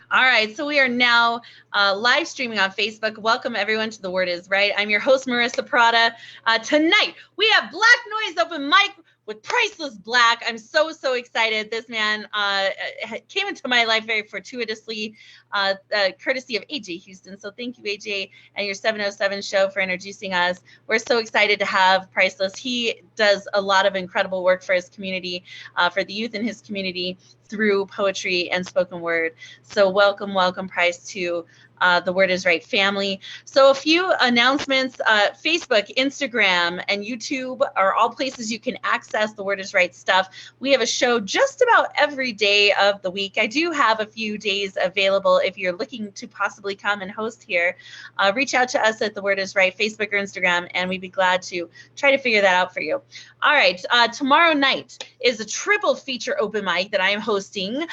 All right, so we are now live streaming on Facebook. Welcome everyone to The Word Is Right. I'm your host, Marissa Prada. Tonight, we have Black Noise Open Mic with Priceless Black. I'm so excited. This man came into my life very fortuitously, courtesy of AJ Houston. So thank you, AJ, and your 707 show for introducing us. We're so excited to have Priceless. He does a lot of incredible work for his community, for the youth in his community through poetry and spoken word. So welcome, Price, to the Word Is Right family. So a few announcements. Facebook, Instagram, and YouTube are all places you can access the Word Is Right stuff. We have a show just about every day of the week. I do have a few days available if you're looking to possibly come and host here. Reach out to us at the Word Is Right, Facebook or Instagram, and we'd be glad to try to figure that out for you. All right, tomorrow night is a triple feature open mic that I am hosting.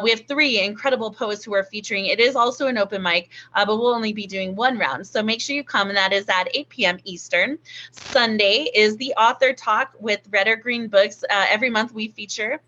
We have three incredible poets who are featuring. It is also an open mic, but we'll only be doing one round. So make sure you come, and that is at 8 p.m. Eastern. Sunday is the author talk with Red or Green Books. Every month we feature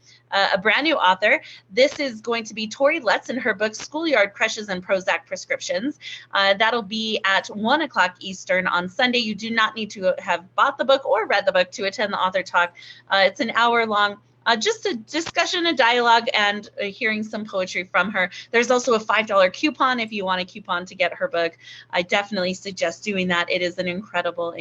a brand new author. This is going to be Tori Letts in her book, Schoolyard Crushes and Prozac Prescriptions. That'll be at 1 o'clock Eastern on Sunday. You do not need to have bought the book or read the book to attend the author talk. It's an hour long. Just a discussion, a dialogue, and hearing some poetry from her. There's also a $5 coupon if you want a coupon to get her book. I definitely suggest doing that. It is an incredible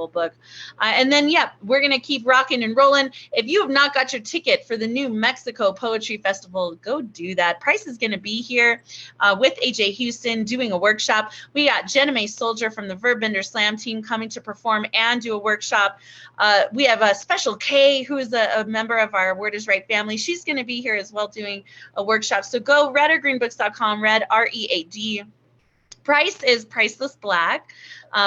book. And then, we're going to keep rocking and rolling. If you have not got your ticket for the New Mexico Poetry Festival, go do that. Price is going to be here with AJ Houston doing a workshop. We got Jenna Mae Soldier from the Verbbender Slam team coming to perform and do a workshop. We have a Special K, who is a member of our Word Is Right family. She's going to be here as well doing a workshop. So go redorgreenbooks.com, red, READ. Price is Priceless Black.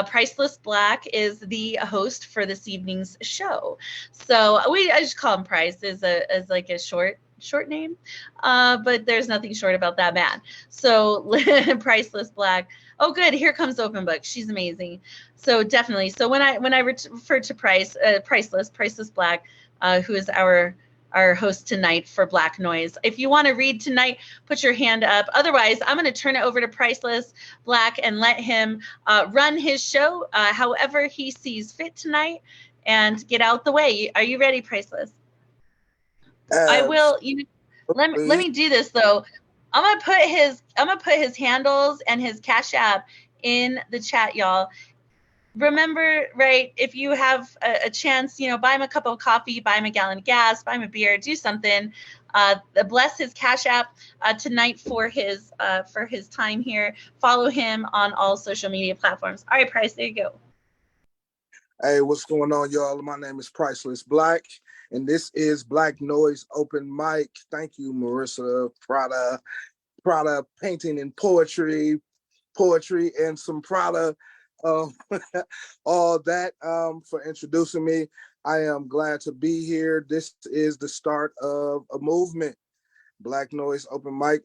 Priceless Black is the host for this evening's show. So I just call him Price as like a short name, but there's nothing short about that man. So Priceless Black. Oh, good. Here comes Open Book. She's amazing. So definitely. So when I refer to Priceless Black, who is our host tonight for Black Noise. If you want to read tonight, put your hand up. Otherwise, I'm going to turn it over to Priceless Black and let him run his show however he sees fit tonight and get out the way. Are you ready, Priceless? I will. Let me do this though. I'm gonna put his handles and his Cash App in the chat, y'all. Remember, right, if you have a chance, buy him a cup of coffee, buy him a gallon of gas, buy him a beer, do something. Bless his Cash App tonight for his time here. Follow him on all social media platforms. All right, Price, there you go. Hey, what's going on, y'all? My name is Priceless Black, and this is Black Noise Open Mic. Thank you, Marissa Prada Painting and Poetry, and some Prada, all that for introducing me. I am glad to be here. This is the start of a movement. Black Noise Open Mic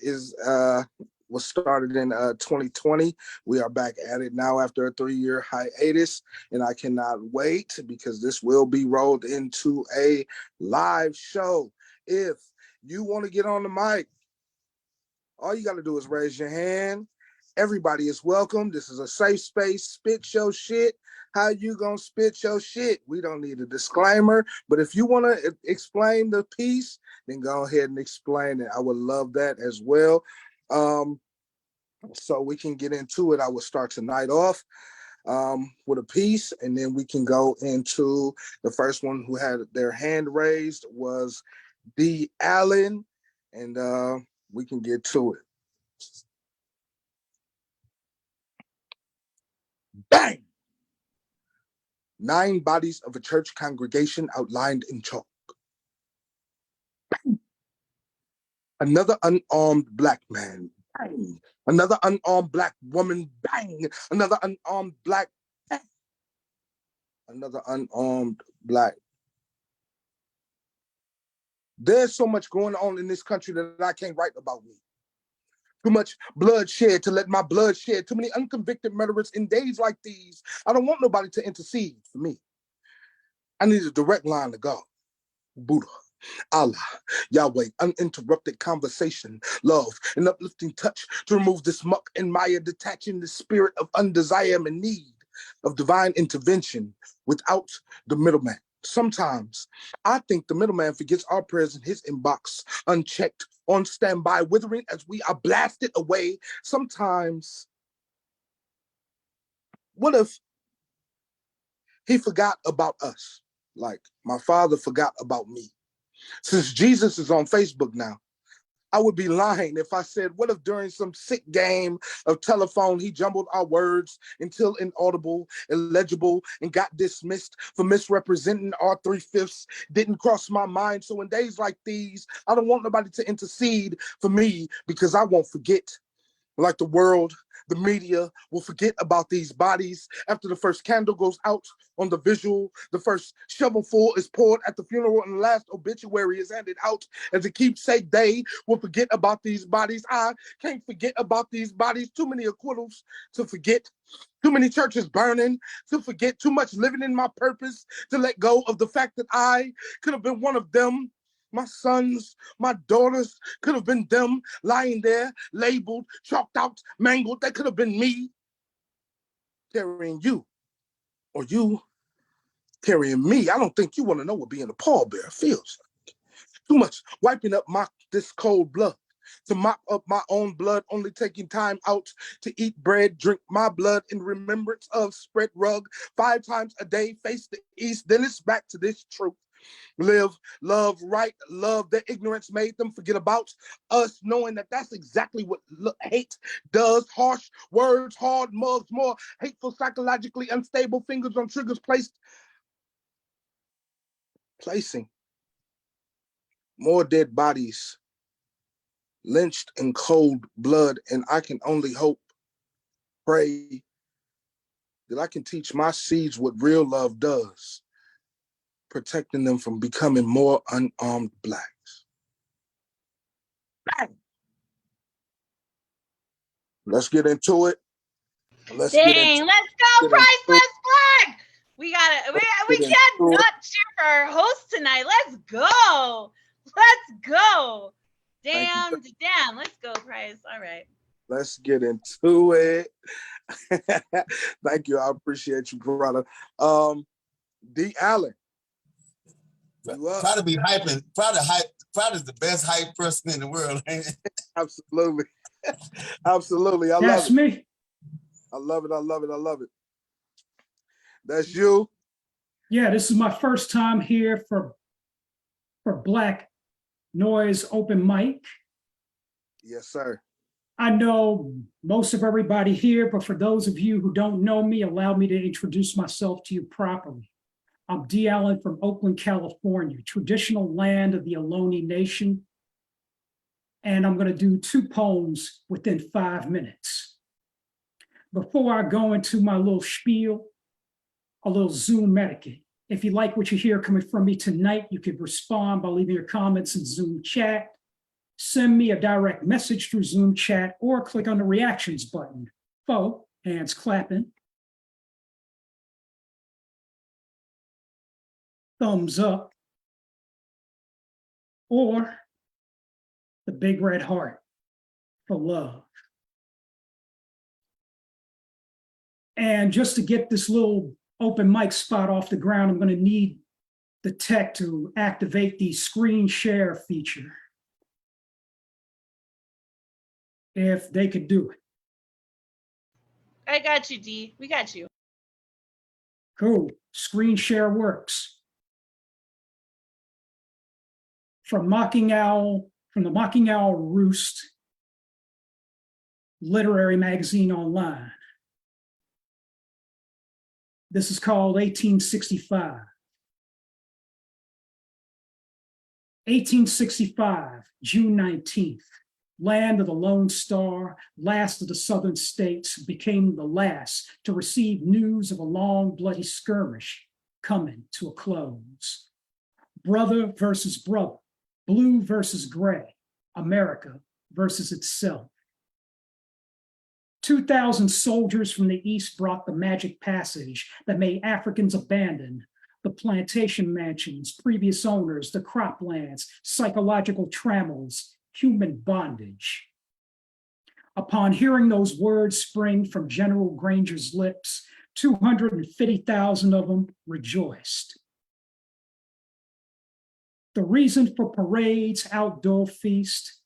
was started in 2020. We are back at it now after a 3-year hiatus, and I cannot wait because this will be rolled into a live show. If you want to get on the mic, all you got to do is raise your hand. Everybody is welcome. This is a safe space. Spit your shit. How you gonna spit your shit? We don't need a disclaimer, but if you want to explain the piece, then go ahead and explain it. I would love that as well. So we can get into it. I will start tonight off with a piece, and then we can go into the first one who had their hand raised was D. Allen, and we can get to it. Bang! 9 bodies of a church congregation outlined in chalk. Bang! Another unarmed Black man. Bang! Another unarmed Black woman. Bang! Another unarmed Black. Bang! Another unarmed Black. There's so much going on in this country that I can't write about me. Too much bloodshed to let my blood shed. Too many unconvicted murderers in days like these. I don't want nobody to intercede for me. I need a direct line to God, Buddha. Allah, Yahweh, uninterrupted conversation, love, an uplifting touch to remove this muck and mire, detaching the spirit of undesire and need of divine intervention without the middleman. Sometimes I think the middleman forgets our prayers in his inbox, unchecked, on standby, withering as we are blasted away. Sometimes, what if he forgot about us? Like my father forgot about me. Since Jesus is on Facebook now, I would be lying if I said, what if during some sick game of telephone, he jumbled our words until inaudible, illegible, and got dismissed for misrepresenting our 3/5 didn't cross my mind. So in days like these, I don't want nobody to intercede for me because I won't forget. Like the world, the media will forget about these bodies after the first candle goes out on the visual, the first shovelful is poured at the funeral, and the last obituary is handed out as a keepsake. They will forget about these bodies. I can't forget about these bodies. Too many acquittals to forget. Too many churches burning to forget. Too much living in my purpose to let go of the fact that I could have been one of them. My sons, my daughters could have been them lying there, labeled, chalked out, mangled. That could have been me carrying you, or you carrying me. I don't think you want to know what being a pallbearer feels like. Too much wiping up this cold blood to mop up my own blood, only taking time out to eat bread, drink my blood in remembrance of, spread rug 5 times a day, face the east, then it's back to this truth. Live, love, right, love. Their ignorance made them forget about us, knowing that that's exactly what hate does. Harsh words, hard mugs, more hateful, psychologically unstable fingers on triggers placing more dead bodies, lynched in cold blood. And I can only hope, pray that I can teach my seeds what real love does, protecting them from becoming more unarmed blacks. Bang! Let's get into it. Let's go, Priceless Black. We can't not cheer for our host tonight. Let's go. Damn. Let's go, Price. All right. Let's get into it. Thank you. I appreciate you, brother. D. Allen. Try to be hyping. Proud is the best hype person in the world. Absolutely. Absolutely. I love it. That's me. I love it. That's you. Yeah, this is my first time here for Black Noise Open Mic. Yes, sir. I know most of everybody here, but for those of you who don't know me, allow me to introduce myself to you properly. I'm D. Allen from Oakland, California, traditional land of the Ohlone Nation. And I'm going to do 2 poems within 5 minutes. Before I go into my little spiel, a little Zoom etiquette. If you like what you hear coming from me tonight, you can respond by leaving your comments in Zoom chat, send me a direct message through Zoom chat, or click on the reactions button. Hands clapping. Thumbs up. Or the big red heart for love. And just to get this little open mic spot off the ground, I'm going to need the tech to activate the screen share feature. If they could do it. I got you, D. We got you. Cool. Screen share works. From the Mocking Owl Roost literary magazine online. This is called 1865. 1865, June 19th. Land of the Lone Star, last of the southern states, became the last to receive news of a long, bloody skirmish coming to a close. Brother versus brother, blue versus gray, America versus itself. 2,000 soldiers from the east brought the magic passage that made Africans abandon the plantation mansions, previous owners, the croplands, psychological trammels, human bondage. Upon hearing those words spring from General Granger's lips, 250,000 of them rejoiced. The reason for parades, outdoor feast,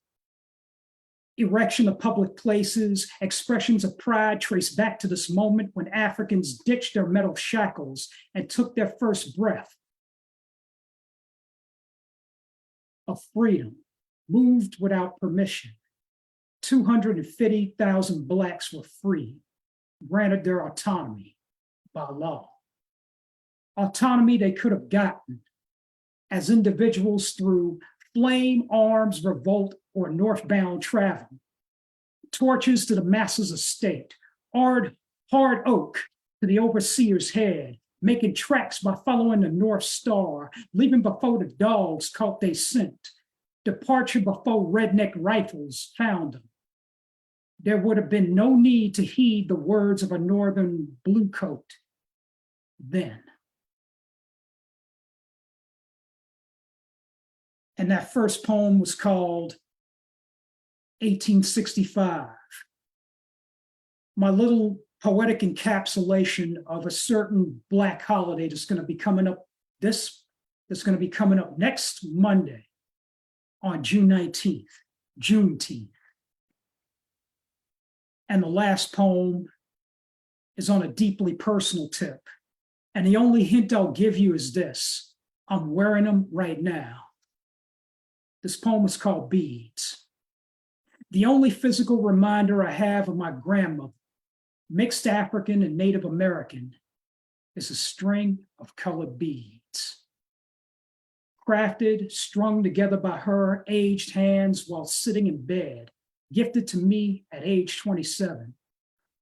erection of public places, expressions of pride trace back to this moment when Africans ditched their metal shackles and took their first breath of freedom, moved without permission. 250,000 Blacks were free, granted their autonomy by law. Autonomy they could have gotten as individuals through flame, arms, revolt, or northbound travel. Torches to the masses of state, hard oak to the overseer's head, making tracks by following the North Star, leaving before the dogs caught they scent, departure before redneck rifles found them. There would have been no need to heed the words of a northern bluecoat then. And that first poem was called 1865. My little poetic encapsulation of a certain Black holiday that's going to be coming up next Monday on June 19th, Juneteenth. And the last poem is on a deeply personal tip. And the only hint I'll give you is this: I'm wearing them right now. This poem is called Beads. The only physical reminder I have of my grandmother, mixed African and Native American, is a string of colored beads. Crafted, strung together by her aged hands while sitting in bed, gifted to me at age 27.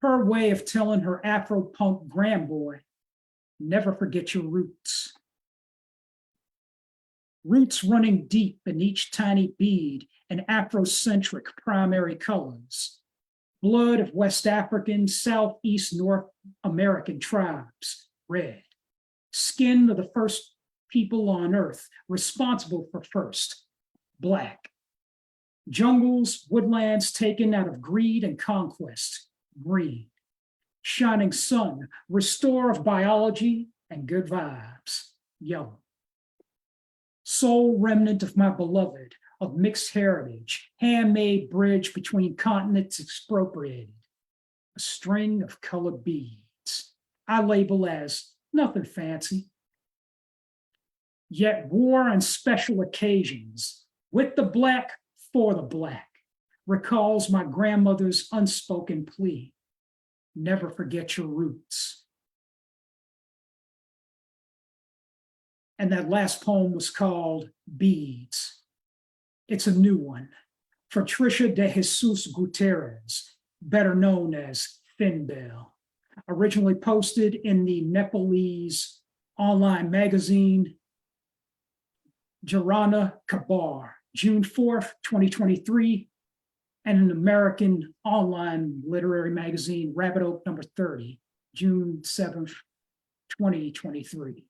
Her way of telling her Afro-punk grandboy, never forget your roots. Roots running deep in each tiny bead in Afrocentric primary colors. Blood of West African, Southeast North American tribes, red. Skin of the first people on earth, responsible for first, black. Jungles, woodlands taken out of greed and conquest, green. Shining sun, restore of biology and good vibes, yellow. Sole remnant of my beloved, of mixed heritage, handmade bridge between continents expropriated, a string of colored beads. I label as nothing fancy. Yet war on special occasions, with the Black, for the Black, recalls my grandmother's unspoken plea, never forget your roots. And that last poem was called Beads. It's a new one for Tricia de Jesus Gutierrez, better known as Finbel, originally posted in the Nepalese online magazine, Jarana Kabar, June 4th, 2023, and an American online literary magazine, Rabbit Oak number 30, June 7th, 2023.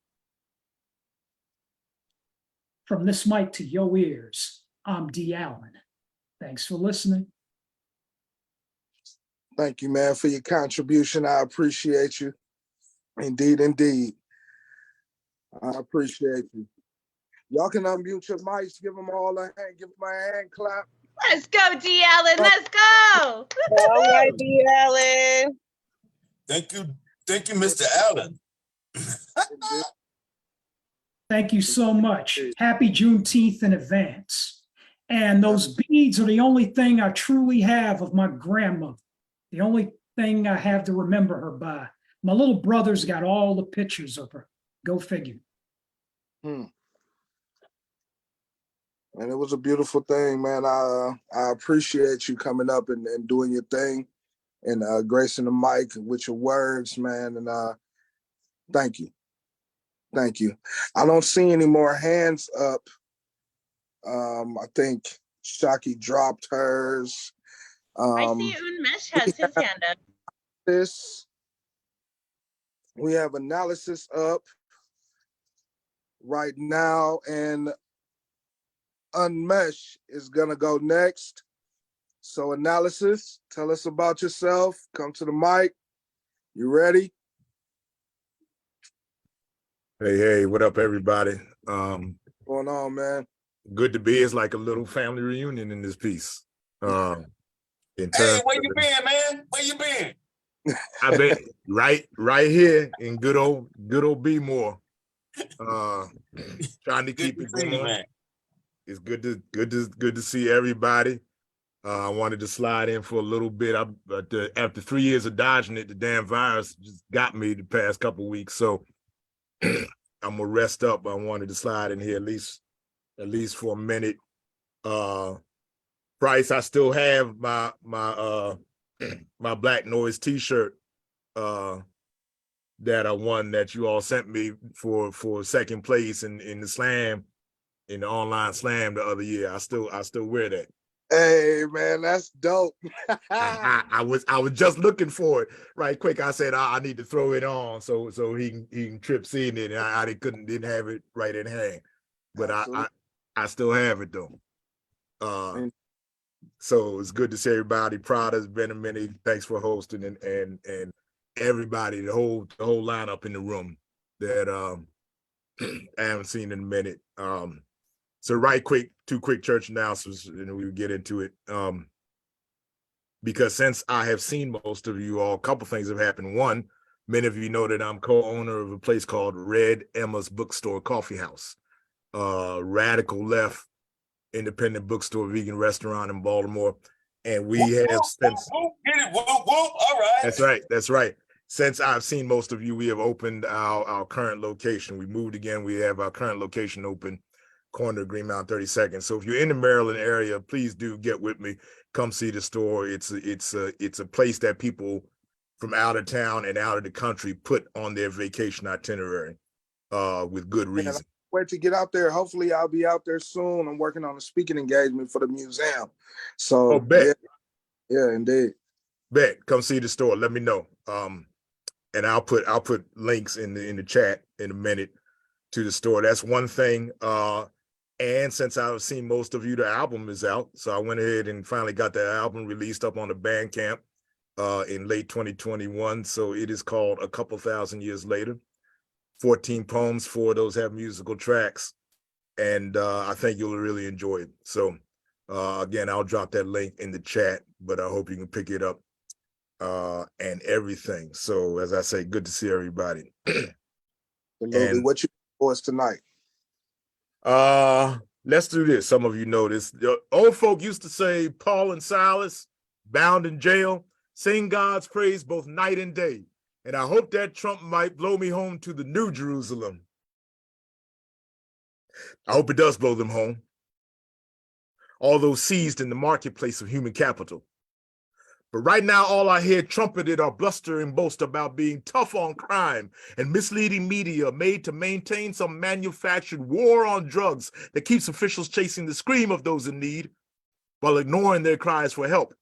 From this mic to your ears, I'm D. Allen. Thanks for listening. Thank you, man, for your contribution. I appreciate you. Indeed, indeed. I appreciate you. Y'all can unmute your mics, give them all a hand, give them a hand clap. Let's go, D. Allen. Let's go. All right, D. Allen. Thank you, Mr. Allen. Thank you so much. Happy Juneteenth in advance. And those beads are the only thing I truly have of my grandmother. The only thing I have to remember her by. My little brother's got all the pictures of her. Go figure. And it was a beautiful thing, man. I appreciate you coming up and doing your thing and gracing the mic with your words, man. And thank you. Thank you. I don't see any more hands up. I think Shaki dropped hers. I see Unmesh has his hand up. We have analysis up. right now, and Unmesh is gonna go next. So Analysis, tell us about yourself. Come to the mic. You ready? Hey, what up, everybody? What's going on, man? Good to be. It's like a little family reunion in this piece. In Hey, terms where you been, man? Where you been? I've been right here in good old B-more. Trying to keep it going. Man. It's good to see everybody. I wanted to slide in for a little bit. After 3 years of dodging it, the damn virus just got me the past couple of weeks. So I'm gonna rest up. I wanted to slide in here at least for a minute. Price, I still have my Black Noise t-shirt that I won, that you all sent me for second place in the slam, in the online slam the other year. I still wear that. Hey man, that's dope. I was just looking for it right quick. I said I need to throw it on so he can trip seeing it, and I didn't have it right in hand, but I still have it though. So it's good to see everybody. Prada's been a minute. Thanks for hosting, and everybody, the whole lineup in the room that I haven't seen in a minute. So two quick church announcements, and we will get into it. Because since I have seen most of you all, a couple things have happened. One, many of you know that I'm co-owner of a place called Red Emma's Bookstore Coffee House, radical left independent bookstore, vegan restaurant in Baltimore. And we have since Get it, all right. That's right. Since I've seen most of you, we have opened our current location. We moved again. We have our current location open, corner of Greenmount 32nd. So if you're in the Maryland area, please do get with me. Come see the store. It's a place that people from out of town and out of the country put on their vacation itinerary with good reason. Wait to get out there. Hopefully I'll be out there soon. I'm working on a speaking engagement for the museum. So bet. Yeah, indeed. Bet. Come see the store. Let me know. And I'll put links in the chat in a minute to the store. That's one thing. And since I've seen most of you, the album is out. So I went ahead and finally got the album released up on the Bandcamp in late 2021. So it is called A Couple Thousand Years Later. 14 poems, 4 of those have musical tracks. And I think you'll really enjoy it. So again, I'll drop that link in the chat, but I hope you can pick it up and everything. So as I say, good to see everybody. And what you for us tonight? Let's do this. Some of you know this. The old folk used to say, Paul and Silas, bound in jail, sing God's praise both night and day. And I hope that Trump might blow me home to the New Jerusalem. I hope it does blow them home. Although seized in the marketplace of human capital. But right now, all I hear trumpeted or bluster and boast about being tough on crime and misleading media made to maintain some manufactured war on drugs that keeps officials chasing the scream of those in need while ignoring their cries for help.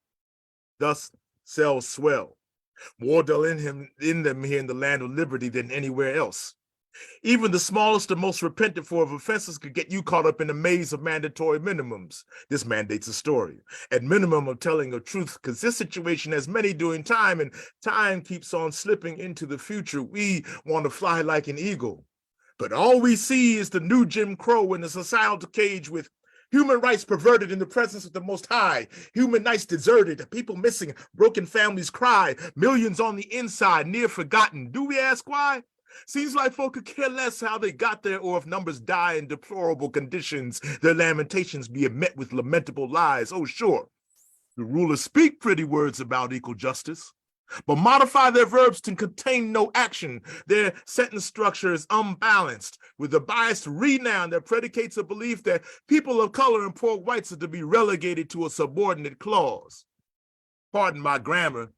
Thus, sales swell. More dull in them here in the land of liberty than anywhere else. Even the smallest and most repentant for of offenses could get you caught up in a maze of mandatory minimums. This mandates a story, at minimum of telling a truth, because this situation has many doing time, and time keeps on slipping into the future. We want to fly like an eagle, but all we see is the new Jim Crow in the societal cage with human rights perverted in the presence of the Most High, human nights deserted, people missing, broken families cry, millions on the inside, near forgotten. Do we ask why? Seems like folk could care less how they got there or if numbers die in deplorable conditions, their lamentations being met with lamentable lies. Oh, sure, the rulers speak pretty words about equal justice, but modify their verbs to contain no action. Their sentence structure is unbalanced, with a biased renoun that predicates a belief that people of color and poor whites are to be relegated to a subordinate clause. Pardon my grammar,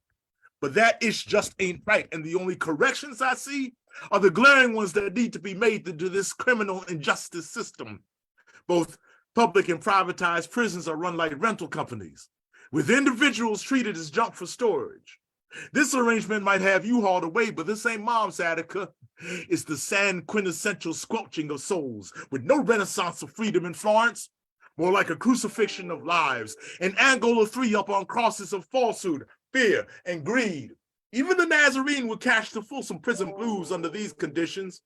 but that ish just ain't right, and the only corrections I see are the glaring ones that need to be made to this criminal injustice system. Both public and privatized prisons are run like rental companies, with individuals treated as junk for storage. This arrangement might have you hauled away, but this ain't Mom's Attica. It's the sand quintessential squelching of souls, with no renaissance of freedom in Florence, more like a crucifixion of lives, an Angola 3 up on crosses of falsehood, fear, and greed. Even the Nazarene would catch the Folsom Prison blues under these conditions.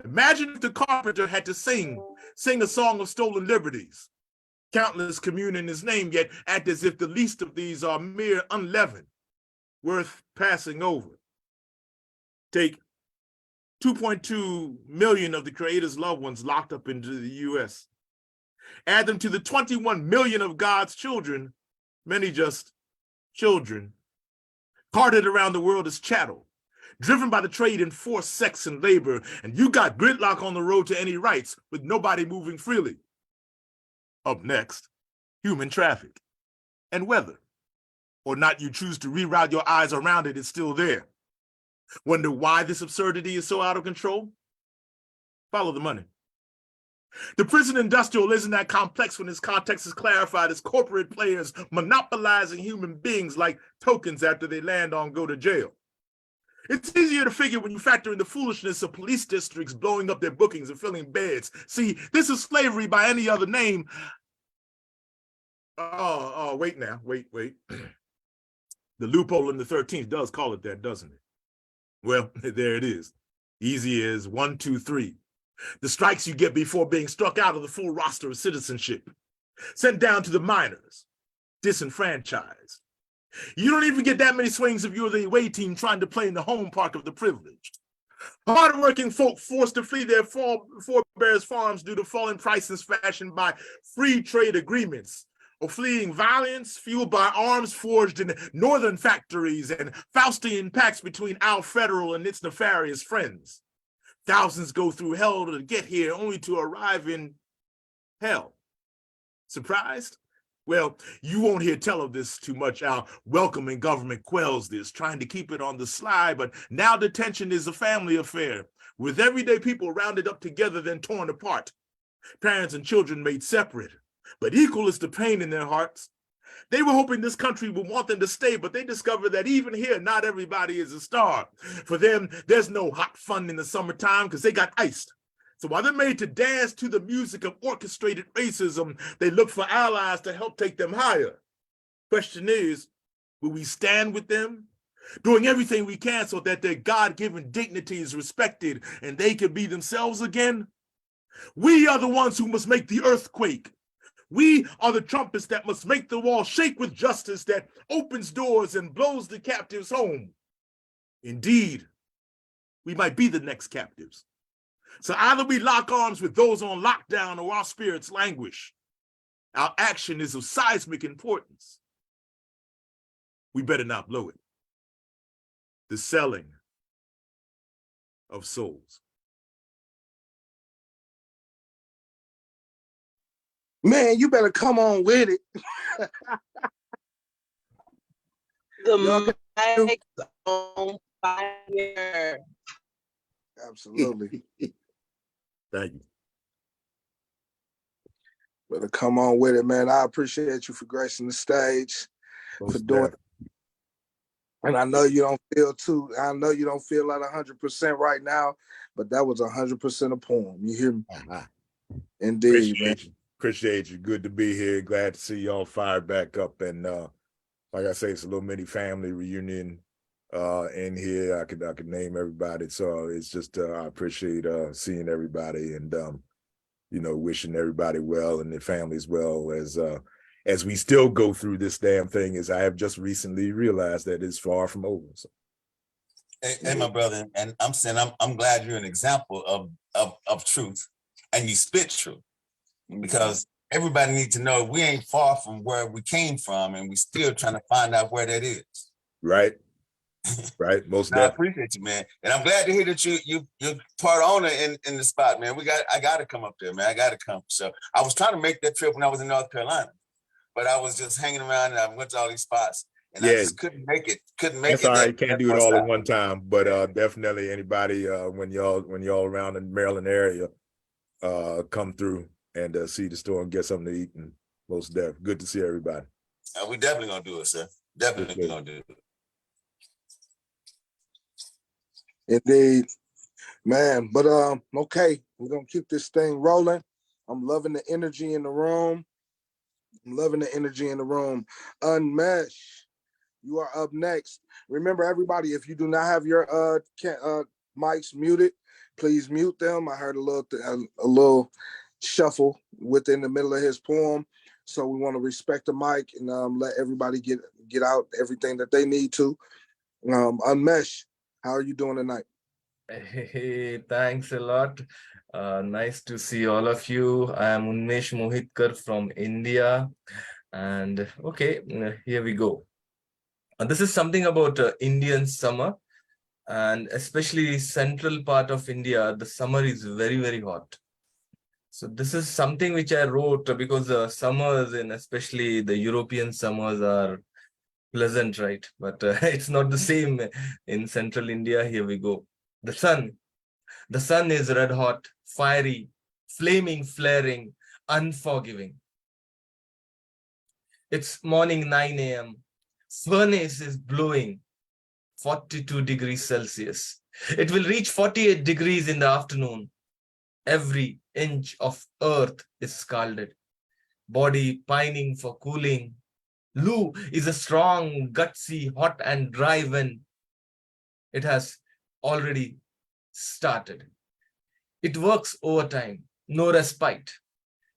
Imagine if the carpenter had to sing a song of stolen liberties. Countless commune in his name, yet act as if the least of these are mere unleavened, worth passing over. Take 2.2 million of the Creator's loved ones locked up into the U.S. Add them to the 21 million of God's children, many just children, carted around the world as chattel, driven by the trade in forced sex and labor, and you got gridlock on the road to any rights with nobody moving freely. Up next, human traffic and weather. Or not, you choose to reroute your eyes around it, it's still there. Wonder why this absurdity is so out of control? Follow the money. The prison industrial isn't that complex when its context is clarified as corporate players monopolizing human beings like tokens after they land on go to jail. It's easier to figure when you factor in the foolishness of police districts blowing up their bookings and filling beds. See, this is slavery by any other name. Wait now, wait. The loophole in the 13th does call it that, doesn't it? Well, there it is. Easy as 1, 2, 3. The strikes you get before being struck out of the full roster of citizenship. Sent down to the minors. Disenfranchised. You don't even get that many swings if you're the away team trying to play in the home park of the privileged. Hard-working folk forced to flee their forebears' farms due to falling prices fashioned by free trade agreements, or fleeing violence fueled by arms forged in northern factories and Faustian pacts between our federal and its nefarious friends. Thousands go through hell to get here only to arrive in hell. Surprised? Well, you won't hear tell of this too much. Our welcoming government quells this, trying to keep it on the sly, but now detention is a family affair, with everyday people rounded up together then torn apart. Parents and children made separate, but equal is the pain in their hearts. They were hoping this country would want them to stay, but they discovered that even here, not everybody is a star. For them, there's no hot fun in the summertime because they got iced. So while they're made to dance to the music of orchestrated racism, they look for allies to help take them higher. Question is, will we stand with them? Doing everything we can so that their God-given dignity is respected and they can be themselves again? We are the ones who must make the earth quake. We are the trumpets that must make the wall shake with justice that opens doors and blows the captives home. Indeed, we might be the next captives. So either we lock arms with those on lockdown or our spirits languish. Our action is of seismic importance. We better not blow it. The selling of souls. Man, you better come on with it. The mic on fire. Absolutely. Thank you. Better come on with it, man. I appreciate you for gracing the stage, for doing it. And I know you don't feel like 100% right now, but that was 100% a poem. You hear me? Indeed, man. Appreciate you. Good to be here. Glad to see y'all fired back up. And like I say, it's a little mini family reunion in here. I could name everybody. So it's just I appreciate seeing everybody and wishing everybody well and their families well as we still go through this damn thing, as I have just recently realized that it's far from over. So. Hey, my brother, and I'm saying I'm glad you're an example of truth, and you spit truth, because everybody needs to know we ain't far from where we came from, and we still trying to find out where that is. Right. Right. Most I definitely. appreciate you, man, and I'm glad to hear that you're part owner in the spot, man. I got to come up there, man. I got to come. So I was trying to make that trip when I was in North Carolina, but I was just hanging around and I went to all these spots. And I just couldn't make it. That's all right. Can't do it all at one time, but definitely anybody when y'all around in the Maryland area, come through and see the store and get something to eat. And most definitely, good to see everybody. We definitely gonna do it, sir. Definitely gonna do it. Indeed. Man, but okay, we're gonna keep this thing rolling. I'm loving the energy in the room. I'm loving the energy in the room. Unmesh, you are up next. Remember, everybody, if you do not have your mics muted, please mute them. I heard a little shuffle within the middle of his poem, so we want to respect the mic and let everybody get out everything that they need to. Unmesh, how are you doing tonight? Hey, thanks a lot. Nice to see all of you. I am Unmesh Mohitkar from India. And okay, here we go. This is something about Indian summer, and especially central part of India, the summer is very, very hot. So this is something which I wrote because the summers in especially the European summers are pleasant, right? But it's not the same in central India. Here we go. The sun is red hot, fiery, flaming, flaring, unforgiving. It's morning 9 a.m. Furnace is blowing 42 degrees Celsius. It will reach 48 degrees in the afternoon. Every inch of earth is scalded. Body pining for cooling. Loo is a strong, gutsy, hot and dry wind. It has already started. It works overtime, no respite,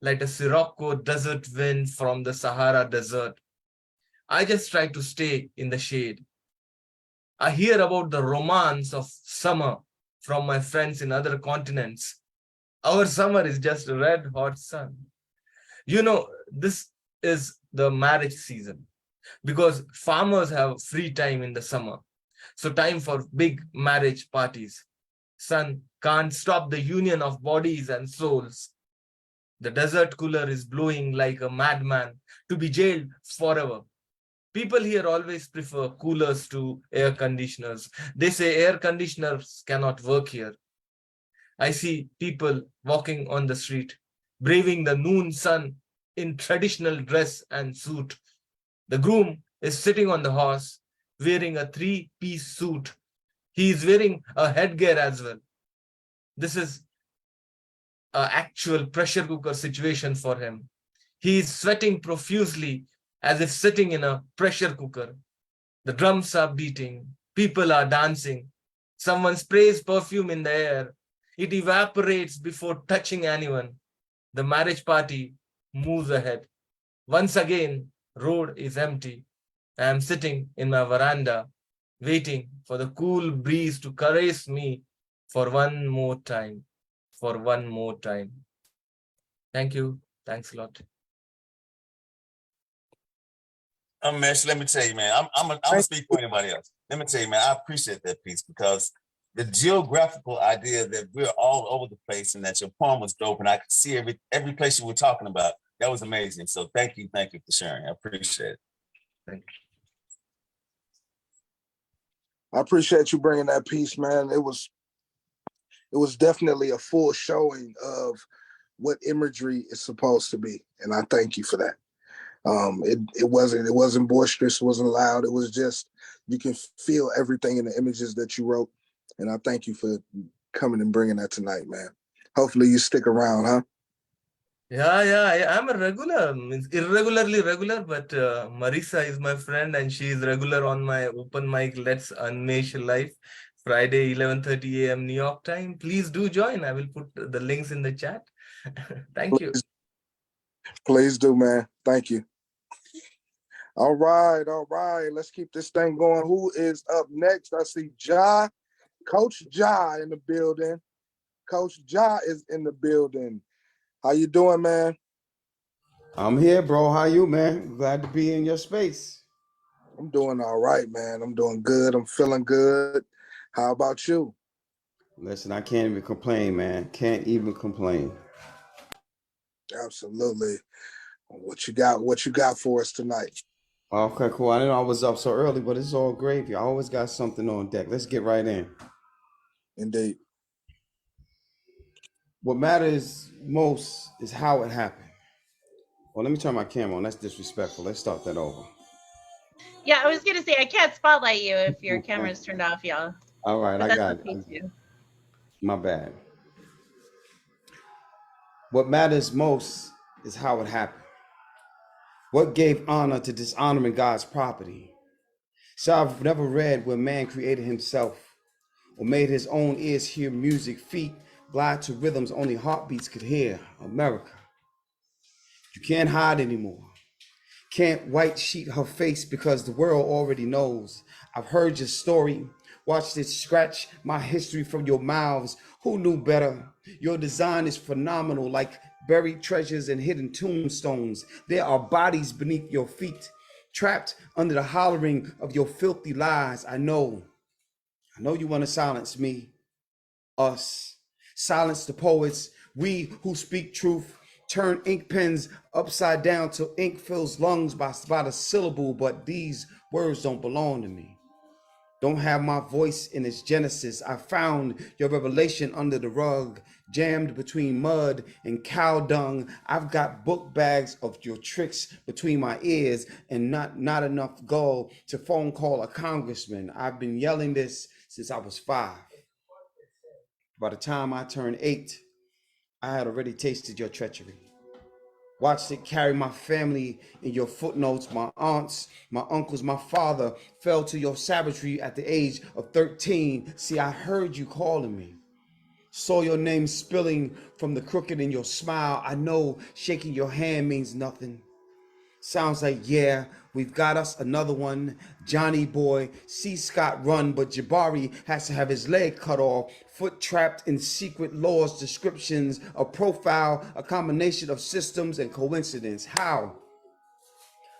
like a Sirocco desert wind from the Sahara Desert. I just try to stay in the shade. I hear about the romance of summer from my friends in other continents. Our summer is just a red hot sun. You know, this is the marriage season because farmers have free time in the summer. So time for big marriage parties. Sun can't stop the union of bodies and souls. The desert cooler is blowing like a madman to be jailed forever. People here always prefer coolers to air conditioners. They say air conditioners cannot work here. I see people walking on the street, braving the noon sun in traditional dress and suit. The groom is sitting on the horse, wearing a three-piece suit. He is wearing a headgear as well. This is an actual pressure cooker situation for him. He is sweating profusely as if sitting in a pressure cooker. The drums are beating. People are dancing. Someone sprays perfume in the air. It evaporates before touching anyone. The marriage party moves ahead. Once again, road is empty. I am sitting in my veranda, waiting for the cool breeze to caress me for one more time. For one more time. Thank you. Thanks a lot. Mesh, let me tell you, man, I'm gonna speak for anybody else. Let me tell you, man, I appreciate that piece because the geographical idea that we're all over the place and that your poem was dope and I could see every place you were talking about. That was amazing. So thank you for sharing. I appreciate it. Thank you. I appreciate you bringing that piece, man. It was definitely a full showing of what imagery is supposed to be, and I thank you for that. It wasn't boisterous, it wasn't loud. It was just you can feel everything in the images that you wrote, and I thank you for coming and bringing that tonight, man. Hopefully you stick around, huh? Yeah, I'm a regular, means irregularly regular, but Marisa is my friend and she is regular on my open mic Let's Unmesh Live, Friday 11:30 a.m. New York time. Please do join. I will put the links in the chat. Thank you. Please do, man. Thank you. All right. Let's keep this thing going. Who is up next? I see Coach Ja in the building. Coach Ja is in the building. How you doing, man? I'm here, bro. How you, man? Glad to be in your space. I'm doing all right, man. I'm doing good. I'm feeling good. How about you? Listen, I can't even complain, man. Can't even complain. Absolutely. What you got for us tonight? Okay, cool. I didn't know I was up so early, but it's all gravy. I always got something on deck. Let's get right in. Indeed. What matters most is how it happened. Well, let me turn my camera on. That's disrespectful. Let's start that over. Yeah, I was gonna say I can't spotlight you if your camera's turned off, y'all. All right, But I that's got okay it. too. My bad. What matters most is how it happened. What gave honor to dishonoring God's property? So I've never read where man created himself or made his own ears hear music, feet glide to rhythms only heartbeats could hear. America, you can't hide anymore. Can't white sheet her face because the world already knows. I've heard your story, watched it scratch my history from your mouths. Who knew better? Your design is phenomenal, like buried treasures and hidden tombstones. There are bodies beneath your feet, trapped under the hollering of your filthy lies. I know you want to silence me, us, silence the poets, we who speak truth, turn ink pens upside down till ink fills lungs by the syllable, but these words don't belong to me. Don't have my voice in its genesis. I found your revelation under the rug, jammed between mud and cow dung. I've got book bags of your tricks between my ears and not enough gall to phone call a congressman. I've been yelling this since I was 5. By the time I turned 8, I had already tasted your treachery. Watched it carry my family in your footnotes. My aunts, my uncles, my father fell to your savagery at the age of 13. See, I heard you calling me. Saw your name spilling from the crooked in your smile. I know shaking your hand means nothing. Sounds like, yeah, we've got us another one. Johnny boy, see Scott run, but Jabari has to have his leg cut off. Foot trapped in secret laws, descriptions, a profile, a combination of systems and coincidence. How?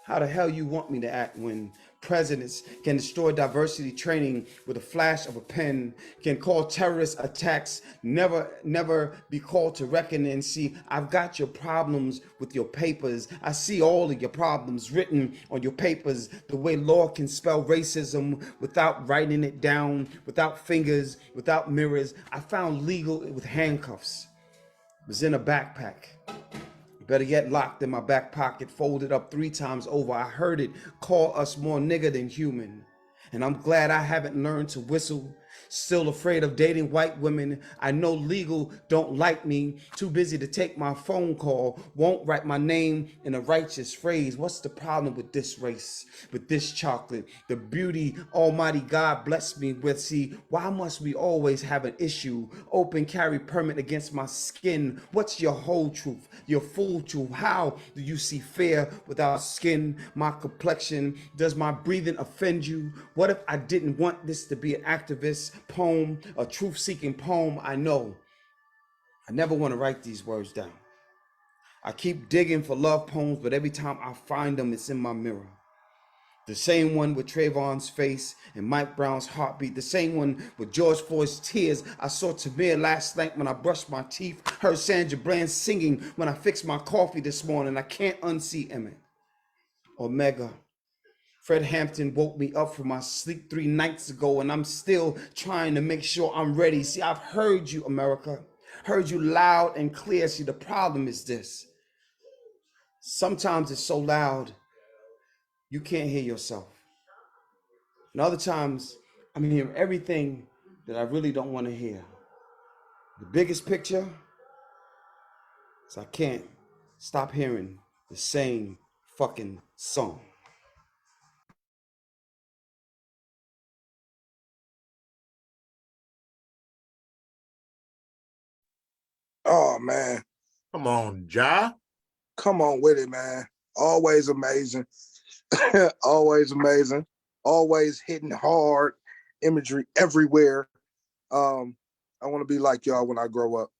How the hell you want me to act when presidents can destroy diversity training with a flash of a pen, can call terrorist attacks, never be called to reckon and see, I've got your problems with your papers. I see all of your problems written on your papers, the way law can spell racism without writing it down, without fingers, without mirrors. I found legal with handcuffs. It was in a backpack. Better yet, locked in my back pocket, folded up 3 times over. I heard it call us more nigger than human. And I'm glad I haven't learned to whistle. Still afraid of dating white women. I know legal don't like me. Too busy to take my phone call. Won't write my name in a righteous phrase. What's the problem with this race? With this chocolate? The beauty Almighty God blessed me with. See, why must we always have an issue? Open carry permit against my skin. What's your whole truth? Your full truth? How do you see fear without skin? My complexion? Does my breathing offend you? What if I didn't want this to be an activist poem, a truth-seeking poem? I know I never want to write these words down. I keep digging for love poems, but every time I find them, it's in my mirror. The same one with Trayvon's face and Mike Brown's heartbeat. The same one with George Floyd's tears. I saw Tamir last night when I brushed my teeth. Heard Sandra Bland singing when I fixed my coffee this morning. I can't unsee Emmett. Omega. Fred Hampton woke me up from my sleep 3 nights ago, and I'm still trying to make sure I'm ready. See, I've heard you, America. Heard you loud and clear. See, the problem is this. Sometimes it's so loud, you can't hear yourself. And other times, I'm hearing everything that I really don't want to hear. The biggest picture is I can't stop hearing the same fucking song. Oh man, Come on, Ja. come on with it, man. Always amazing. Always amazing. Always hitting hard. Imagery everywhere. I want to be like y'all when I grow up.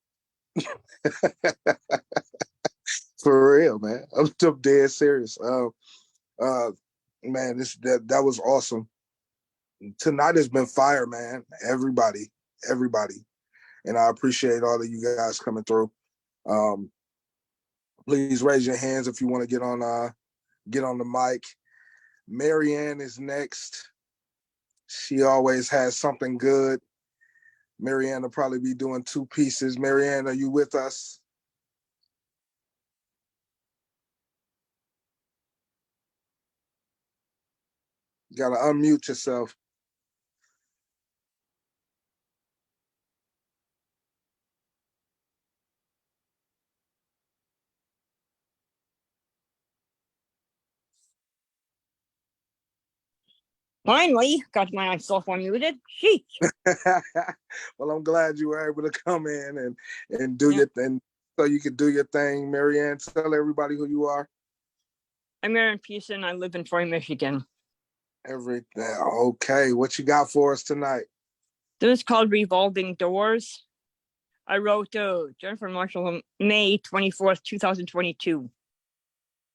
For real, man. I'm dead serious. Man, that was awesome. Tonight has been fire, man. Everybody. And I appreciate all of you guys coming through. Please raise your hands if you want to get on the mic. Marianne is next. She always has something good. Marianne will probably be doing 2 pieces. Marianne, are you with us? You gotta unmute yourself. Finally, got myself unmuted. Sheesh. Well, I'm glad you were able to come in and do your thing, so you could do your thing. Marianne, tell everybody who you are. I'm Aaron Pearson. I live in Troy, Michigan. Everything. Okay, what you got for us tonight? This is called Revolving Doors. I wrote Jennifer Marshall on May 24th, 2022.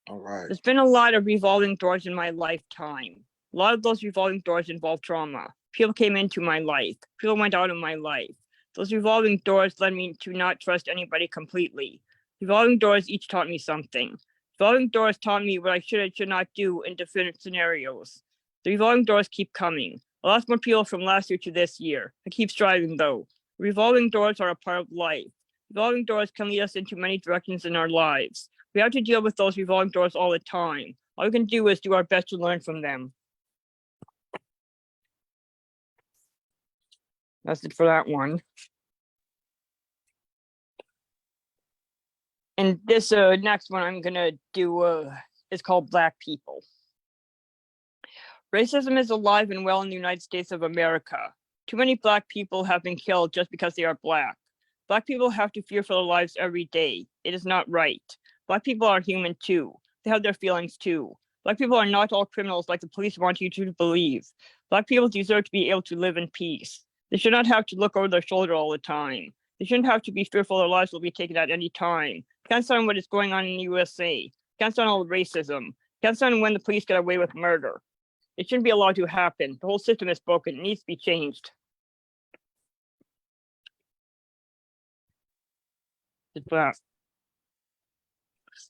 All right. There's been a lot of revolving doors in my lifetime. A lot of those revolving doors involve trauma. People came into my life. People went out of my life. Those revolving doors led me to not trust anybody completely. Revolving doors each taught me something. Revolving doors taught me what I should and should not do in different scenarios. The revolving doors keep coming. I lost more people from last year to this year. I keep striving though. Revolving doors are a part of life. Revolving doors can lead us into many directions in our lives. We have to deal with those revolving doors all the time. All we can do is do our best to learn from them. That's it for that one. And this next one I'm gonna do is called Black People. Racism is alive and well in the United States of America. Too many Black people have been killed just because they are Black. Black people have to fear for their lives every day. It is not right. Black people are human too. They have their feelings too. Black people are not all criminals like the police want you to believe. Black people deserve to be able to live in peace. They should not have to look over their shoulder all the time. They shouldn't have to be fearful their lives will be taken at any time. Can't stand what is going on in the USA. Can't stand all the racism. Can't stand when the police get away with murder. It shouldn't be allowed to happen. The whole system is broken. It needs to be changed. It's that.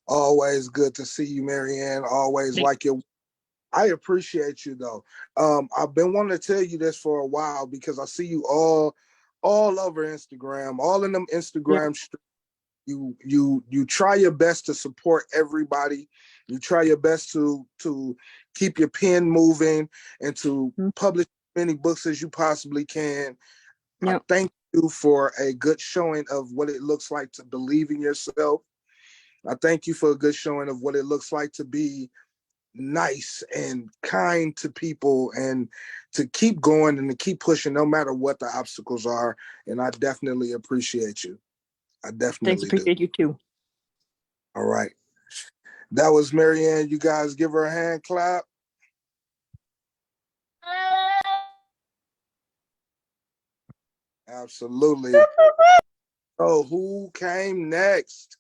Always good to see you, Marianne. Always like you. I appreciate you though. I've been wanting to tell you this for a while because I see you all over Instagram, all in them Instagram streets. You try your best to support everybody. You try your best to keep your pen moving and to publish as many books as you possibly can. I thank you for a good showing of what it looks like to believe in yourself. I thank you for a good showing of what it looks like to be nice and kind to people and to keep going and to keep pushing no matter what the obstacles are. And I definitely appreciate you. I definitely appreciate you too. All right. That was Marianne. You guys give her a hand clap. Absolutely. So who came next?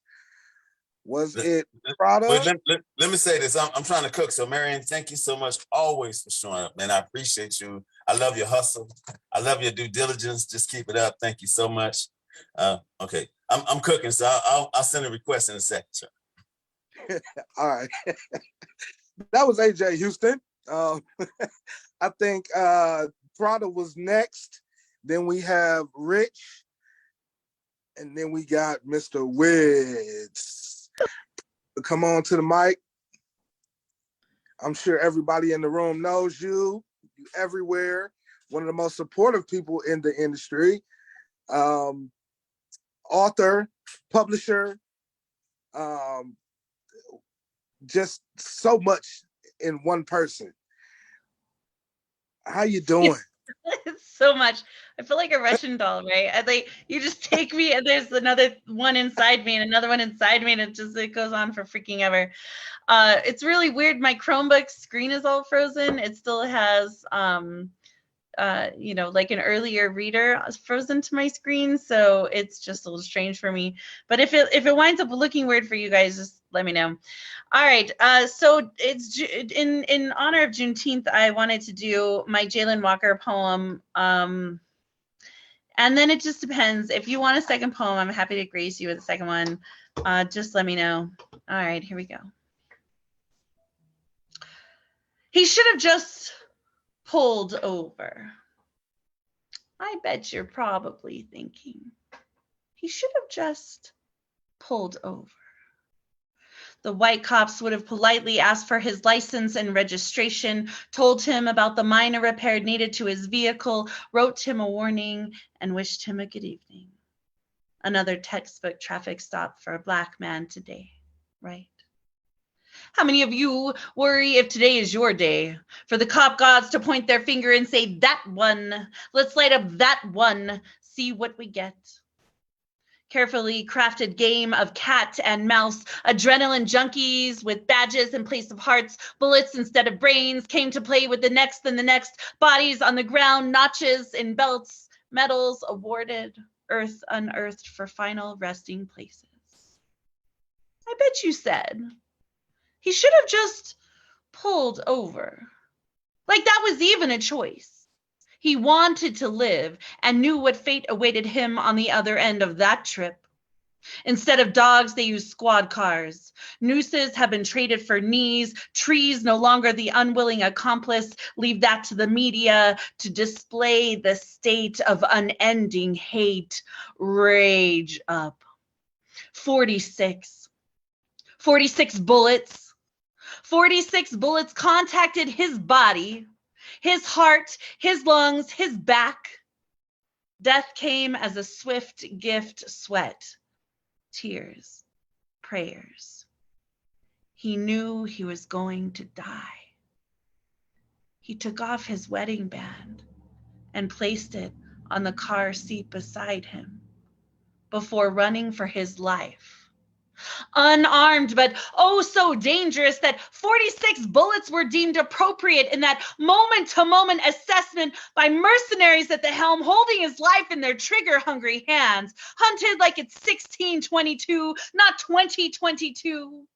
Was it Prada? Let me say this. I'm trying to cook. So Marianne, thank you so much always for showing up, man. I appreciate you. I love your hustle. I love your due diligence. Just keep it up. Thank you so much. Okay. I'm cooking, so I'll send a request in a second. Sir. All right. That was AJ Houston. I think Prada was next. Then we have Rich. And then we got Mr. Wids. Come on to the mic. I'm sure everybody in the room knows you. You everywhere. One of the most supportive people in the industry. Author, publisher, just so much in one person. How you doing? So much. I feel like a Russian doll, right? You just take me and there's another one inside me and another one inside me, and it goes on for freaking ever. It's really weird. My Chromebook screen is all frozen. It still has like an earlier reader frozen to my screen, so it's just a little strange for me. But if it winds up looking weird for you guys, just let me know. All right, so it's in honor of Juneteenth. I wanted to do my Jalen Walker poem, and then it just depends. If you want a second poem, I'm happy to grace you with a second one. Just let me know. All right, here we go. He should have just pulled over. I bet you're probably thinking, he should have just pulled over. The white cops would have politely asked for his license and registration, told him about the minor repair needed to his vehicle, wrote him a warning, and wished him a good evening. Another textbook traffic stop for a Black man today, right? How many of you worry if today is your day for the cop gods to point their finger and say, that one, let's light up that one, see what we get. Carefully crafted game of cat and mouse, adrenaline junkies with badges in place of hearts, bullets instead of brains came to play with the next and the next, bodies on the ground, notches in belts, medals awarded, earth unearthed for final resting places. I bet you said he should have just pulled over. Like that was even a choice. He wanted to live and knew what fate awaited him on the other end of that trip. Instead of dogs, they used squad cars. Nooses have been traded for knees. Trees, no longer the unwilling accomplice. Leave that to the media to display the state of unending hate. Rage up. 46 bullets. 46 bullets contacted his body, his heart, his lungs, his back. Death came as a swift gift, sweat, tears, prayers. He knew he was going to die. He took off his wedding band and placed it on the car seat beside him before running for his life. Unarmed, but oh so dangerous that 46 bullets were deemed appropriate in that moment-to-moment assessment by mercenaries at the helm, holding his life in their trigger-hungry hands, hunted like it's 1622, not 2022.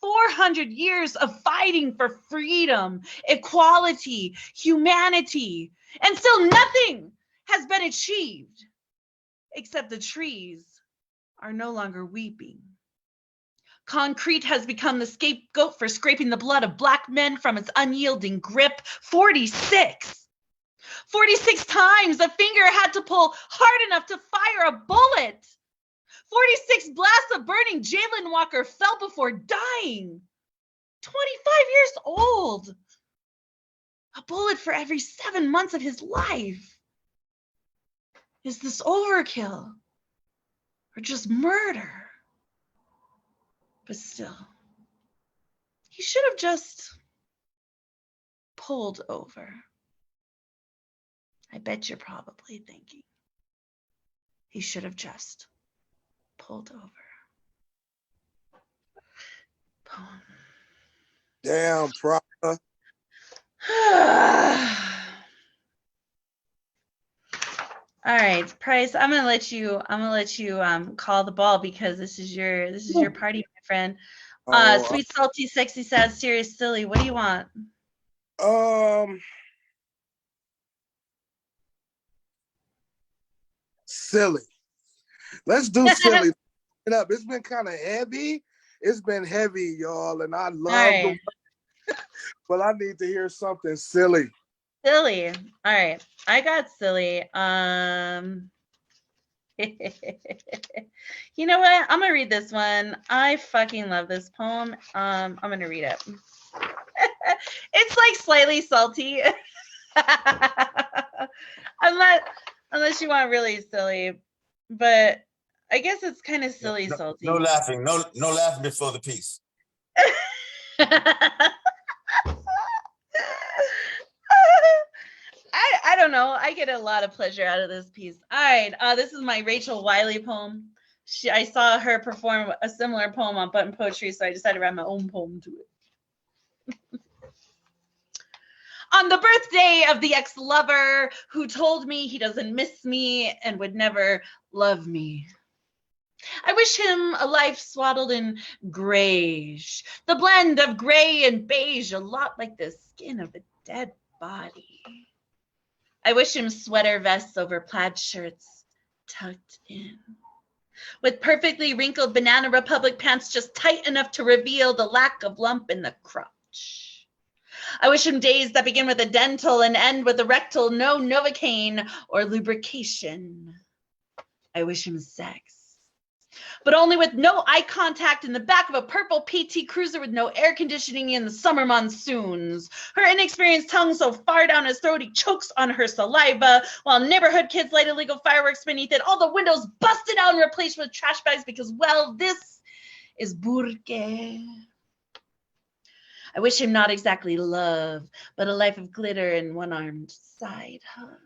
400 years of fighting for freedom, equality, humanity, and still nothing has been achieved, except the trees are no longer weeping. Concrete has become the scapegoat for scraping the blood of Black men from its unyielding grip. 46 times a finger had to pull hard enough to fire a bullet. 46 blasts of burning Jalen Walker fell before dying. 25 years old. A bullet for every 7 months of his life. Is this overkill or just murder? But still, he should have just pulled over. I bet you're probably thinking he should have just pulled over. Poem. Damn, Prada. All right, Price, I'm gonna let you call the ball because this is your party, my friend. Sweet, salty, sexy, sad, serious, silly. What do you want? Silly. Let's do silly. It's been kind of heavy. It's been heavy, y'all, and I love the but I need to hear something silly. Silly. All right. I got silly. You know what? I'm gonna read this one. I fucking love this poem. I'm gonna read it. It's like slightly salty. Unless you want really silly, but I guess it's kind of silly salty. No laughing. No laughing before the piece. I don't know. I get a lot of pleasure out of this piece. All right. This is my Rachel Wiley poem. I saw her perform a similar poem on Button Poetry, so I decided to write my own poem to it. On the birthday of the ex-lover who told me he doesn't miss me and would never love me, I wish him a life swaddled in grayish, the blend of gray and beige, a lot like the skin of a dead body. I wish him sweater vests over plaid shirts tucked in, with perfectly wrinkled Banana Republic pants just tight enough to reveal the lack of lump in the crotch. I wish him days that begin with a dental and end with a rectal, no Novocaine or lubrication. I wish him sex, but only with no eye contact in the back of a purple PT Cruiser with no air conditioning in the summer monsoons. Her inexperienced tongue so far down his throat he chokes on her saliva, while neighborhood kids light illegal fireworks beneath it, all the windows busted out and replaced with trash bags because, well, this is burke. I wish him not exactly love, but a life of glitter and one-armed side hugs.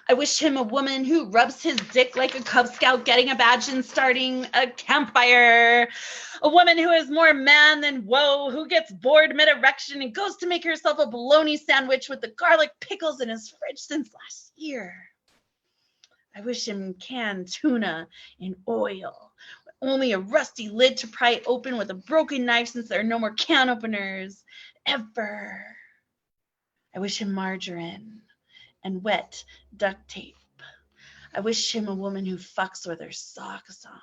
I wish him a woman who rubs his dick like a Cub Scout getting a badge and starting a campfire. A woman who is more man than woe, who gets bored mid-erection and goes to make herself a bologna sandwich with the garlic pickles in his fridge since last year. I wish him canned tuna in oil, only a rusty lid to pry it open with a broken knife since there are no more can openers ever. I wish him margarine and wet duct tape. I wish him a woman who fucks with her socks on.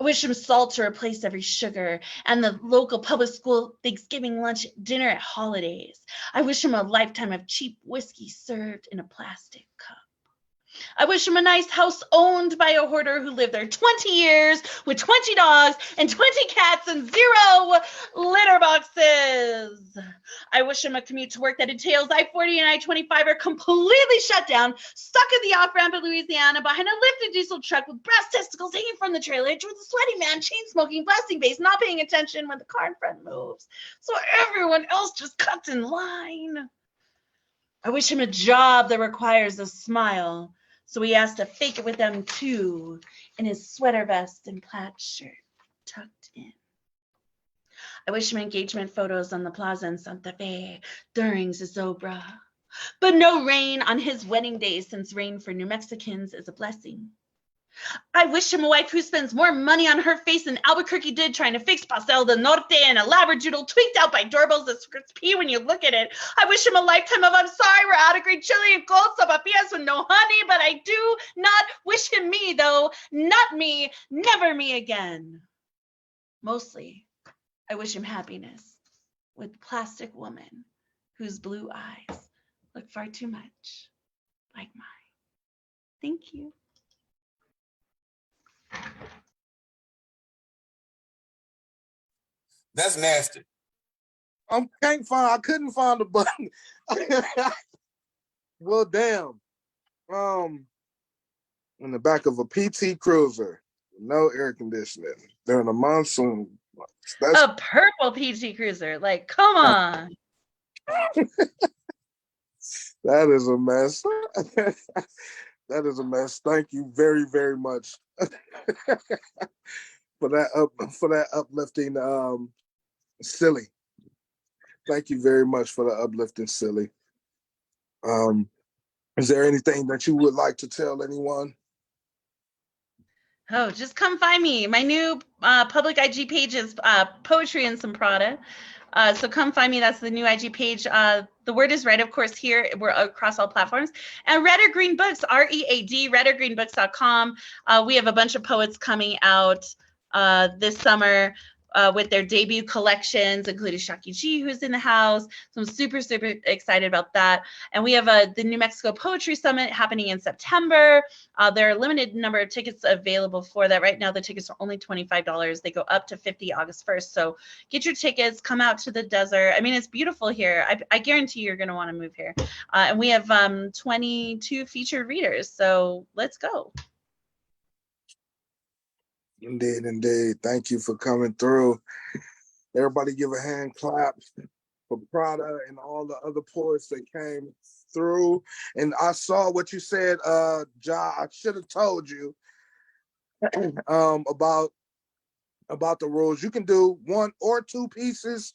I wish him salt to replace every sugar and the local public school Thanksgiving lunch dinner at holidays. I wish him a lifetime of cheap whiskey served in a plastic cup. I wish him a nice house owned by a hoarder who lived there 20 years with 20 dogs and 20 cats and 0 litter boxes. I wish him a commute to work that entails I-40 and I-25 are completely shut down, stuck in the off-ramp of Louisiana behind a lifted diesel truck with brass testicles hanging from the trailer hitch with a sweaty man, chain-smoking, blasting bass, not paying attention when the car in front moves. So everyone else just cuts in line. I wish him a job that requires a smile, so he has to fake it with them too, in his sweater vest and plaid shirt tucked in. I wish him engagement photos on the plaza in Santa Fe during Zozobra, but no rain on his wedding day since rain for New Mexicans is a blessing. I wish him a wife who spends more money on her face than Albuquerque did trying to fix Pastel del Norte and a labradoodle tweaked out by doorbells that scripts pee when you look at it. I wish him a lifetime of I'm sorry, we're out of green chili and cold sopapillas with no honey, but I do not wish him me, though. Not me, never me again. Mostly, I wish him happiness with plastic woman whose blue eyes look far too much like mine. Thank you. That's nasty. I couldn't find the button. Well, damn. In the back of a PT Cruiser, no air conditioning during the monsoon. That's A purple PT Cruiser, like, come on. that is a mess. That is a mess. Thank you very, very much for that uplifting silly. Thank you very much for the uplifting silly. Is there anything that you would like to tell anyone? Oh, just come find me. My new public IG page is Poetry and Some Prada. So come find me. That's the new IG page. The word is right, of course, here. We're across all platforms. And Red or Green Books, READ, redorgreenbooks.com. We have a bunch of poets coming out this summer with their debut collections, including Shaki G, who's in the house. So I'm super, super excited about that. And we have the New Mexico Poetry Summit happening in September. There are a limited number of tickets available for that. Right now, the tickets are only $25. They go up to $50 August 1st. So get your tickets, come out to the desert. I mean, it's beautiful here. I guarantee you're going to want to move here. And we have 22 featured readers. So let's go. Indeed, indeed. Thank you for coming through. Everybody give a hand clap for Prada and all the other poets that came through. And I saw what you said, Ja. I should have told you about the rules. You can do 1 or 2 pieces,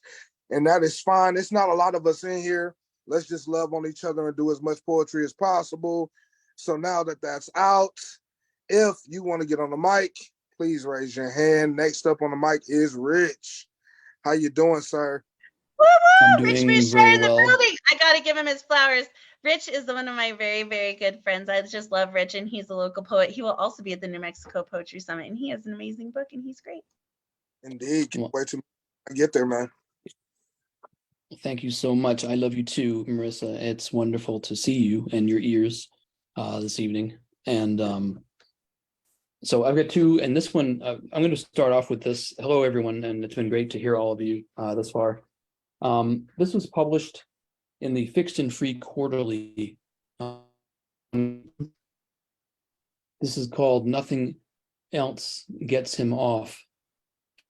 and that is fine. It's not a lot of us in here. Let's just love on each other and do as much poetry as possible. So now that that's out, if you want to get on the mic, please raise your hand. Next up on the mic is Rich. How you doing, sir? Woo-woo! Rich doing Boucher very in the well. building. I gotta give him his flowers. Rich is one of my very, very good friends. I just love Rich, and he's a local poet. He will also be at the New Mexico Poetry Summit, and he has an amazing book, and he's great. Indeed. Can't wait to get there, man. Thank you so much. I love you too, Marissa. It's wonderful to see you and your ears this evening. And so I've got 2, and this one, I'm going to start off with this. Hello, everyone, and it's been great to hear all of you thus far. This was published in the Fixed and Free Quarterly. This is called Nothing Else Gets Him Off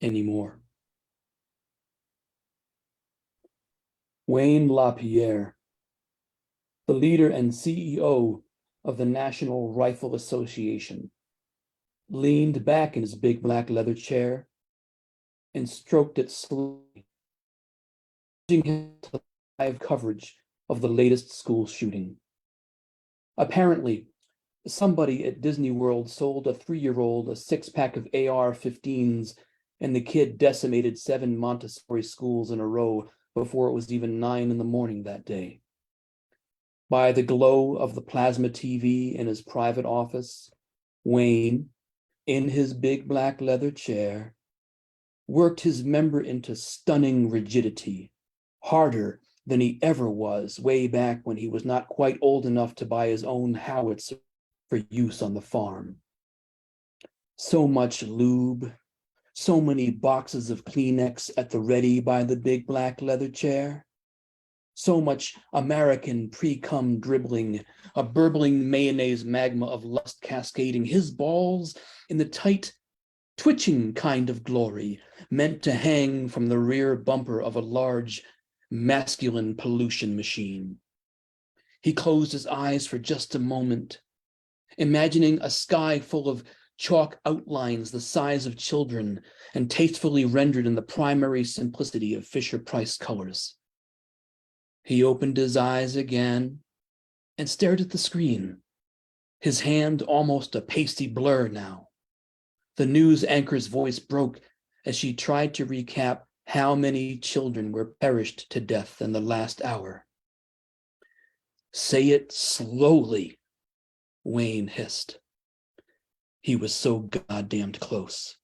Anymore. Wayne LaPierre, the leader and CEO of the National Rifle Association, leaned back in his big black leather chair and stroked it slowly, to live coverage of the latest school shooting. Apparently, somebody at Disney World sold a 3-year-old a 6-pack of AR-15s, and the kid decimated 7 Montessori schools in a row before it was even 9 in the morning that day. By the glow of the plasma TV in his private office, Wayne, in his big black leather chair, worked his member into stunning rigidity, harder than he ever was way back when he was not quite old enough to buy his own howitzer for use on the farm. So much lube, so many boxes of Kleenex at the ready by the big black leather chair, so much American pre-cum dribbling, a burbling mayonnaise magma of lust cascading his balls in the tight, twitching kind of glory meant to hang from the rear bumper of a large, masculine pollution machine. He closed his eyes for just a moment, imagining a sky full of chalk outlines the size of children and tastefully rendered in the primary simplicity of Fisher-Price colors. He opened his eyes again and stared at the screen, his hand almost a pasty blur now. The news anchor's voice broke as she tried to recap how many children were perished to death in the last hour. "Say it slowly," Wayne hissed. He was so goddamned close.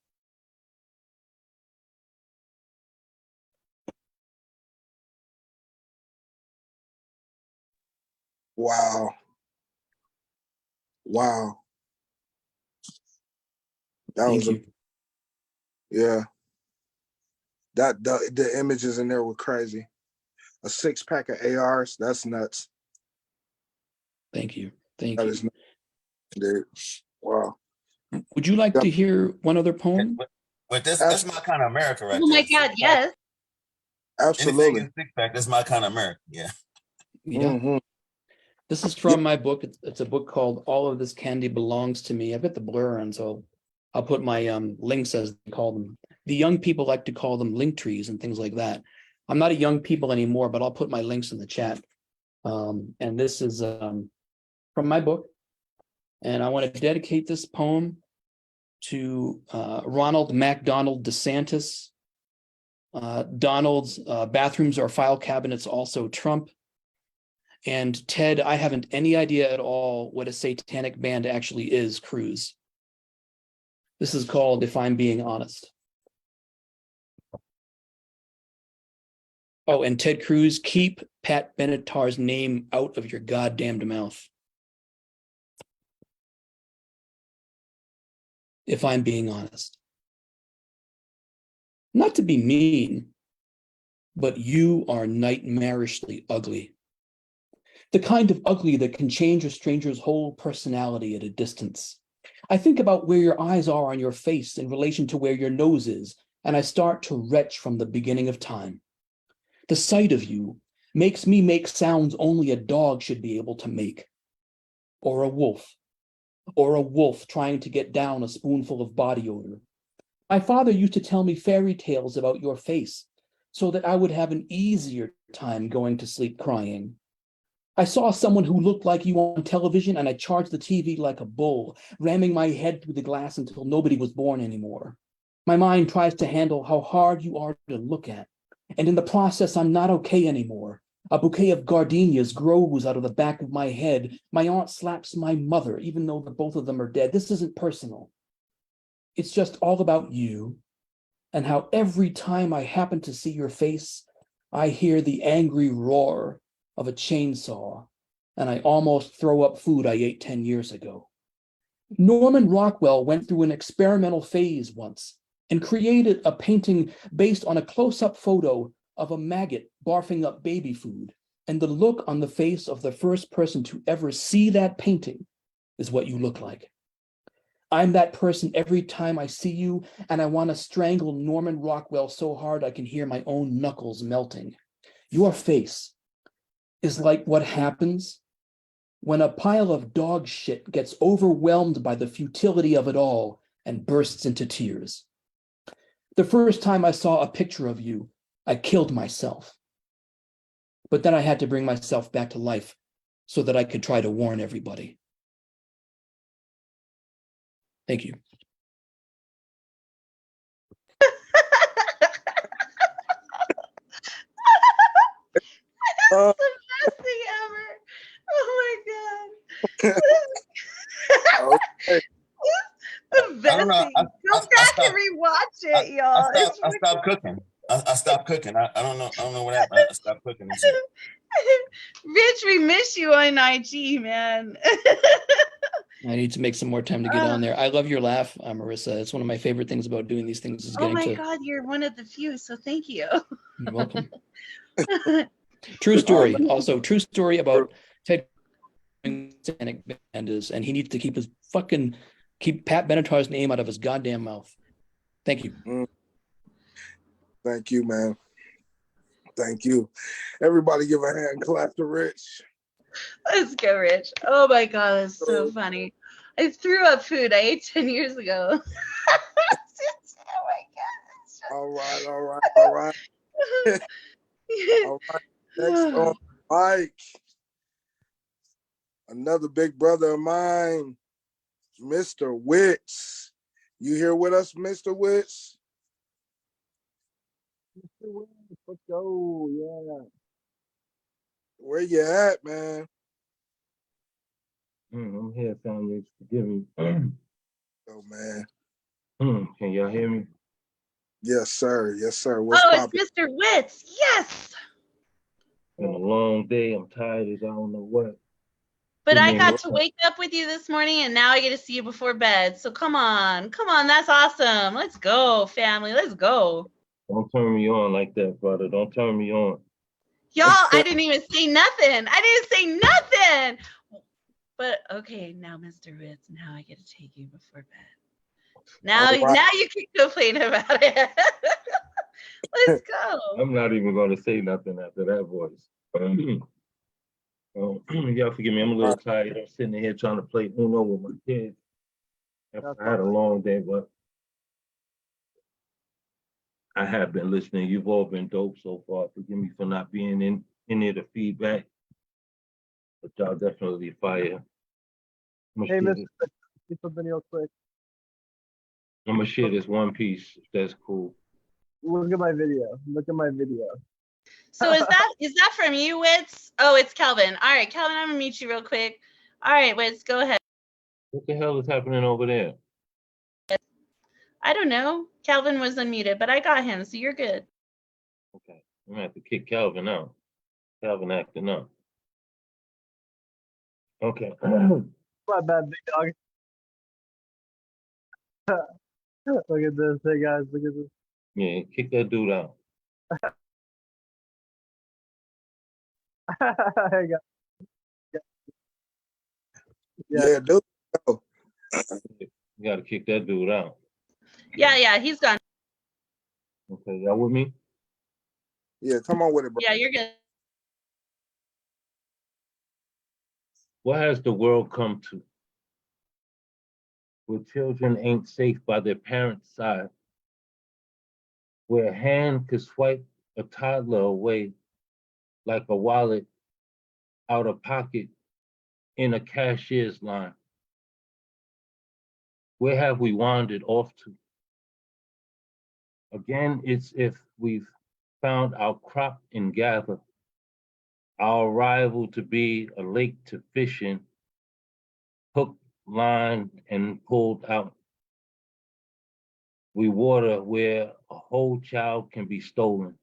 Wow. Wow. That Thank was you. yeah. That the images in there were crazy. A 6-pack of ARs, that's nuts. Thank you. Thank That you. is nuts, dude. Wow. Would you like Yeah. to hear one other poem? But that's my kind of America right Oh my there. God, yes. Anything Absolutely. in 6-pack, that's my kind of America. Yeah. Yeah. Mhm. This is from my book. It's a book called All of This Candy Belongs to Me. I've got the blur on, so I'll put my links, as they call them. The young people like to call them link trees and things like that. I'm not a young people anymore, but I'll put my links in the chat. And this is from my book. And I want to dedicate this poem to Ronald MacDonald DeSantis. Donald's bathrooms are file cabinets, also Trump. And Ted, I haven't any idea at all what a satanic band actually is, Cruz. This is called If I'm Being Honest. Oh, and Ted Cruz, keep Pat Benatar's name out of your goddamned mouth. If I'm being honest. Not to be mean, but you are nightmarishly ugly. The kind of ugly that can change a stranger's whole personality at a distance. I think about where your eyes are on your face in relation to where your nose is, and I start to retch from the beginning of time. The sight of you makes me make sounds only a dog should be able to make. Or a wolf trying to get down a spoonful of body odor. My father used to tell me fairy tales about your face so that I would have an easier time going to sleep crying. I saw someone who looked like you on television, and I charged the TV like a bull, ramming my head through the glass until nobody was born anymore. My mind tries to handle how hard you are to look at, and in the process, I'm not okay anymore. A bouquet of gardenias grows out of the back of my head. My aunt slaps my mother, even though the both of them are dead. This isn't personal. It's just all about you, and how every time I happen to see your face, I hear the angry roar of a chainsaw, and I almost throw up food I ate 10 years ago. Norman Rockwell went through an experimental phase once and created a painting based on a close-up photo of a maggot barfing up baby food. And the look on the face of the first person to ever see that painting is what you look like. I'm that person every time I see you, and I want to strangle Norman Rockwell so hard I can hear my own knuckles melting. Your face is like what happens when a pile of dog shit gets overwhelmed by the futility of it all and bursts into tears. The first time I saw a picture of you, I killed myself. But then I had to bring myself back to life so that I could try to warn everybody. Thank you. That's the best thing ever. Oh my god. Okay. The best know. thing. Go back and rewatch it, y'all. I stopped cooking. I stopped cooking. I don't know. I don't know what happened. I stopped cooking. And shit. Rich, we miss you on IG, man. I need to make some more time to get on there. I love your laugh, Marissa. It's one of my favorite things about doing these things is Oh getting my to. God, you're one of the few, so thank you. You're welcome. True story. Also, true story about Ted Satanic Band is, and he needs to keep Pat Benatar's name out of his goddamn mouth. Thank you. Thank you, man. Thank you. Everybody give a hand clap to Rich. Let's go, Rich. Oh my God, that's so funny. I threw up food I ate 10 years ago. Oh my God. All right. All right. Next on Mike. Another big brother of mine, Mr. Witz. You here with us, Mr. Witz? Mr. Witz, let's go. Yeah. Where you at, man? I'm here, family. Forgive me. Oh, man. Can y'all hear me? Yes, sir. Yes, sir. What's it's poppin'? Mr. Witz. Yes. Been a long day. I'm tired as I don't know what. But I got to wake up with you this morning, and now I get to see you before bed. So come on. That's awesome. Let's go, family. Let's go. Don't turn me on like that, brother. Don't turn me on. Y'all, I didn't even say nothing. But okay, now, Mr. Ritz, now I get to take you before bed. Now you can complain about it. Let's go. I'm not even going to say nothing after that voice. Y'all forgive me. I'm a little tired. I'm sitting here trying to play Uno with my kids. I had a long day, but I have been listening. You've all been dope so far. Forgive me for not being in any of the feedback, but y'all definitely fire. Hey, Mr. Get something real quick. I'm gonna share this one piece, if that's cool. Look at my video. So is that from you, Witz? Oh, it's Kelvin. All right, Kelvin, I'm gonna meet you real quick. All right, Witz, go ahead. What the hell is happening over there? I don't know. Calvin was unmuted, but I got him, so you're good. Okay, I'm gonna have to kick Calvin out. Calvin acting up. Okay. My bad, big dog. Look at this. Hey, guys, look at this. Yeah, kick that dude out. Hey, guys. Yeah, dude. You gotta kick that dude out. Yeah, he's gone. Okay, y'all with me? Yeah, come on with it, bro. Yeah, you're good. What has the world come to? Where children ain't safe by their parents' side. Where a hand could swipe a toddler away like a wallet out of pocket in a cashier's line. Where have we wandered off to? Again, it's if we've found our crop and gather, our arrival to be a lake to fish in, hooked, lined, and pulled out. We water where a whole child can be stolen,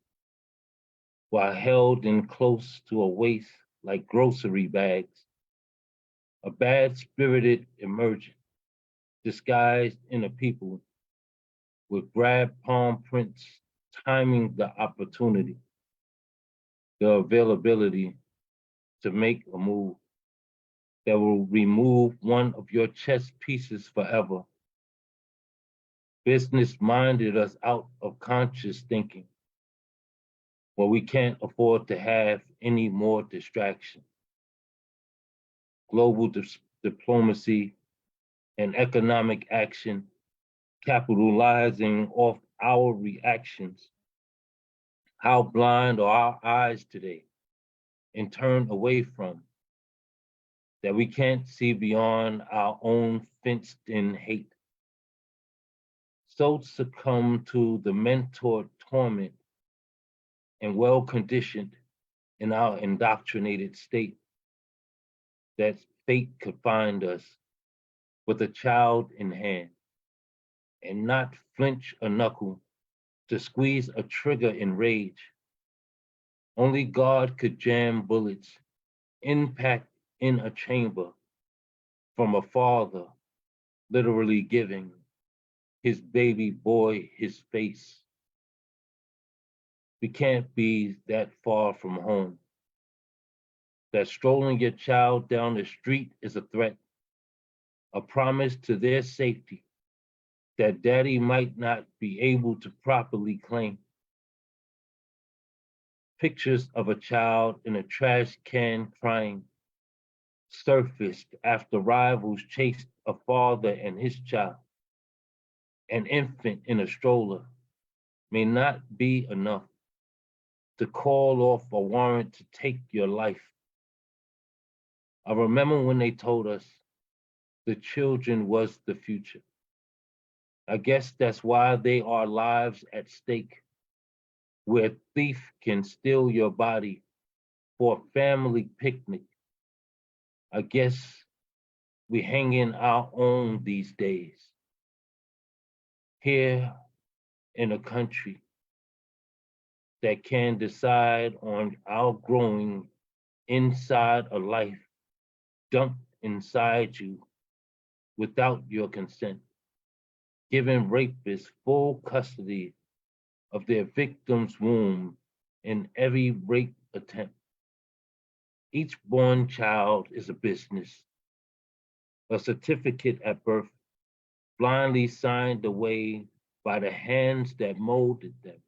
while held in close to a waist like grocery bags. A bad-spirited emergent, disguised in a people with grab palm prints, timing the opportunity, the availability to make a move that will remove one of your chess pieces forever. Business minded us out of conscious thinking. where we can't afford to have any more distraction. Global diplomacy and economic action capitalizing off our reactions. How blind are our eyes today and turned away from that we can't see beyond our own fenced-in hate. So succumb to the mentor torment and well-conditioned in our indoctrinated state that fate could find us with a child in hand and not flinch a knuckle to squeeze a trigger in rage. Only God could jam bullets, impact in a chamber from a father literally giving his baby boy his face. We can't be that far from home. That strolling your child down the street is a threat, a promise to their safety that daddy might not be able to properly claim. Pictures of a child in a trash can crying surfaced after rivals chased a father and his child. An infant in a stroller may not be enough to call off a warrant to take your life. I remember when they told us the children was the future. I guess that's why they are lives at stake, where a thief can steal your body for a family picnic. I guess we hang in our own these days. Here in a country that can decide on outgrowing inside a life dumped inside you without your consent, giving rapists full custody of their victim's womb in every rape attempt. Each born child is a business, a certificate at birth, blindly signed away by the hands that molded them.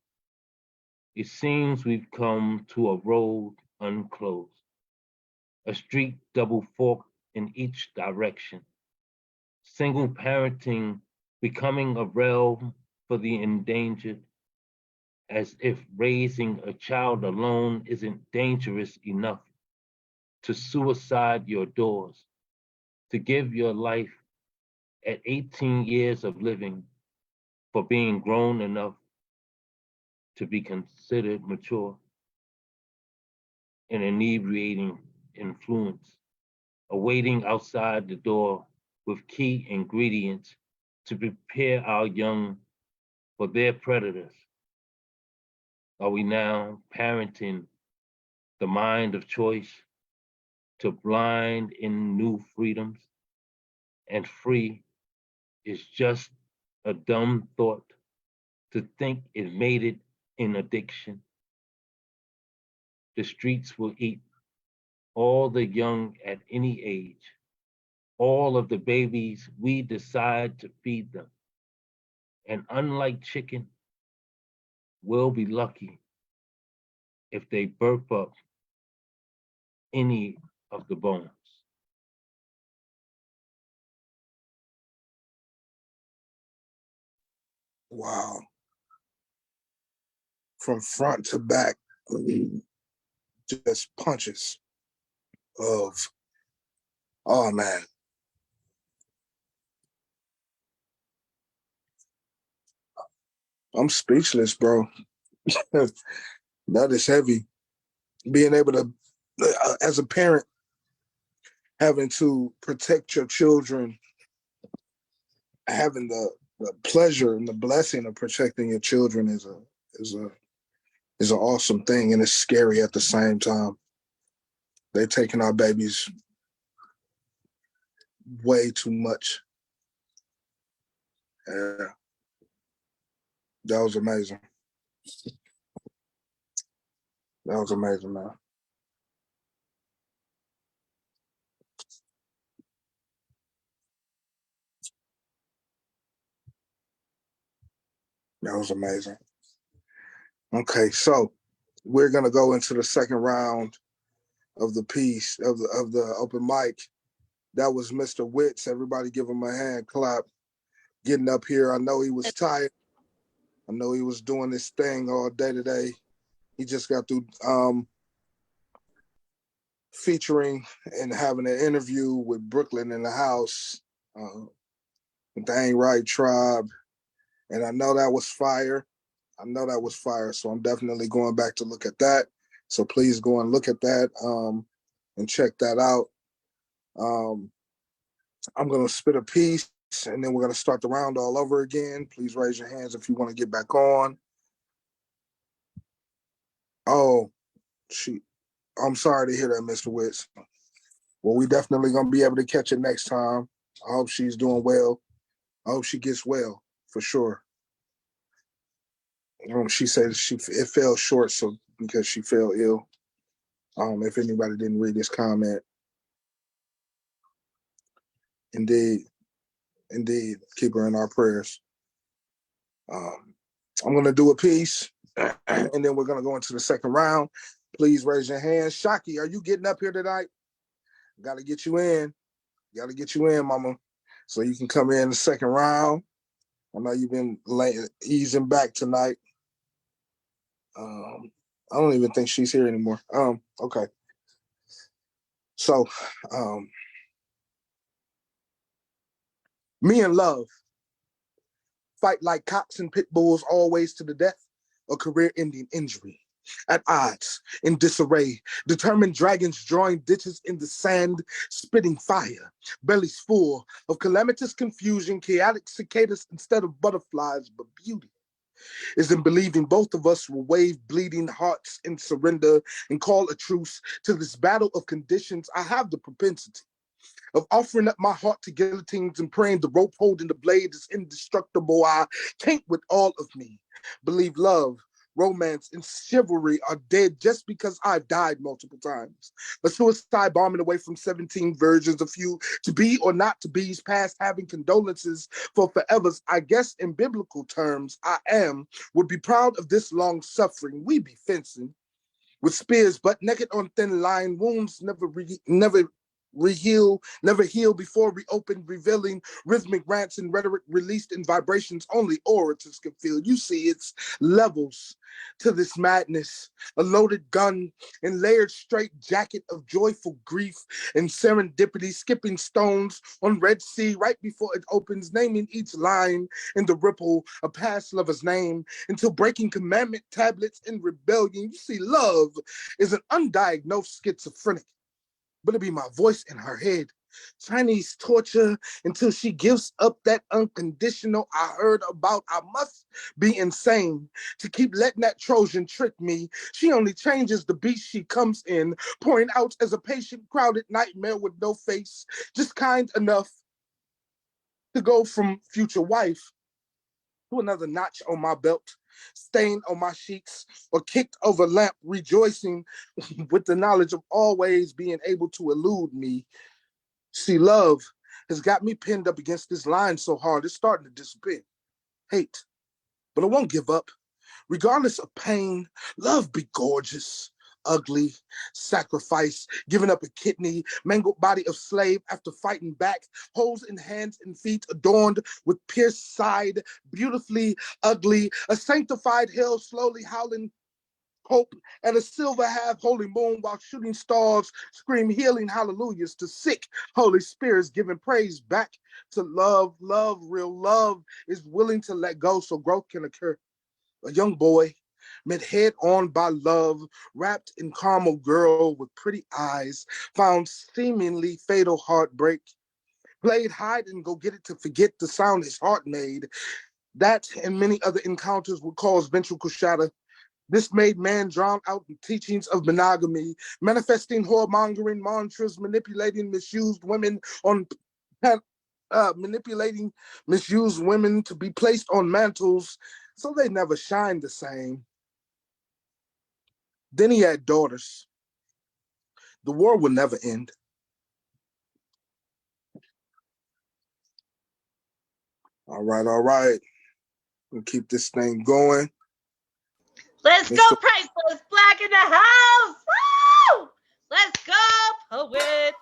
It seems we've come to a road unclosed, a street double forked in each direction. Single parenting becoming a realm for the endangered, as if raising a child alone isn't dangerous enough to suicide your doors, to give your life at 18 years of living for being grown enough to be considered mature. An inebriating influence, awaiting outside the door with key ingredients to prepare our young for their predators. Are we now parenting the mind of choice to blind in new freedoms? And free is just a dumb thought to think it made it in addiction. The streets will eat all the young at any age, all of the babies we decide to feed them. And unlike chicken, we'll be lucky if they burp up any of the bones. Wow. From front to back, just punches of, oh man. I'm speechless, bro. That is heavy. Being able to, as a parent, having to protect your children, having the pleasure and the blessing of protecting your children is an awesome thing, and it's scary at the same time. They're taking our babies way too much. Yeah. That was amazing. That was amazing, man. That was amazing. Okay, so we're gonna go into the second round of the piece of the open mic. That was Mr. Witz. Everybody give him a hand clap. Getting up here. I know he was tired. I know he was doing this thing all day today. He just got through featuring and having an interview with Brooklyn in the house, with the Ain't Right Tribe. And I know that was fire. So I'm definitely going back to look at that. So please go and look at that and check that out. I'm going to spit a piece and then we're going to start the round all over again. Please raise your hands if you want to get back on. Oh, I'm sorry to hear that, Mr. Witz. Well, we definitely going to be able to catch it next time. I hope she's doing well. I hope she gets well, for sure. She said it fell short so because she fell ill. If anybody didn't read this comment. Indeed. Keep her in our prayers. I'm going to do a piece, and then we're going to go into the second round. Please raise your hand. Shaki, are you getting up here tonight? Got to get you in. Mama, so you can come in the second round. I know you've been easing back tonight. I don't even think she's here anymore. Okay. So, me and love fight like cops and pit bulls, always to the death, or career-ending injury. At odds, in disarray, determined dragons drawing ditches in the sand, spitting fire, bellies full of calamitous confusion, chaotic cicadas instead of butterflies, but beauty is in believing both of us will wave bleeding hearts in surrender and call a truce to this battle of conditions. I have the propensity of offering up my heart to guillotines and praying the rope holding the blade is indestructible. I can't with all of me believe love, romance, and chivalry are dead just because I've died multiple times. A suicide bombing away from 17 virgins, a few to be or not to be's past having condolences for forevers. I guess in biblical terms, would be proud of this long suffering. We be fencing with spears, but naked on thin line, wounds never heal before reopened, revealing rhythmic rants and rhetoric released in vibrations only orators can feel. You see, it's levels to this madness, a loaded gun and layered straight jacket of joyful grief and serendipity, skipping stones on Red Sea right before it opens, naming each line in the ripple a past lover's name until breaking commandment tablets in rebellion. You see, love is an undiagnosed schizophrenic, but it'll be my voice in her head. Chinese torture until she gives up that unconditional I heard about. I must be insane to keep letting that Trojan trick me. She only changes the beast she comes in, pouring out as a patient, crowded nightmare with no face, just kind enough to go from future wife to another notch on my belt, stain on my sheets, or kicked over lamp, rejoicing with the knowledge of always being able to elude me. See, love has got me pinned up against this line so hard, it's starting to disappear. Hate, but I won't give up. Regardless of pain, love be gorgeous, ugly, sacrifice, giving up a kidney, mangled body of slave after fighting back, holes in hands and feet adorned with pierced side, beautifully ugly, a sanctified hell slowly howling hope at a silver half holy moon while shooting stars scream healing hallelujahs to sick Holy Spirits giving praise back to love. Love, real love is willing to let go so growth can occur. A young boy met head on by love, wrapped in caramel girl with pretty eyes, found seemingly fatal heartbreak, played hide and go get it to forget the sound his heart made. That and many other encounters would cause ventricle shatter. This made man drown out in teachings of monogamy, manifesting whoremongering mantras, manipulating misused women to be placed on mantles so they never shine the same. Then he had daughters. The war will never end. All right. We'll keep this thing going. Let's go, Mr. Priceless Black in the house. Woo! Let's go, poet.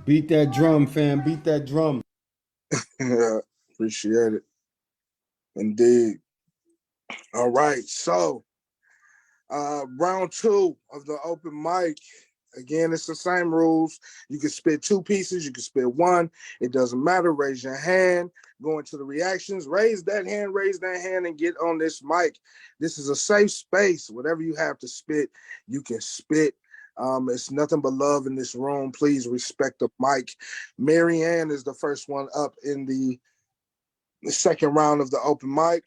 Beat that drum, fam. Beat that drum. Yeah, appreciate it. Indeed. All right. So round 2 of the open mic. Again, it's the same rules. You can spit 2 pieces, you can spit 1. It doesn't matter. Raise your hand. Go into the reactions. Raise that hand, and get on this mic. This is a safe space. Whatever you have to spit, you can spit. It's nothing but love in this room. Please respect the mic. Marianne is the first one up in the second round of the open mic.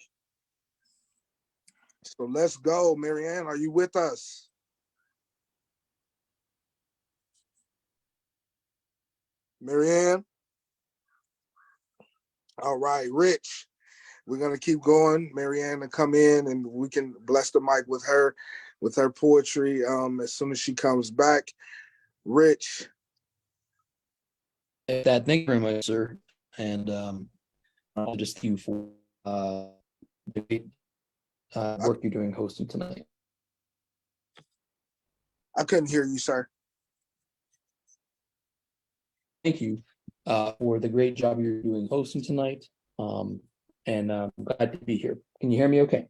So let's go. Marianne, are you with us? Marianne? All right, Rich. We're going to keep going. Marianne to come in and we can bless the mic with her poetry as soon as she comes back. Rich. Thank you very much, sir. And I'll just thank you for the great work you're doing hosting tonight. I couldn't hear you, sir. Thank you for the great job you're doing hosting tonight. And I'm glad to be here. Can you hear me okay?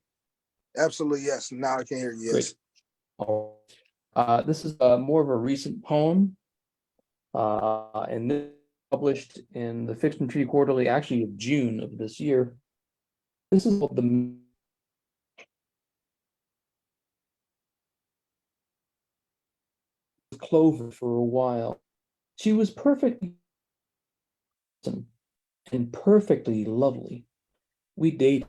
Absolutely, yes. Now I can hear you, yes. Great. This is more of a recent poem. And this was published in the Fiction Tree Quarterly, actually of June of this year. This is called the Clover for a while. She was perfectly and perfectly lovely. We dated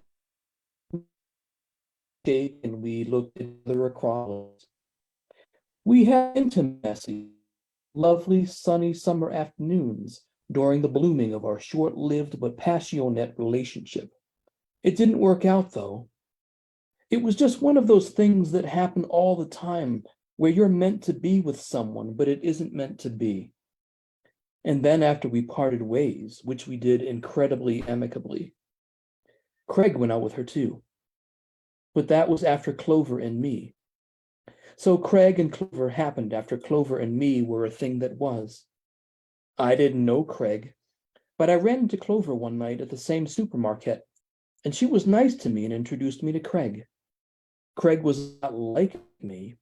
and we looked at each other across. We had intimacy, lovely sunny summer afternoons during the blooming of our short-lived but passionate relationship. It didn't work out though. It was just one of those things that happen all the time where you're meant to be with someone, but it isn't meant to be. And then after we parted ways, which we did incredibly amicably, Craig went out with her too. But that was after Clover and me. So Craig and Clover happened after Clover and me were a thing that was. I didn't know Craig, but I ran into Clover one night at the same supermarket, and she was nice to me and introduced me to Craig. Craig was not like me.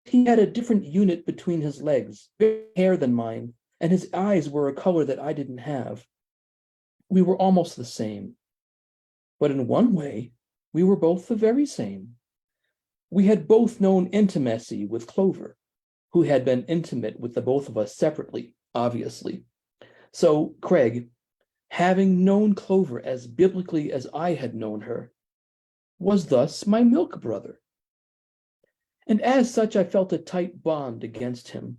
He had a different unit between his legs, bigger hair than mine, and his eyes were a color that I didn't have. We were almost the same. But in one way, we were both the very same. We had both known intimacy with Clover, who had been intimate with the both of us separately, obviously. So Craig, having known Clover as biblically as I had known her, was thus my milk brother. And as such, I felt a tight bond against him.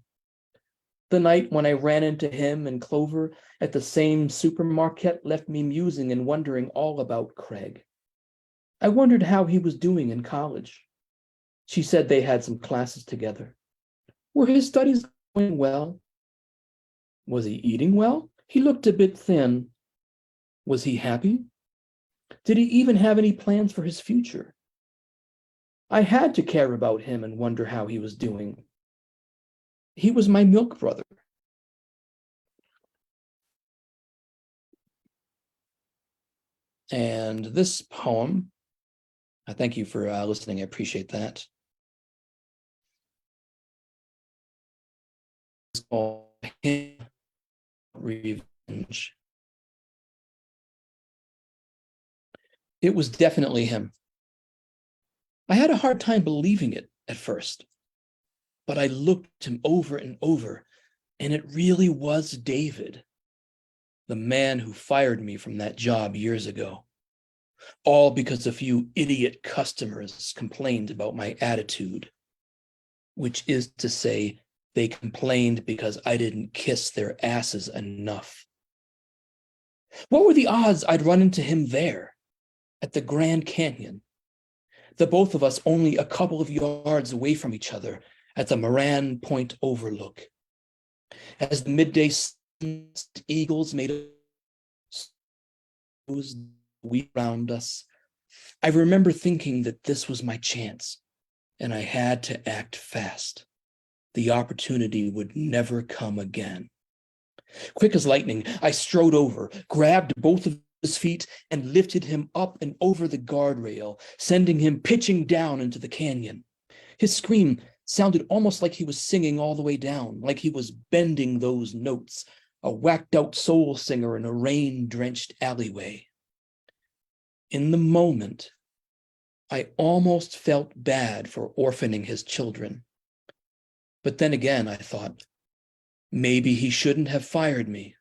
The night when I ran into him and Clover at the same supermarket left me musing and wondering all about Craig. I wondered how he was doing in college. She said they had some classes together. Were his studies going well? Was he eating well? He looked a bit thin. Was he happy? Did he even have any plans for his future? I had to care about him and wonder how he was doing. He was my milk brother. And this poem, I thank you for listening. I appreciate that. It's called Revenge. It was definitely him. I had a hard time believing it at first, but I looked at him over and over, and it really was David, the man who fired me from that job years ago, all because a few idiot customers complained about my attitude, which is to say, they complained because I didn't kiss their asses enough. What were the odds I'd run into him there, at the Grand Canyon? The both of us only a couple of yards away from each other at the Moran Point Overlook. As the midday eagles made we around us, I remember thinking that this was my chance, and I had to act fast. The opportunity would never come again. Quick as lightning, I strode over, grabbed both of his feet, and lifted him up and over the guardrail, sending him pitching down into the canyon. His scream sounded almost like he was singing all the way down, like he was bending those notes, a whacked-out soul singer in a rain-drenched alleyway. In the moment, I almost felt bad for orphaning his children. But then again, I thought, maybe he shouldn't have fired me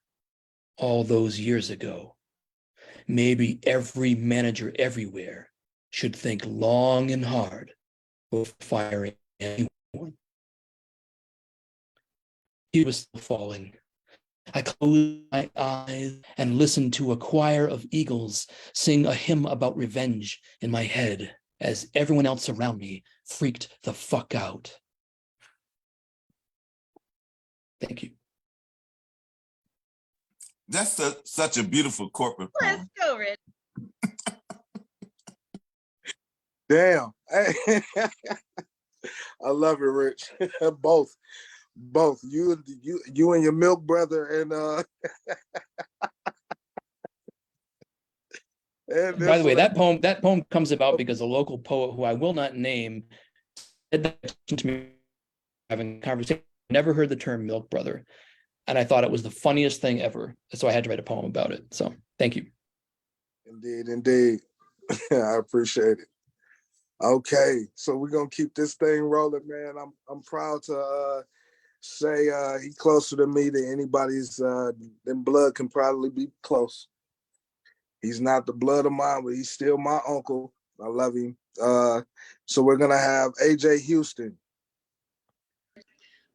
all those years ago. Maybe every manager everywhere should think long and hard before firing anyone. He was still falling. I closed my eyes and listened to a choir of eagles sing a hymn about revenge in my head as everyone else around me freaked the fuck out. Thank you. That's such a beautiful corporate Let's poem. go, Rich. Damn. I love it, Rich. Both. You and your milk brother and and By the way, that poem comes about because a local poet who I will not name said that to me having a conversation. Never heard the term milk brother, and I thought it was the funniest thing ever. So I had to write a poem about it. So thank you. Indeed. I appreciate it. Okay, so we're gonna keep this thing rolling, man. I'm proud to say he closer to me than anybody's than blood can probably be close. He's not the blood of mine, but he's still my uncle. I love him. So we're gonna have AJ Houston.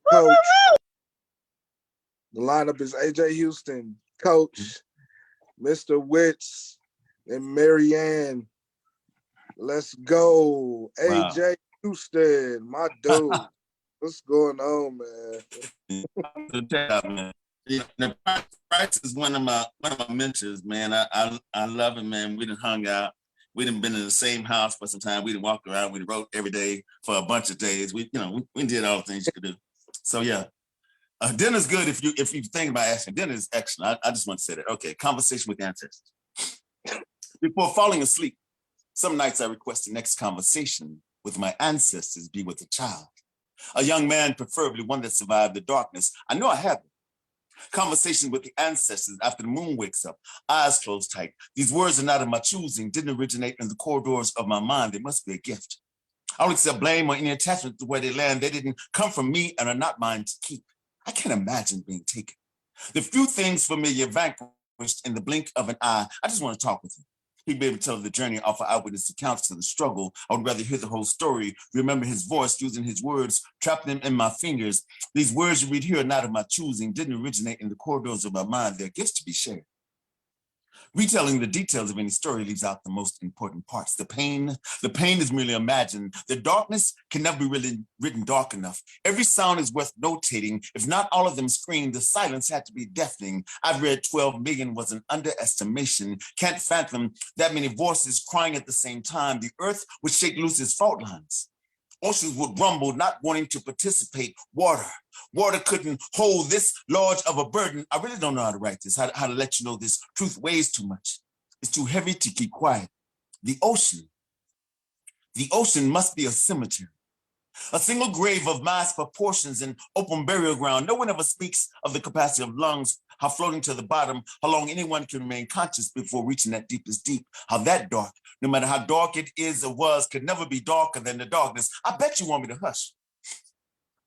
Coach. The lineup is AJ Houston, Coach, Mr. Witz, and Marianne. Let's go. Wow. AJ Houston, my dude. What's going on, man? Price is one of my mentors, man. I love him, man. We done hung out. We done been in the same house for some time. We done walked around. We done wrote every day for a bunch of days. We did all the things you could do. So yeah, dinner's good if you think about asking. Dinner is excellent. I just want to say that. Okay, conversation with the ancestors. Before falling asleep, some nights I request the next conversation with my ancestors be with a child. A young man, preferably one that survived the darkness. I know I have it. Conversation with the ancestors after the moon wakes up, eyes closed tight. These words are not of my choosing, didn't originate in the corridors of my mind. They must be a gift. I don't accept blame or any attachment to where they land. They didn't come from me and are not mine to keep. I can't imagine being taken. The few things familiar vanquished in the blink of an eye. I just want to talk with you. He'd be able to tell the journey, offer eyewitness accounts to the struggle. I would rather hear the whole story, remember his voice, using his words, trap them in my fingers. These words you read here are not of my choosing, didn't originate in the corridors of my mind. They're gifts to be shared. Retelling the details of any story leaves out the most important parts. The pain is merely imagined. The darkness can never be really written dark enough. Every sound is worth notating. If not all of them screamed, the silence had to be deafening. I've read 12 million was an underestimation. Can't fathom that many voices crying at the same time. The earth would shake loose its fault lines. Oceans would rumble, not wanting to participate. Water couldn't hold this large of a burden. I really don't know how to write this, how to let you know this truth weighs too much. It's too heavy to keep quiet. The ocean must be a cemetery. A single grave of mass proportions and open burial ground. No one ever speaks of the capacity of lungs, how floating to the bottom, how long anyone can remain conscious before reaching that deepest deep, how that dark, no matter how dark it is or was, could never be darker than the darkness. I bet you want me to hush.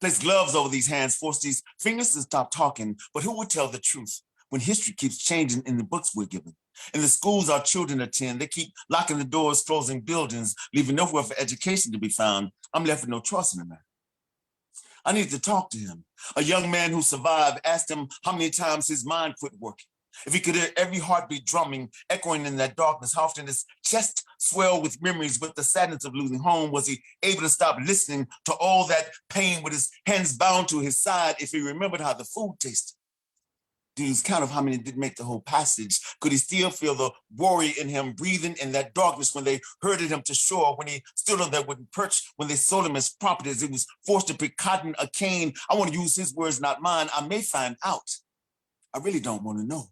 Place gloves over these hands, force these fingers to stop talking, but who would tell the truth when history keeps changing in the books we're given? In the schools our children attend, they keep locking the doors, closing buildings, leaving nowhere for education to be found. I'm left with no choice in the matter. I need to talk to him. A young man who survived, asked him how many times his mind quit working. If he could hear every heartbeat drumming, echoing in that darkness, how often his chest swelled with memories, with the sadness of losing home. Was he able to stop listening to all that pain with his hands bound to his side if he remembered how the food tasted? Dude's count of how many didn't make the whole passage. Could he still feel the worry in him breathing in that darkness when they herded him to shore, when he stood on that wooden perch, when they sold him as property as he was forced to pick cotton, a cane? I want to use his words, not mine. I may find out. I really don't want to know.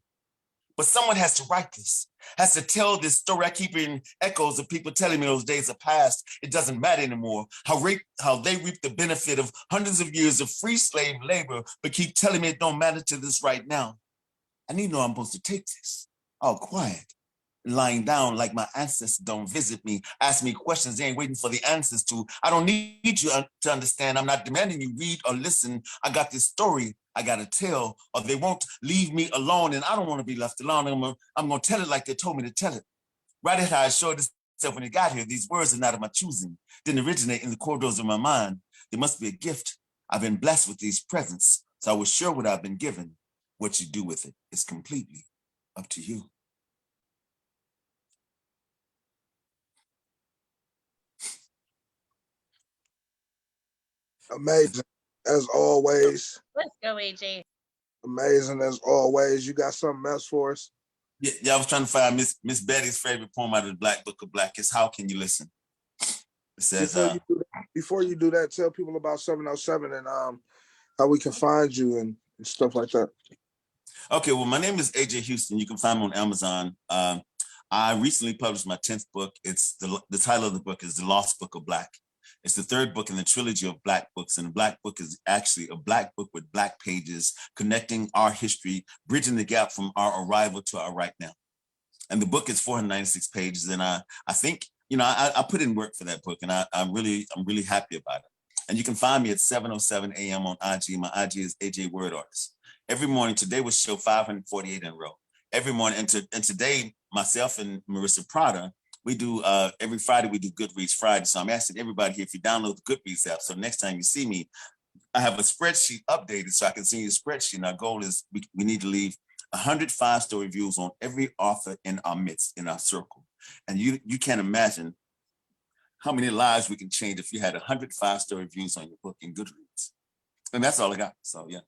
But someone has to write this, has to tell this story. I keep hearing echoes of people telling me those days are past. It doesn't matter anymore. How they reap the benefit of hundreds of years of free slave labor, but keep telling me it don't matter to this right now. I need to know I'm supposed to take this. All quiet, lying down like my ancestors don't visit me, ask me questions they ain't waiting for the answers to. I don't need you to understand. I'm not demanding you read or listen. I got this story I gotta tell, or they won't leave me alone, and I don't want to be left alone. I'm gonna tell it like they told me to tell it. Right at how I showed itself when it got here. These words are not of my choosing, didn't originate in the corridors of my mind. They must be a gift. I've been blessed with these presents, so I was sure what I've been given. What you do with it is completely up to you. Amazing as always. Let's go, AJ. Amazing as always. You got something else for us? Yeah, I was trying to find Miss Betty's favorite poem out of the Black Book of Black. It's How Can You Listen? It says, before you do that, tell people about 707 and how we can find you and stuff like that. Okay, well, my name is AJ Houston. You can find me on Amazon. I recently published my 10th book. It's the title of the book is The Lost Book of Black. It's the third book in the trilogy of Black books. And the Black book is actually a Black book with Black pages connecting our history, bridging the gap from our arrival to our right now. And the book is 496 pages. And I think, I put in work for that book, and I'm really happy about it. And you can find me at 7:07 a.m. on IG. My IG is AJ Word Artist. Every morning, today was show 548 in a row. Every morning, and today, myself and Marissa Prada, we do, every Friday, we do Goodreads Friday. So I'm asking everybody here if you download the Goodreads app. So next time you see me, I have a spreadsheet updated so I can see your spreadsheet. And our goal is we need to leave 100 5-star reviews on every author in our midst, in our circle. And you can't imagine how many lives we can change if you had 100 5-star reviews on your book in Goodreads. And that's all I got. So yeah.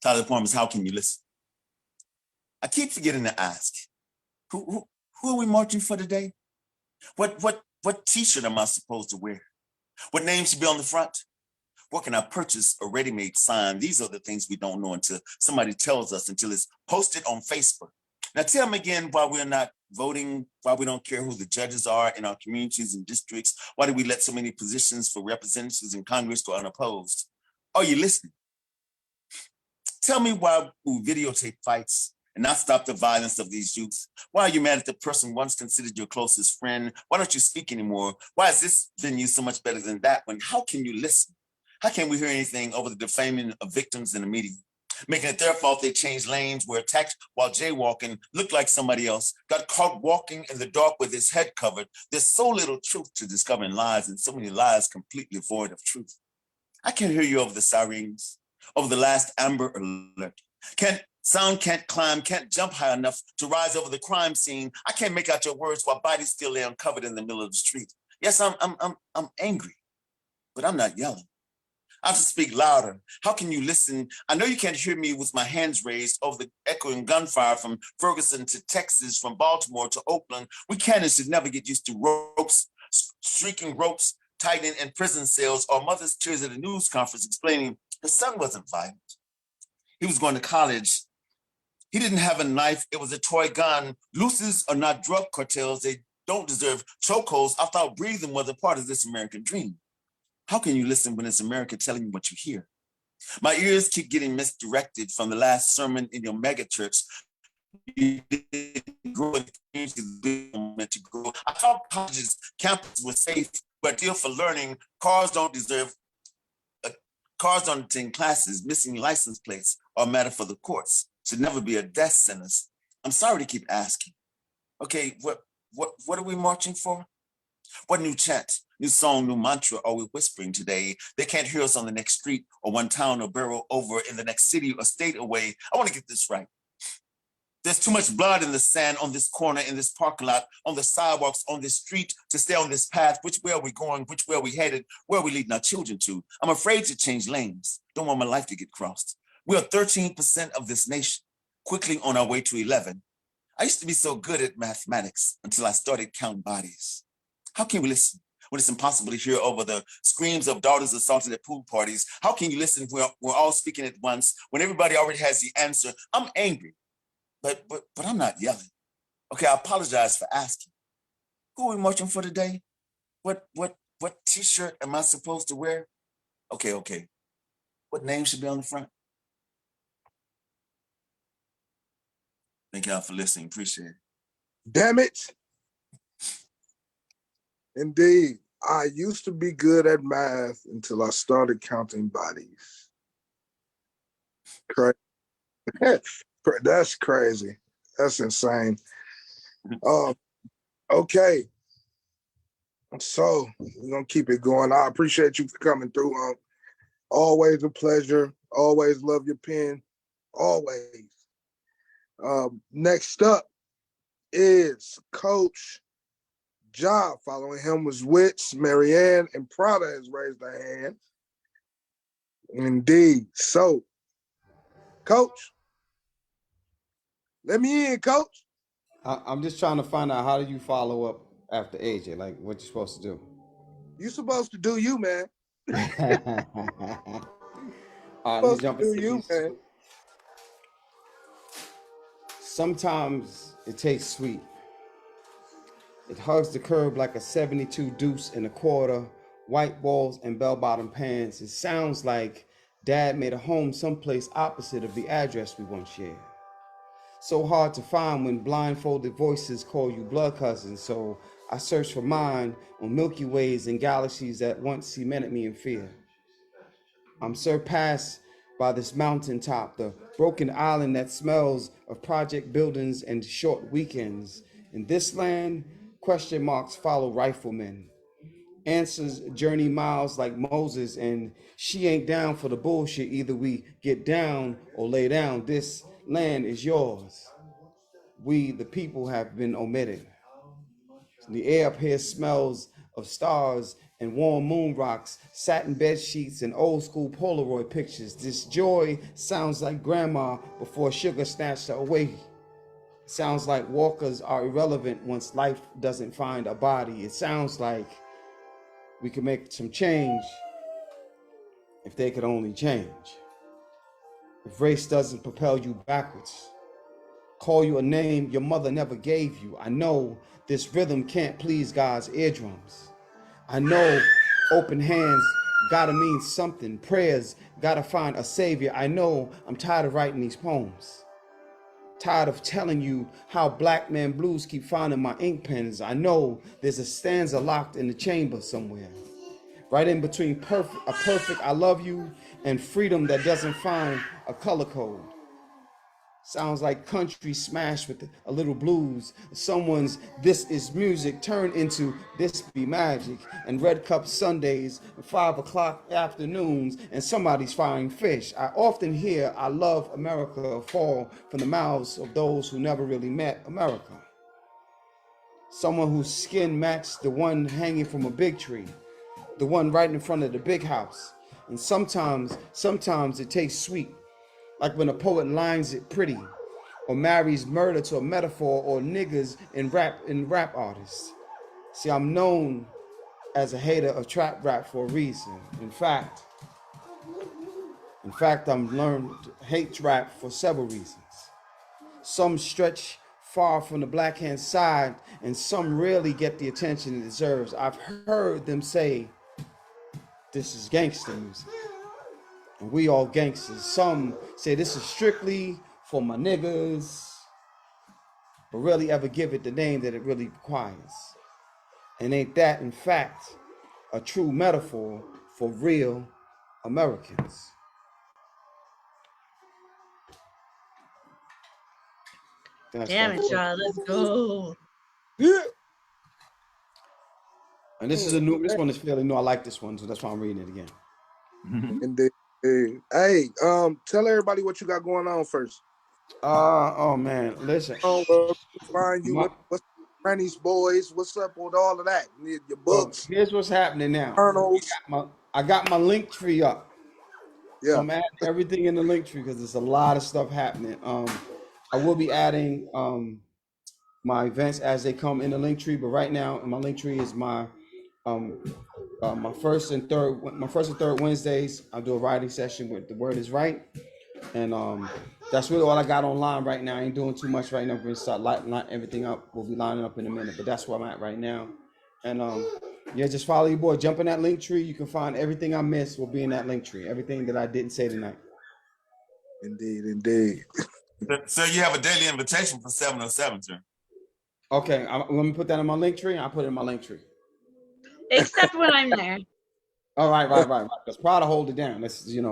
Title of the poem is How Can You Listen? I keep forgetting to ask, who are we marching for today? What t-shirt am I supposed to wear? What name should be on the front? What can I purchase a ready-made sign? These are the things we don't know until somebody tells us, until it's posted on Facebook. Now tell me again why we're not voting, why we don't care who the judges are in our communities and districts. Why do we let so many positions for representatives in Congress go unopposed? Are you listening? Tell me why we videotape fights and not stop the violence of these youths. Why are you mad at the person once considered your closest friend? Why don't you speak anymore? Why is this venue so much better than that one? How can you listen? How can we hear anything over the defaming of victims in the media? Making it their fault they changed lanes, were attacked while jaywalking, looked like somebody else, got caught walking in the dark with his head covered. There's so little truth to discovering lies, and so many lies completely void of truth. I can't hear you over the sirens, over the last Amber Alert. Sound can't climb, can't jump high enough to rise over the crime scene. I can't make out your words while bodies still lay uncovered in the middle of the street. Yes, I'm angry, but I'm not yelling. I have to speak louder. How can you listen? I know you can't hear me with my hands raised over the echoing gunfire from Ferguson to Texas, from Baltimore to Oakland. We can and should never get used to ropes, streaking ropes, tightening in prison cells, or mother's tears at a news conference explaining his son wasn't violent. He was going to college. He didn't have a knife. It was a toy gun. Looses are not drug cartels. They don't deserve chokeholds. I thought breathing was a part of this American dream. How can you listen when it's America telling you what you hear? My ears keep getting misdirected from the last sermon in your mega church. You didn't grow in the community meant to grow. I thought colleges, campuses were safe, but deal for learning. Cars don't attend classes. Missing license plates are a matter for the courts. Should never be a death sentence. I'm sorry to keep asking. Okay, what are we marching for? What new chant, new song, new mantra are we whispering today? They can't hear us on the next street or one town or borough over in the next city or state away. I want to get this right. There's too much blood in the sand on this corner, in this parking lot, on the sidewalks, on this street to stay on this path. Which way are we going? Which way are we headed? Where are we leading our children to? I'm afraid to change lanes. Don't want my life to get crossed. We are 13% of this nation, quickly on our way to 11. I used to be so good at mathematics until I started counting bodies. How can we listen when it's impossible to hear over the screams of daughters assaulted at pool parties? How can you listen when we're all speaking at once, when everybody already has the answer? I'm angry, but I'm not yelling. Okay, I apologize for asking. Who are we marching for today? What t-shirt am I supposed to wear? Okay. What name should be on the front? Thank y'all for listening. Appreciate it. Damn it. Indeed. I used to be good at math until I started counting bodies. That's crazy. That's insane. Okay. So we're going to keep it going. I appreciate you for coming through. Always a pleasure. Always love your pen. Always. Next up is Coach Ja. Following him was Wits, Marianne, and Prada has raised their hand. Indeed. So, Coach, let me in, Coach. I'm just trying to find out, how do you follow up after AJ? Like, what you supposed to do? You supposed to do you, man. Let me jump into you, man. Sometimes it tastes sweet. It hugs the curb like a 72 deuce and a quarter, white walls and bell-bottom pants. It sounds like Dad made a home someplace opposite of the address we once shared. So hard to find when blindfolded voices call you blood cousins, so I search for mine on Milky Ways and galaxies that once cemented me in fear. I'm surpassed by this mountaintop, the broken island that smells of project buildings and short weekends. In this land, question marks follow riflemen. Answers journey miles like Moses, and she ain't down for the bullshit. Either we get down or lay down. This land is yours. We, the people, have been omitted. The air up here smells of stars and warm moon rocks, satin bed sheets, and old school Polaroid pictures. This joy sounds like grandma before sugar snatched her away. It sounds like walkers are irrelevant once life doesn't find a body. It sounds like we could make some change if they could only change. If race doesn't propel you backwards, call you a name your mother never gave you. I know this rhythm can't please God's eardrums. I know open hands gotta mean something. Prayers gotta find a savior. I know I'm tired of writing these poems. Tired of telling you how black man blues keep finding my ink pens. I know there's a stanza locked in the chamber somewhere. Right in between a perfect I love you and freedom that doesn't find a color code. Sounds like country smashed with a little blues. Someone's "this is music" turned into "this be magic," and red cup Sundays, 5 o'clock afternoons, and somebody's frying fish. I often hear "I love America" fall from the mouths of those who never really met America. Someone whose skin matched the one hanging from a big tree, the one right in front of the big house. And sometimes it tastes sweet, like when a poet lines it pretty, or marries murder to a metaphor, or niggas in rap artists. See, I'm known as a hater of trap rap for a reason. In fact, I'm learned to hate rap for several reasons. Some stretch far from the black hand side, and some rarely get the attention it deserves. I've heard them say, this is gangster music, and we all gangsters. Some say this is strictly for my niggas, but rarely ever give it the name that it really requires. And ain't that, in fact, a true metaphor for real Americans? Damn it, John. Let's go. Yeah. And this one is fairly new. I like this one, so that's why I'm reading it again. Indeed. Hey, tell everybody what you got going on first. Oh man, listen. Find you. What's Granny's Boys? What's up with all of that? Your books. Here's what's happening now. Journals. I got my link tree up. Yeah. I'm adding everything in the link tree because there's a lot of stuff happening. I will be adding my events as they come in the link tree, but right now in my link tree is my my first and third Wednesdays. I do a writing session with The Word is Right, and that's really all I got online right now. I ain't doing too much right now. We're gonna start lighting everything up. We'll be lining up in a minute, but that's where I'm at right now. And yeah, just follow your boy. Jump in that link tree. You can find everything I missed will be in that link tree. Everything that I didn't say tonight. Indeed, indeed. So you have a daily invitation for 707, sir. Okay, let me put that in my link tree. I'll put it in my link tree. Except when I'm there. All right. Because Prada hold it down. This is, it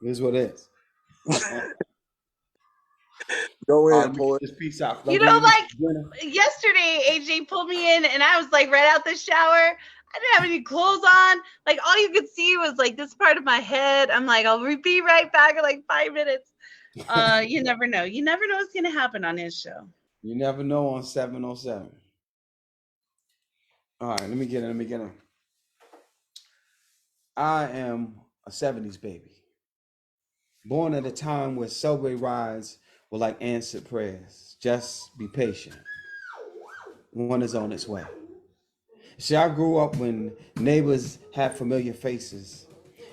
is what it is. Go in, poet. Just peace out. You know, like yesterday, AJ pulled me in and I was like right out the shower. I didn't have any clothes on. Like all you could see was like this part of my head. I'm like, I'll be right back in like 5 minutes. You never know. You never know what's gonna happen on his show. You never know on 707. All right, let me get in. I am a 70s baby. Born at a time where subway rides were like answered prayers. Just be patient. One is on its way. See, I grew up when neighbors had familiar faces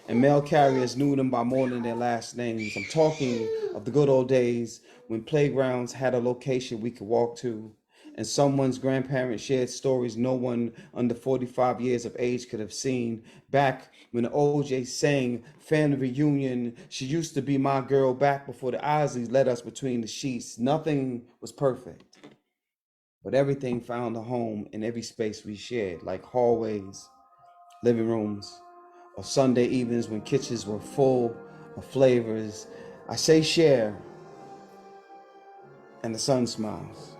and mail carriers knew them by more than their last names. I'm talking of the good old days when playgrounds had a location we could walk to and someone's grandparents shared stories no one under 45 years of age could have seen. Back when the OJ sang Family Reunion, she used to be my girl back before the Isleys led us between the sheets. Nothing was perfect, but everything found a home in every space we shared, like hallways, living rooms, or Sunday evenings when kitchens were full of flavors. I say share, and the sun smiles.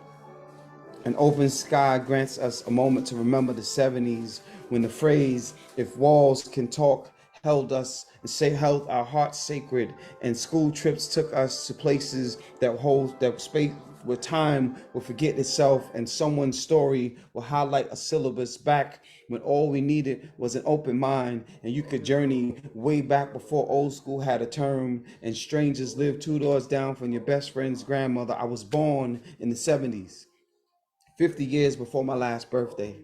An open sky grants us a moment to remember the 70s when the phrase, if walls can talk, held us and held our hearts sacred, and school trips took us to places that space where time will forget itself and someone's story will highlight a syllabus back when all we needed was an open mind and you could journey way back before old school had a term and strangers lived 2 doors down from your best friend's grandmother. I was born in the 70s. 50 years before my last birthday,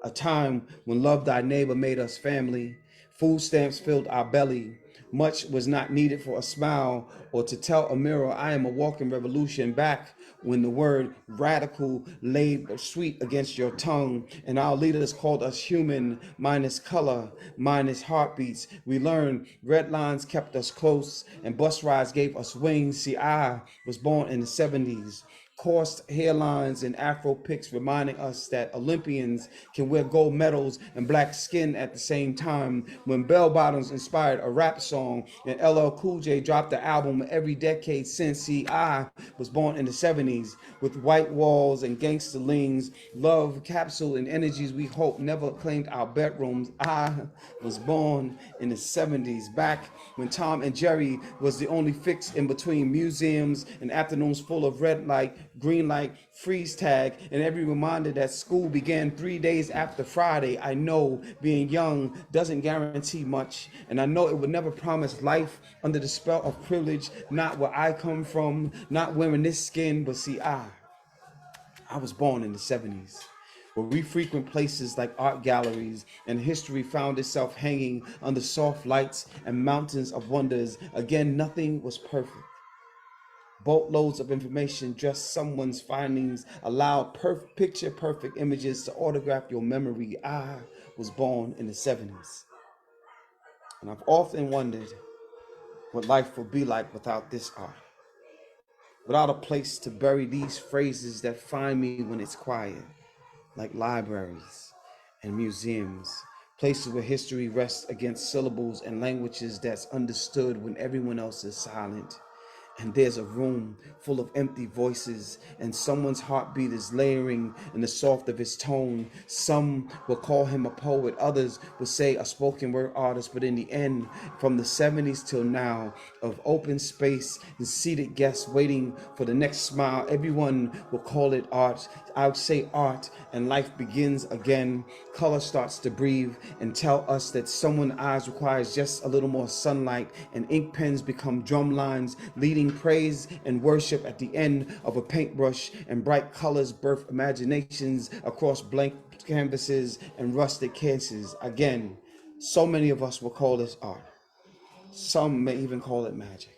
a time when love thy neighbor made us family, food stamps filled our belly, much was not needed for a smile or to tell a mirror I am a walking revolution, back when the word radical laid sweet against your tongue and our leaders called us human, minus color, minus heartbeats. We learned red lines kept us close and bus rides gave us wings. See, I was born in the 70s. Coarse hairlines and afro pics reminding us that Olympians can wear gold medals and black skin at the same time. When bell bottoms inspired a rap song and LL Cool J dropped the album every decade since. See, I was born in the 70s with white walls and gangster leans, love, capsule, and energies we hope never claimed our bedrooms. I was born in the 70s, back when Tom and Jerry was the only fix in between museums and afternoons full of red light, green light, freeze tag, and every reminder that school began 3 days after Friday. I know being young doesn't guarantee much, and I know it would never promise life under the spell of privilege, not where I come from, not wearing this skin, but see, I was born in the 70s, where we frequent places like art galleries and history found itself hanging under soft lights and mountains of wonders. Again, nothing was perfect. Boatloads of information, just someone's findings, allowed picture perfect images to autograph your memory. I was born in the 70s. And I've often wondered what life would be like without this art. Without a place to bury these phrases that find me when it's quiet, like libraries and museums, places where history rests against syllables and languages that's understood when everyone else is silent. And there's a room full of empty voices, and someone's heartbeat is layering in the soft of his tone. Some will call him a poet, others will say a spoken word artist, but in the end, from the 70s till now, of open space and seated guests waiting for the next smile, everyone will call it art. I would say art, and life begins again. Color starts to breathe and tell us that someone's eyes requires just a little more sunlight, and ink pens become drum lines, leading praise and worship at the end of a paintbrush, and bright colors birth imaginations across blank canvases and rusted cases. Again, so many of us will call this art. Some may even call it magic.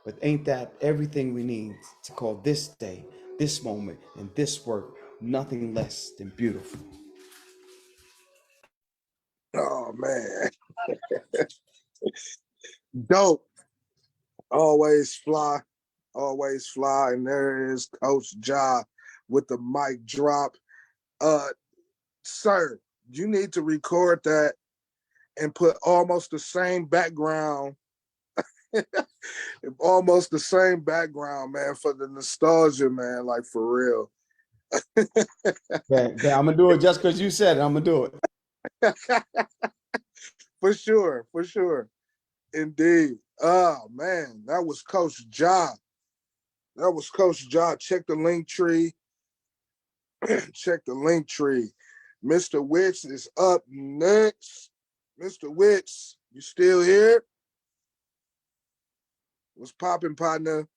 But ain't that everything we need to call this day, this moment, and this work nothing less than beautiful? Oh man. Dope. Always fly. Always fly. And there is Coach Ja with the mic drop. Sir, you need to record that and put almost the same background. Almost the same background, man, for the nostalgia, man. Like for real. Okay, I'm gonna do it just because you said it. I'm gonna do it. For sure, for sure. Indeed. Oh man, that was Coach Ja. That was Coach Ja. Check the link tree. Check the link tree. Mr. Wicks is up next. Mr. Wicks, you still here? What's popping, partner?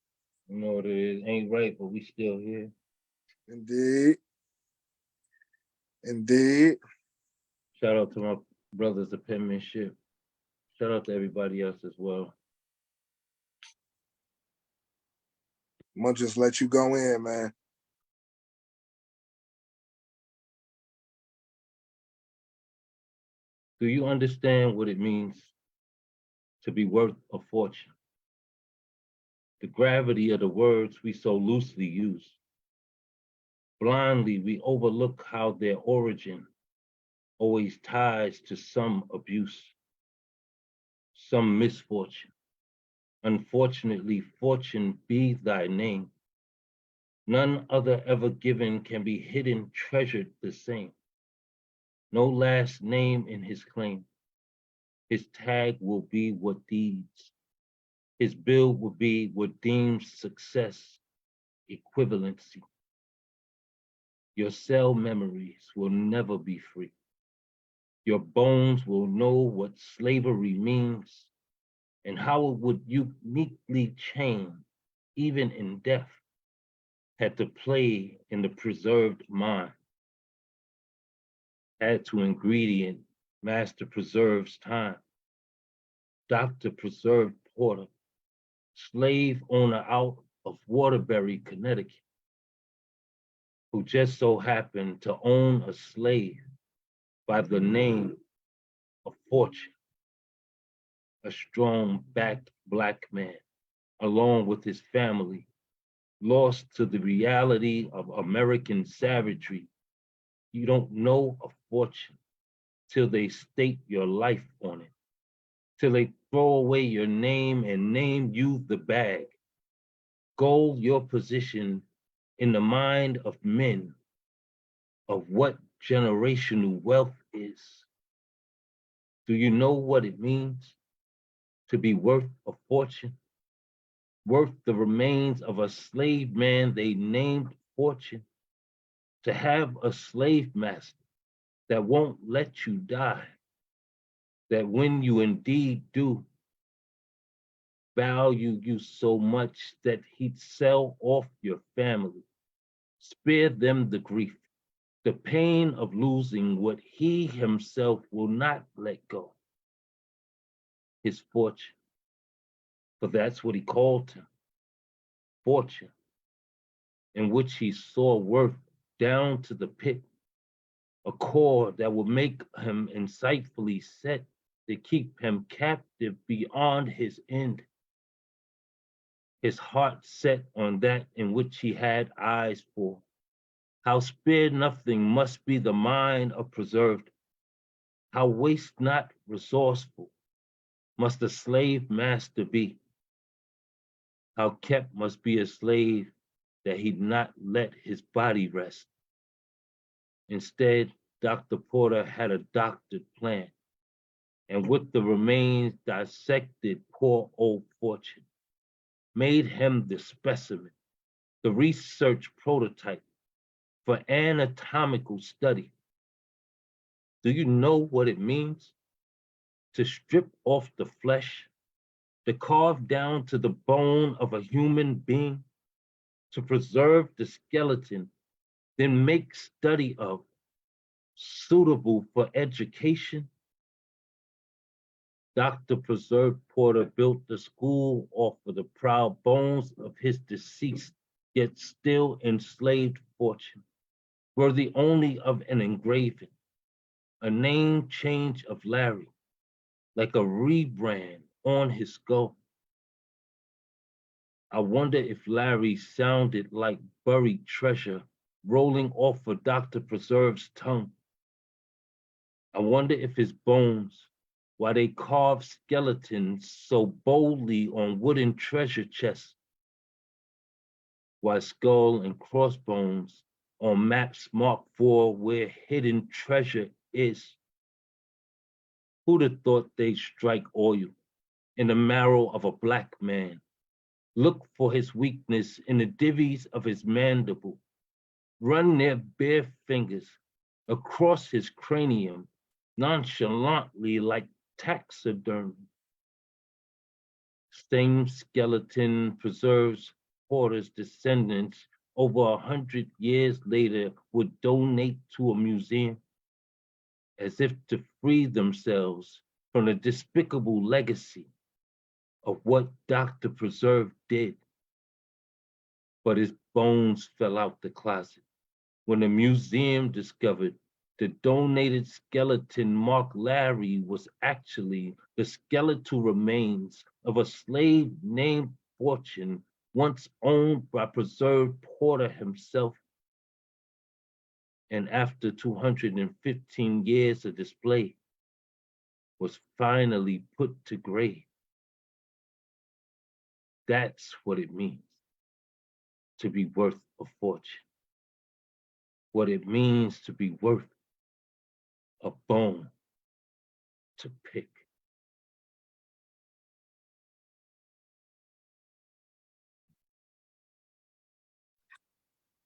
You know what it is. Ain't right, but we still here. Indeed. Indeed. Shout out to my brothers of penmanship. Shout out to everybody else as well. I'm gonna just let you go in, man. Do you understand what it means to be worth a fortune? The gravity of the words we so loosely use. Blindly, we overlook how their origin always ties to some abuse, some misfortune. Unfortunately, fortune be thy name. None other ever given can be hidden, treasured the same. No last name in his claim. His tag will be what deeds. His bill will be what deems success, equivalency. Your cell memories will never be free. Your bones will know what slavery means and how it would uniquely change, even in death, had to play in the preserved mind. Add to ingredient, master preserves time. Doctor preserved porter, slave owner out of Waterbury, Connecticut, who just so happened to own a slave by the name of Fortune, a strong-backed Black man, along with his family, lost to the reality of American savagery. You don't know a fortune till they stake your life on it, till they throw away your name and name you the bag. Goal your position in the mind of men of what generational wealth is. Do you know what it means to be worth a fortune? Worth the remains of a slave man they named Fortune. To have a slave master that won't let you die, that when you indeed do, value you so much that he'd sell off your family, spare them the grief, the pain of losing what he himself will not let go, his fortune. For that's what he called him, fortune, in which he saw worth down to the pit, a core that would make him insightfully set to keep him captive beyond his end. His heart set on that in which he had eyes for. How spared nothing must be the mind of preserved. How waste not resourceful must the slave master be. how Kep must be a slave that he'd not let his body rest. Instead, Dr. Porter had a doctored plan, and with the remains dissected poor old Fortune, made him the specimen, the research prototype for anatomical study. Do you know what it means to strip off the flesh, to carve down to the bone of a human being, to preserve the skeleton, then make study of, suitable for education? Dr. Preserved Porter built the school off of the proud bones of his deceased, yet still enslaved Fortune, worthy only of an engraving, a name change of Larry, like a rebrand on his skull. I wonder if Larry sounded like buried treasure rolling off of Dr. Preserved's tongue. I wonder if his bones, while they carved skeletons so boldly on wooden treasure chests, while skull and crossbones on maps marked for where hidden treasure is. Who'd have thought they'd strike oil in the marrow of a black man, look for his weakness in the divvies of his mandible, run their bare fingers across his cranium nonchalantly like taxidermy. Same skeleton preserves Porter's descendants over 100 years later would donate to a museum as if to free themselves from the despicable legacy of what Dr. Preserve did. But his bones fell out the closet when the museum discovered the donated skeleton marked Larry was actually the skeletal remains of a slave named Fortune, once owned by Preserved Porter himself. And after 215 years of display, was finally put to grave. That's what it means to be worth a fortune. What it means to be worth a bone to pick.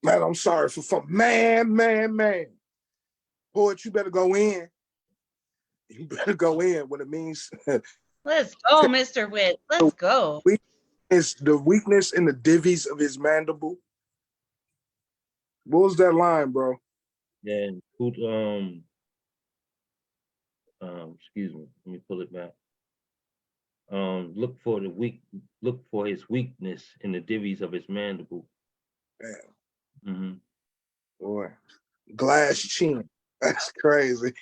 Man, I'm sorry for man. Poet, you better go in. You better go in what it means. Let's go, Mr. Witt. Let's go. It's the weakness in the divvies of his mandible. What was that line, bro? And excuse me, let me pull it back. Look for his weakness in the divvies of his mandible. Damn. Mm-hmm. Boy, glass chin. That's crazy.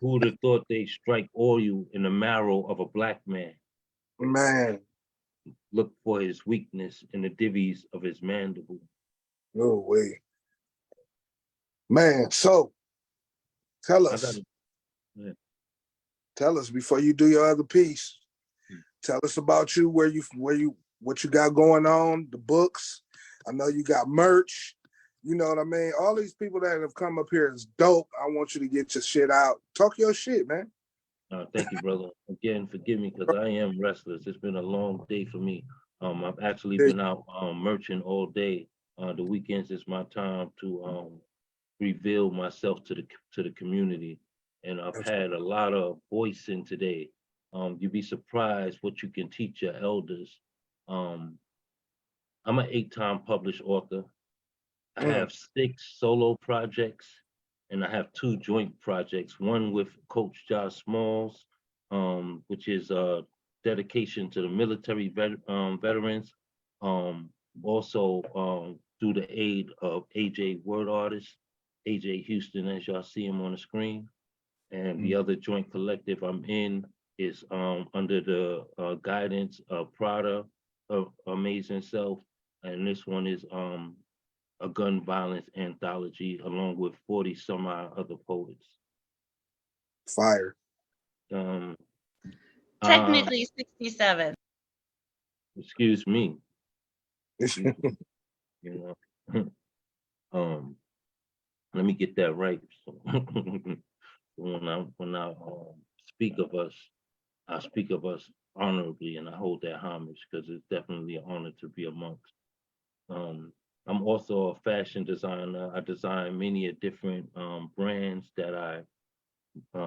Who'd have thought they'd strike oil in the marrow of a black man? Man. Look for his weakness in the divvies of his mandible. No way. Man, so tell us. Tell us before you do your other piece. Tell us about you, what you got going on, the books. I know you got merch. You know what I mean? All these people that have come up here is dope. I want you to get your shit out. Talk your shit, man. Thank you, brother. Again, forgive me because I am restless. It's been a long day for me. I've actually been out merching all day. The weekends is my time to reveal myself to the community, and I've had a lot of voicing today. You'd be surprised what you can teach your elders. I'm an 8-time published author. I have 6 solo projects, and I have 2 joint projects. One with Coach Josh Smalls, which is a dedication to the military veterans. Also through the aid of AJ Word Artist, AJ Houston, as y'all see him on the screen. And the other joint collective I'm in is under the guidance of Prada, Amazing Self. And this one is a gun violence anthology along with 40 some odd other poets. Fire. Technically 67. Excuse me. You know, let me get that right. So when I speak of us, I speak of us honorably, and I hold that homage because it's definitely an honor to be amongst. I'm also a fashion designer. I design many different brands that I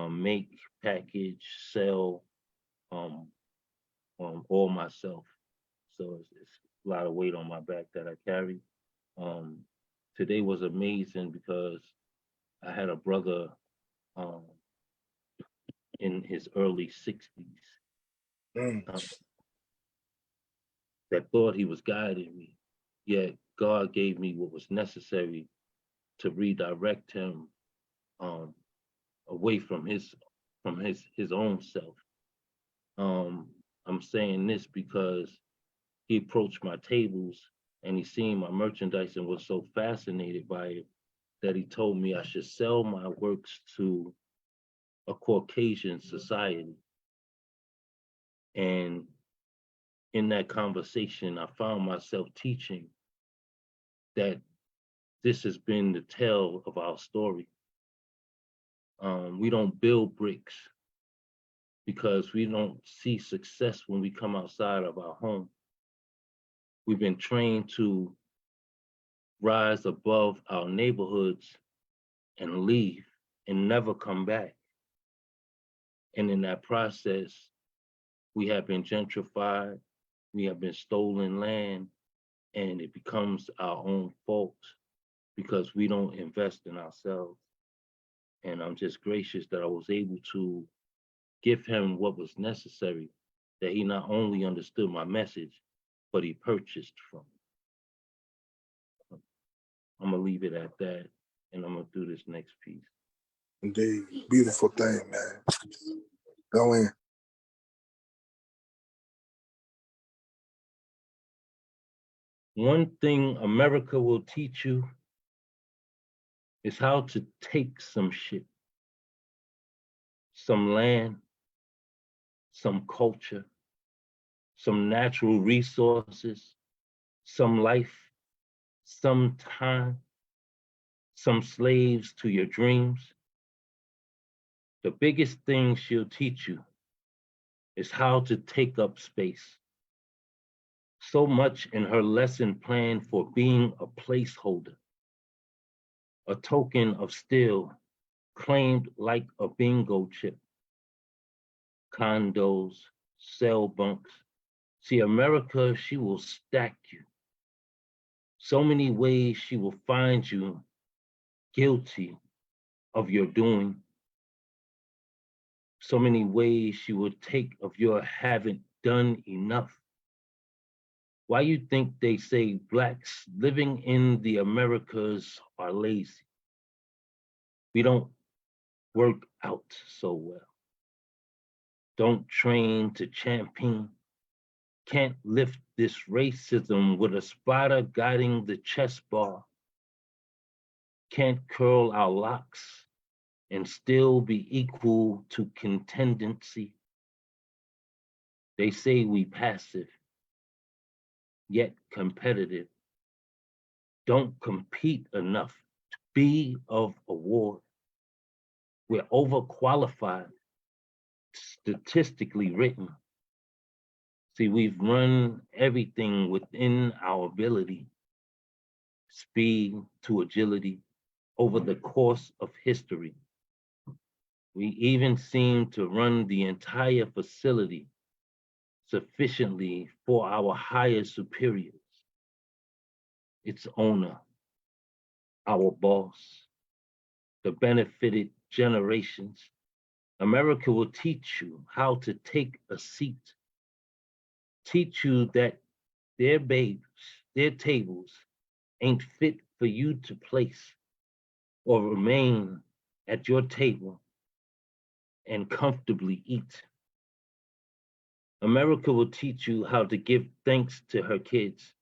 make, package, sell, all myself. So it's a lot of weight on my back that I carry. Today was amazing because I had a brother um, in his early 60s that thought he was guiding me, yet God gave me what was necessary to redirect him away from his own self. I'm saying this because he approached my tables and he seen my merchandise and was so fascinated by it that he told me I should sell my works to a Caucasian society. And in that conversation, I found myself teaching that this has been the tale of our story. We don't build bricks because we don't see success when we come outside of our home. We've been trained to rise above our neighborhoods and leave and never come back. And in that process, we have been gentrified, we have been stolen land, and it becomes our own fault because we don't invest in ourselves. And I'm just gracious that I was able to give him what was necessary, that he not only understood my message, but he purchased from it. I'm gonna leave it at that, and I'm gonna do this next piece. Indeed, beautiful thing, man. Go in. One thing America will teach you is how to take some shit, some land, some culture, some natural resources, some life, some time, some slaves to your dreams. The biggest thing she'll teach you is how to take up space. So much in her lesson plan for being a placeholder, a token of steel claimed like a bingo chip. Condos, cell bunks. See, America, she will stack you. So many ways she will find you guilty of your doing. So many ways she will take of your haven't done enough. Why you think they say Blacks living in the Americas are lazy? We don't work out so well. Don't train to champion. Can't lift this racism with a spotter guiding the chest bar. Can't curl our locks and still be equal to contendency. They say we passive, yet competitive. Don't compete enough to be of award. We're overqualified, statistically written. See, we've run everything within our ability, speed to agility, over the course of history. We even seem to run the entire facility sufficiently for our higher superiors, its owner, our boss, the benefited generations. America will teach you how to take a seat, teach you that their babes, their tables ain't fit for you to place or remain at your table and comfortably eat. America will teach you how to give thanks to her kids.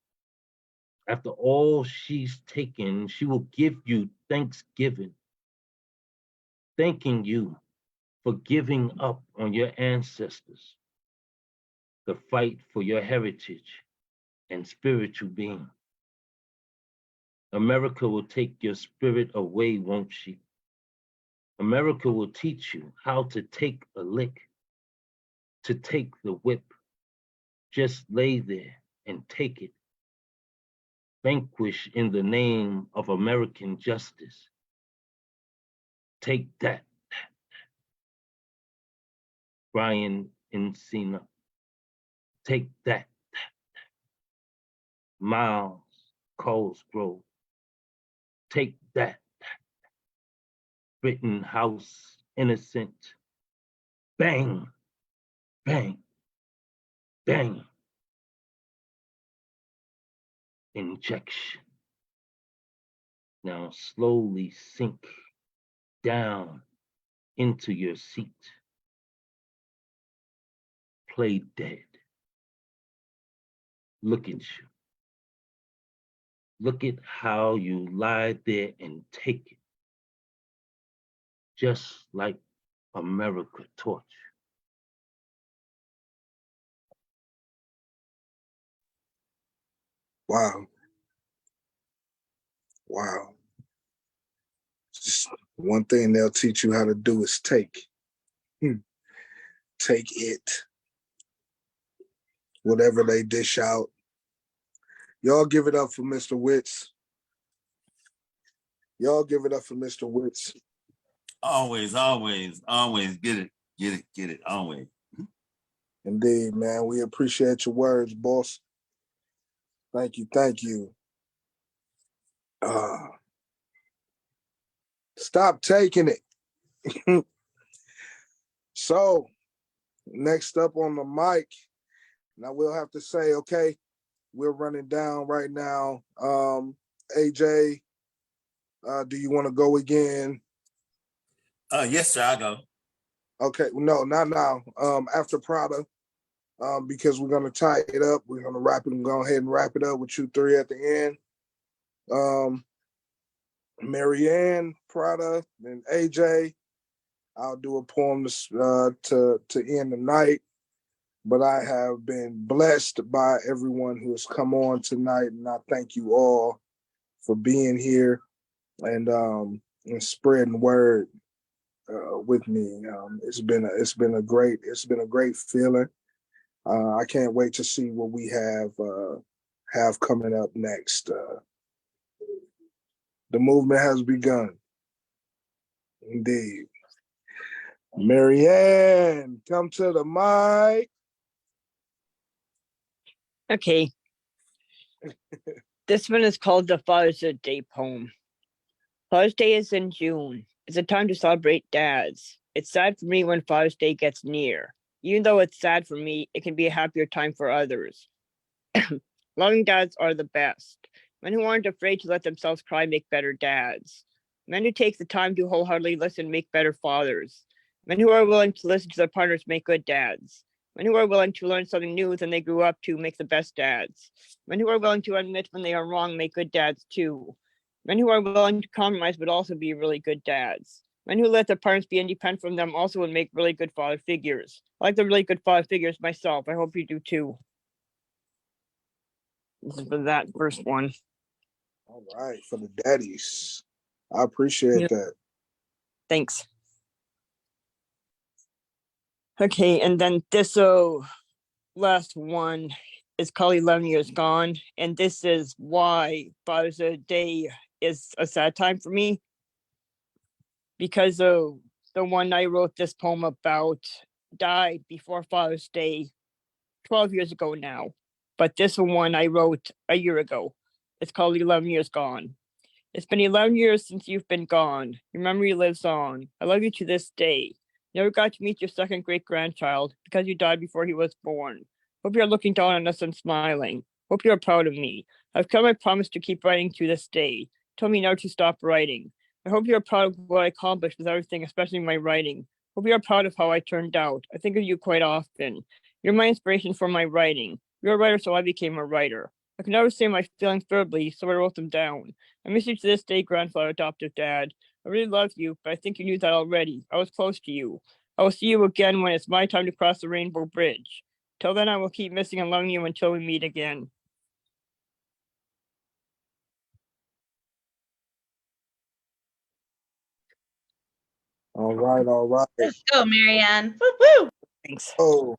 After all she's taken, she will give you thanksgiving, thanking you for giving up on your ancestors, the fight for your heritage, and spiritual being. America will take your spirit away, won't she? America will teach you how to take a lick, to take the whip. Just lay there and take it. Vanquish in the name of American justice. Take that. Brian Encina. Take that. Miles Colesgrove. Take that. Rittenhouse Innocent. Bang, bang, bang. Injection. Now slowly sink down into your seat. Play dead. Look at you. Look at how you lie there and take it. Just like America taught you. Wow. Wow. Just one thing they'll teach you how to do is take. Take it. Whatever they dish out. Y'all give it up for Mr. Witz. Y'all give it up for Mr. Witz. Always, always, always get it, get it, get it, always. Indeed, man. We appreciate your words, boss. Thank you, thank you. Stop taking it. So, next up on the mic, now we'll have to say, okay, we're running down right now. AJ, do you want to go again? Yes, sir, I'll go. Okay, no, not now. After Prada, because we're gonna tie it up. We're gonna wrap it and go ahead and wrap it up with you three at the end. Marianne, Prada, and AJ. I'll do a poem to end the night. But I have been blessed by everyone who has come on tonight, and I thank you all for being here and spreading word with me. It's been a great feeling. I can't wait to see what we have coming up next. The movement has begun. Indeed. Marianne, come to the mic. Okay. This one is called the Father's Day poem. Father's Day is in June. It's a time to celebrate dads. It's sad for me when Father's Day gets near. Even though it's sad for me, it can be a happier time for others. Loving dads are the best. Men who aren't afraid to let themselves cry make better dads. Men who take the time to wholeheartedly listen make better fathers. Men who are willing to listen to their partners make good dads. Men who are willing to learn something new than they grew up to make the best dads. Men who are willing to admit when they are wrong make good dads too. Men who are willing to compromise but also be really good dads. Men who let their parents be independent from them also would make really good father figures. I like the really good father figures myself. I hope you do too. This is for that first one. All right, for the daddies. I appreciate that. Thanks. Okay, and then this last one is called 11 Years Gone. And this is why Father's Day is a sad time for me. Because the one I wrote this poem about died before Father's Day 12 years ago now. But this one I wrote a year ago. It's called 11 Years Gone. It's been 11 years since you've been gone. Your memory lives on. I love you to this day. Never got to meet your second great-grandchild because you died before he was born. Hope you're looking down on us and smiling. Hope you're proud of me. I've kept my promise to keep writing to this day. Told me never to stop writing. I hope you're proud of what I accomplished with everything, especially my writing. Hope you're proud of how I turned out. I think of you quite often. You're my inspiration for my writing. You're a writer, so I became a writer. I can never say my feelings verbally, so I wrote them down. I miss you to this day, grandfather, adoptive dad. I really love you, but I think you knew that already. I was close to you. I will see you again when it's my time to cross the rainbow bridge. Till then, I will keep missing and loving you until we meet again. All right, all right. Let's go, Marianne. Woo woo. Thanks. Oh,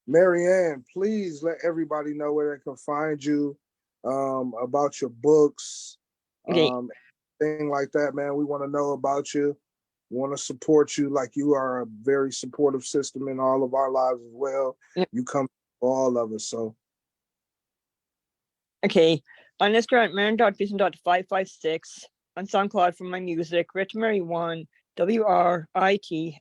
Marianne, please let everybody know where they can find you, about your books, Okay. thing like that, man. We want to know about you. We want to support you like you are a very supportive system in all of our lives as well. Yep. You come for all of us, so. Okay. On Instagram, Marin.Pearson.556. On SoundCloud for my music, Rich Mary 1, WRITMARY,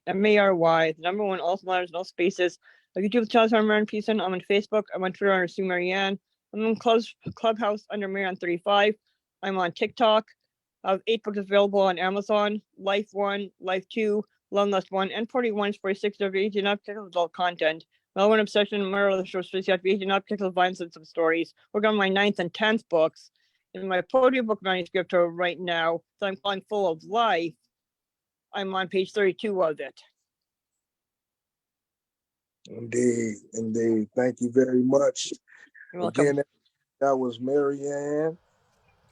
the number 1, all letters, no spaces. On YouTube channel, I'm Marin Pearson. I'm on Facebook. I'm on Twitter under Sue Marianne. I'm on Clubhouse under Marianne35. I'm on TikTok. I have 8 books available on Amazon. Life 1, Life 2, Long Lost 1, and 41 46 of age and up adult content. Melbourne Obsession, Murder, Short Stories, you have to be 18 up, violence, and some stories. Work on my 9th and 10th books. In my poetry book manuscript right now, that I'm calling Full of Life, I'm on page 32 of it. Indeed, indeed. Thank you very much. You're welcome. Again, that was Marianne.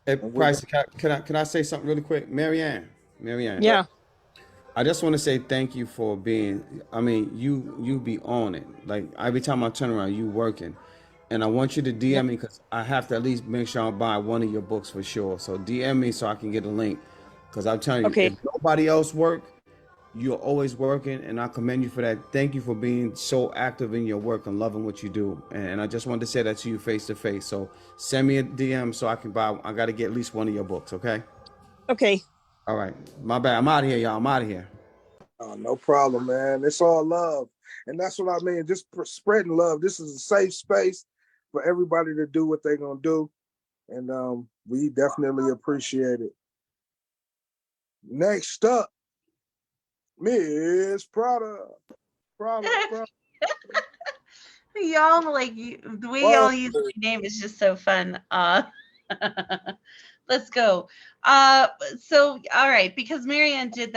Hey, Price, can I say something really quick? Marianne. Yeah. I just want to say thank you for being, I mean, you be on it. Like every time I turn around, you working. And I want you to DM me because I have to at least make sure I buy one of your books for sure. So DM me so I can get a link. Because I'm telling you, if nobody else work, you're always working, and I commend you for that. Thank you for being so active in your work and loving what you do. And I just wanted to say that to you face to face. So send me a DM so I can buy. I got to get at least one of your books. Okay. Okay. All right. My bad. I'm out of here, y'all. I'm out of here. Oh, no problem, man. It's all love. And that's what I mean. Just spreading love. This is a safe space for everybody to do what they're going to do. And we definitely appreciate it. Next up, Miss Prada. Y'all like the way y'all use my name is just so fun. Let's go. So all right, because Marianne did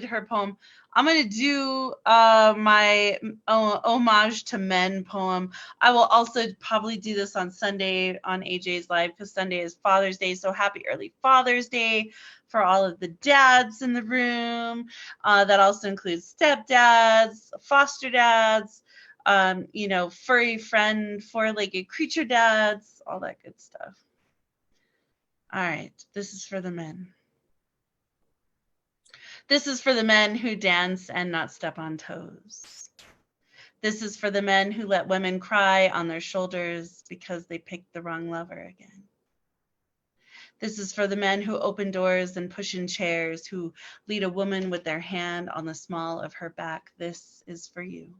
her poem, I'm gonna do my homage to men poem. I will also probably do this on Sunday on AJ's live because Sunday is Father's Day. So happy early Father's Day for all of the dads in the room. That also includes stepdads, foster dads, furry friend, four-legged creature dads, all that good stuff. All right, this is for the men. This is for the men who dance and not step on toes. This is for the men who let women cry on their shoulders because they picked the wrong lover again. This is for the men who open doors and push in chairs, who lead a woman with their hand on the small of her back. This is for you.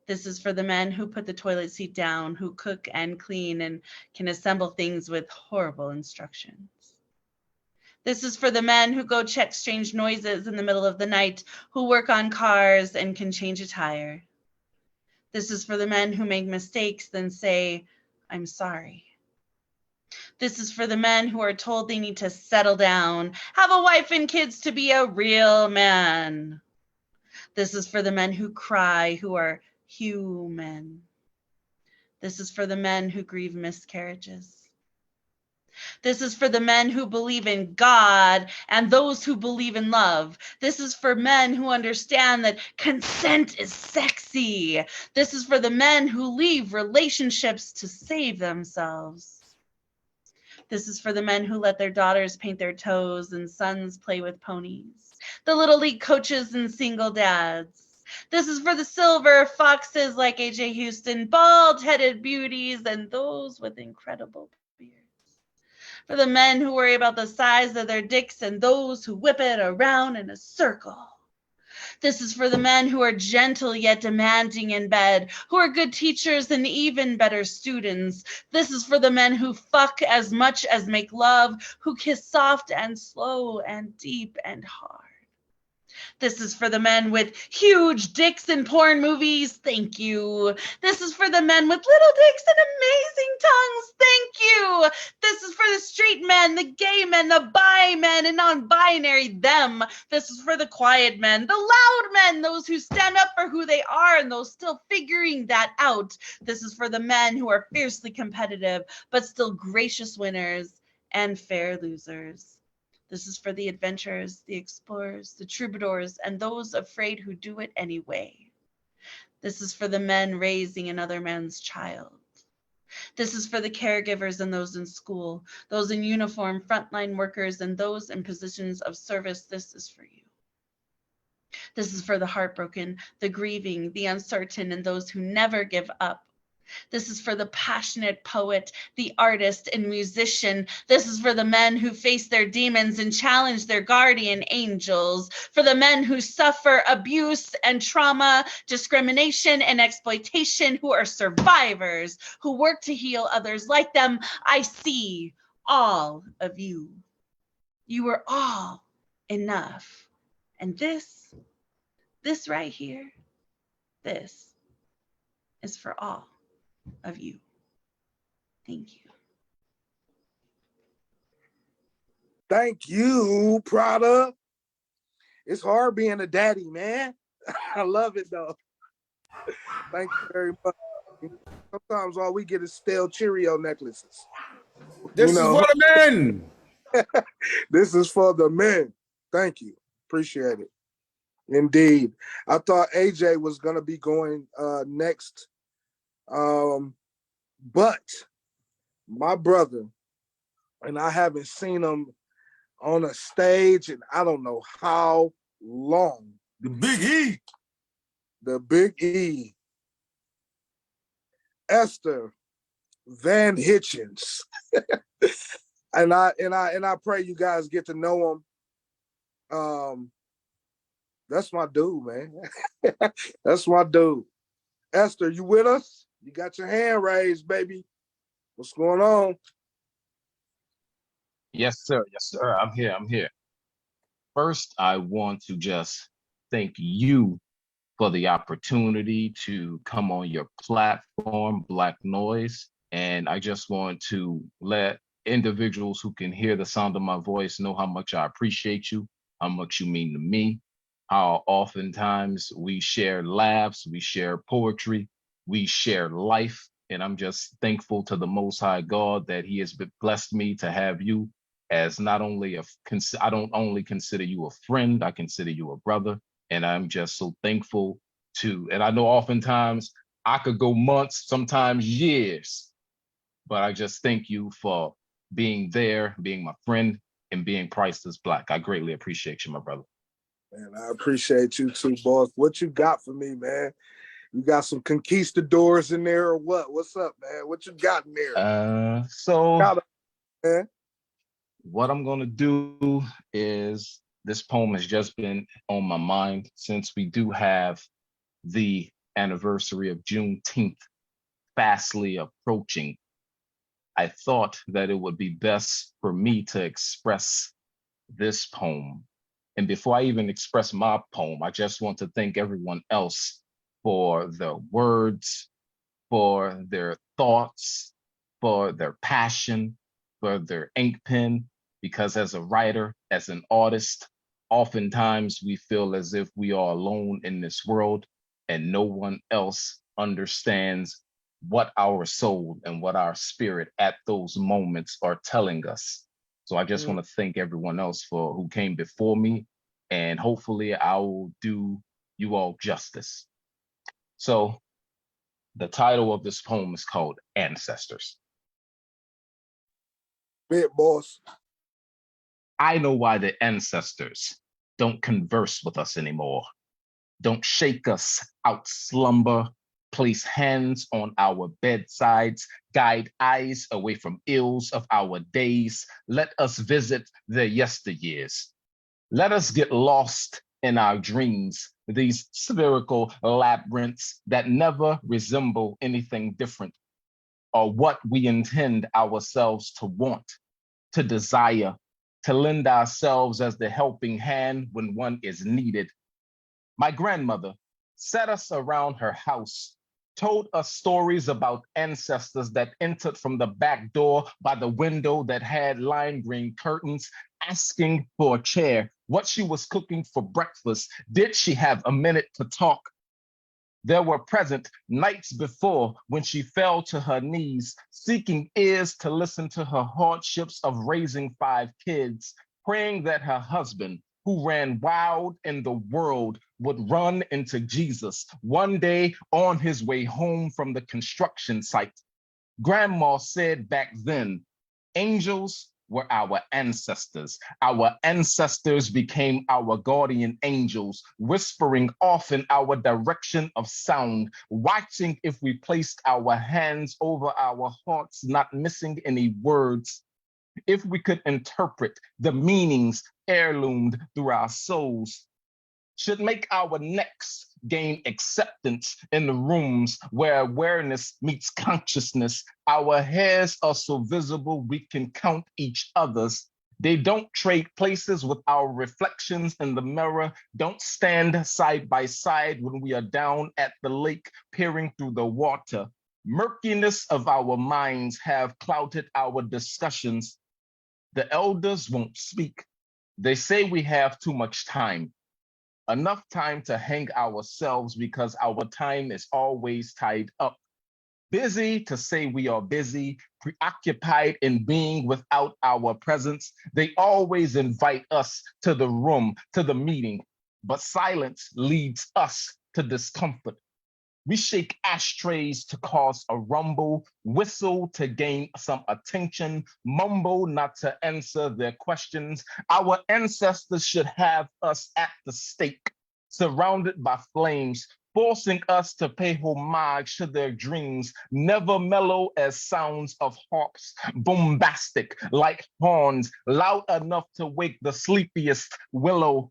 This is for the men who put the toilet seat down, who cook and clean and can assemble things with horrible instructions. This is for the men who go check strange noises in the middle of the night, who work on cars and can change a tire. This is for the men who make mistakes, then say, I'm sorry. This is for the men who are told they need to settle down, have a wife and kids to be a real man. This is for the men who cry, who are human. This is for the men who grieve miscarriages. This is for the men who believe in God and those who believe in love. This is for men who understand that consent is sexy. This is for the men who leave relationships to save themselves. This is for the men who let their daughters paint their toes and sons play with ponies. The little league coaches and single dads. This is for the silver foxes like AJ Houston, bald-headed beauties, and those with incredible beards. For the men who worry about the size of their dicks and those who whip it around in a circle. This is for the men who are gentle yet demanding in bed, who are good teachers and even better students. This is for the men who fuck as much as make love, who kiss soft and slow and deep and hard. This is for the men with huge dicks in porn movies. Thank you. This is for the men with little dicks and amazing tongues. Thank you. This is for the straight men, the gay men, the bi men, and non-binary them. This is for the quiet men, the loud men, those who stand up for who they are and those still figuring that out. This is for the men who are fiercely competitive, but still gracious winners and fair losers. This is for the adventurers, the explorers, the troubadours, and those afraid who do it anyway. This is for the men raising another man's child. This is for the caregivers and those in school, those in uniform, frontline workers, and those in positions of service. This is for you. This is for the heartbroken, the grieving, the uncertain, and those who never give up. This is for the passionate poet, the artist, and musician. This is for the men who face their demons and challenge their guardian angels. For the men who suffer abuse and trauma, discrimination and exploitation, who are survivors, who work to heal others like them. I see all of you. You are all enough. And this right here, this is for all of you. Thank you. Thank you, Prada. It's hard being a daddy, man. I love it though. Thank you very much. Sometimes all we get is stale Cheerio necklaces. This is for the men. This is for the men. Thank you. Appreciate it. Indeed. I thought AJ was going to be going next. But my brother, and I haven't seen him on a stage in I don't know how long. The Big E. The Big E. Esther Van Hitchens. and I pray you guys get to know him. That's my dude, man. That's my dude. Esther, you with us? You got your hand raised, baby. What's going on? Yes, sir. Yes, sir. I'm here. I'm here. First, I want to just thank you for the opportunity to come on your platform, Black Noise. And I just want to let individuals who can hear the sound of my voice know how much I appreciate you, how much you mean to me, how oftentimes we share laughs, we share poetry, we share life. And I'm just thankful to the Most High God that He has blessed me to have you as not only I don't only consider you a friend, I consider you a brother. And I'm just so thankful and I know oftentimes I could go months, sometimes years, but I just thank you for being there, being my friend, and being Priceless Black. I greatly appreciate you, my brother. Man, I appreciate you too, boss. What you got for me, man? You got some conquistadors in there or what? What's up, man? What you got in there? Man. What I'm gonna do is, this poem has just been on my mind since we do have the anniversary of Juneteenth fastly approaching. I thought that it would be best for me to express this poem. And before I even express my poem, I just want to thank everyone else for their words, for their thoughts, for their passion, for their ink pen, because as a writer, as an artist, oftentimes we feel as if we are alone in this world and no one else understands what our soul and what our spirit at those moments are telling us. So I just want to thank everyone else who came before me, and hopefully I will do you all justice. So the title of this poem is called Ancestors. Bit boss. I know why the ancestors don't converse with us anymore. Don't shake us out slumber, place hands on our bedsides, guide eyes away from ills of our days. Let us visit their yesteryears. Let us get lost in our dreams, these spherical labyrinths that never resemble anything different or what we intend ourselves to want, to desire, to lend ourselves as the helping hand when one is needed. My grandmother sat us around her house, told us stories about ancestors that entered from the back door by the window that had lime green curtains, asking for a chair, what she was cooking for breakfast. Did she have a minute to talk? There were present nights before when she fell to her knees, seeking ears to listen to her hardships of raising 5 kids. praying that her husband, who ran wild in the world, would run into Jesus one day on his way home from the construction site. Grandma said back then, angels were our ancestors. Our ancestors became our guardian angels, whispering off in our direction of sound, watching if we placed our hands over our hearts, not missing any words. If we could interpret the meanings heirloomed through our souls, should make our necks gain acceptance in the rooms where awareness meets consciousness. Our hairs are so visible we can count each other's. They don't trade places with our reflections in the mirror, don't stand side by side when we are down at the lake peering through the water. Murkiness of our minds have clouded our discussions. The elders won't speak. They say we have too much time. Enough time to hang ourselves because our time is always tied up. Busy to say we are busy, preoccupied in being without our presence. They always invite us to the room, to the meeting, but silence leads us to discomfort. We shake ashtrays to cause a rumble, whistle to gain some attention, mumble not to answer their questions. Our ancestors should have us at the stake, surrounded by flames, forcing us to pay homage to their dreams, never mellow as sounds of harps, bombastic like horns, loud enough to wake the sleepiest willow.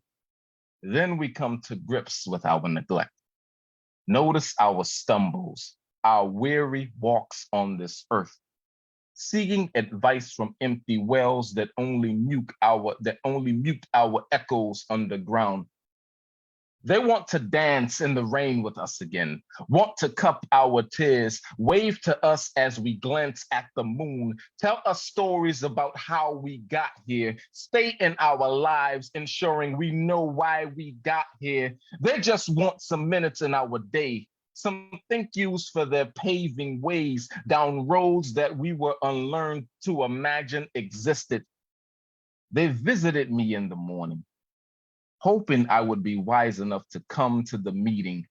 Then we come to grips with our neglect. Notice our stumbles, our weary walks on this earth, seeking advice from empty wells that only mute our echoes underground. They want to dance in the rain with us again, want to cup our tears, wave to us as we glance at the moon, tell us stories about how we got here, stay in our lives, ensuring we know why we got here. They just want some minutes in our day, some thank yous for their paving ways down roads that we were unlearned to imagine existed. They visited me in the morning, hoping I would be wise enough to come to the meeting,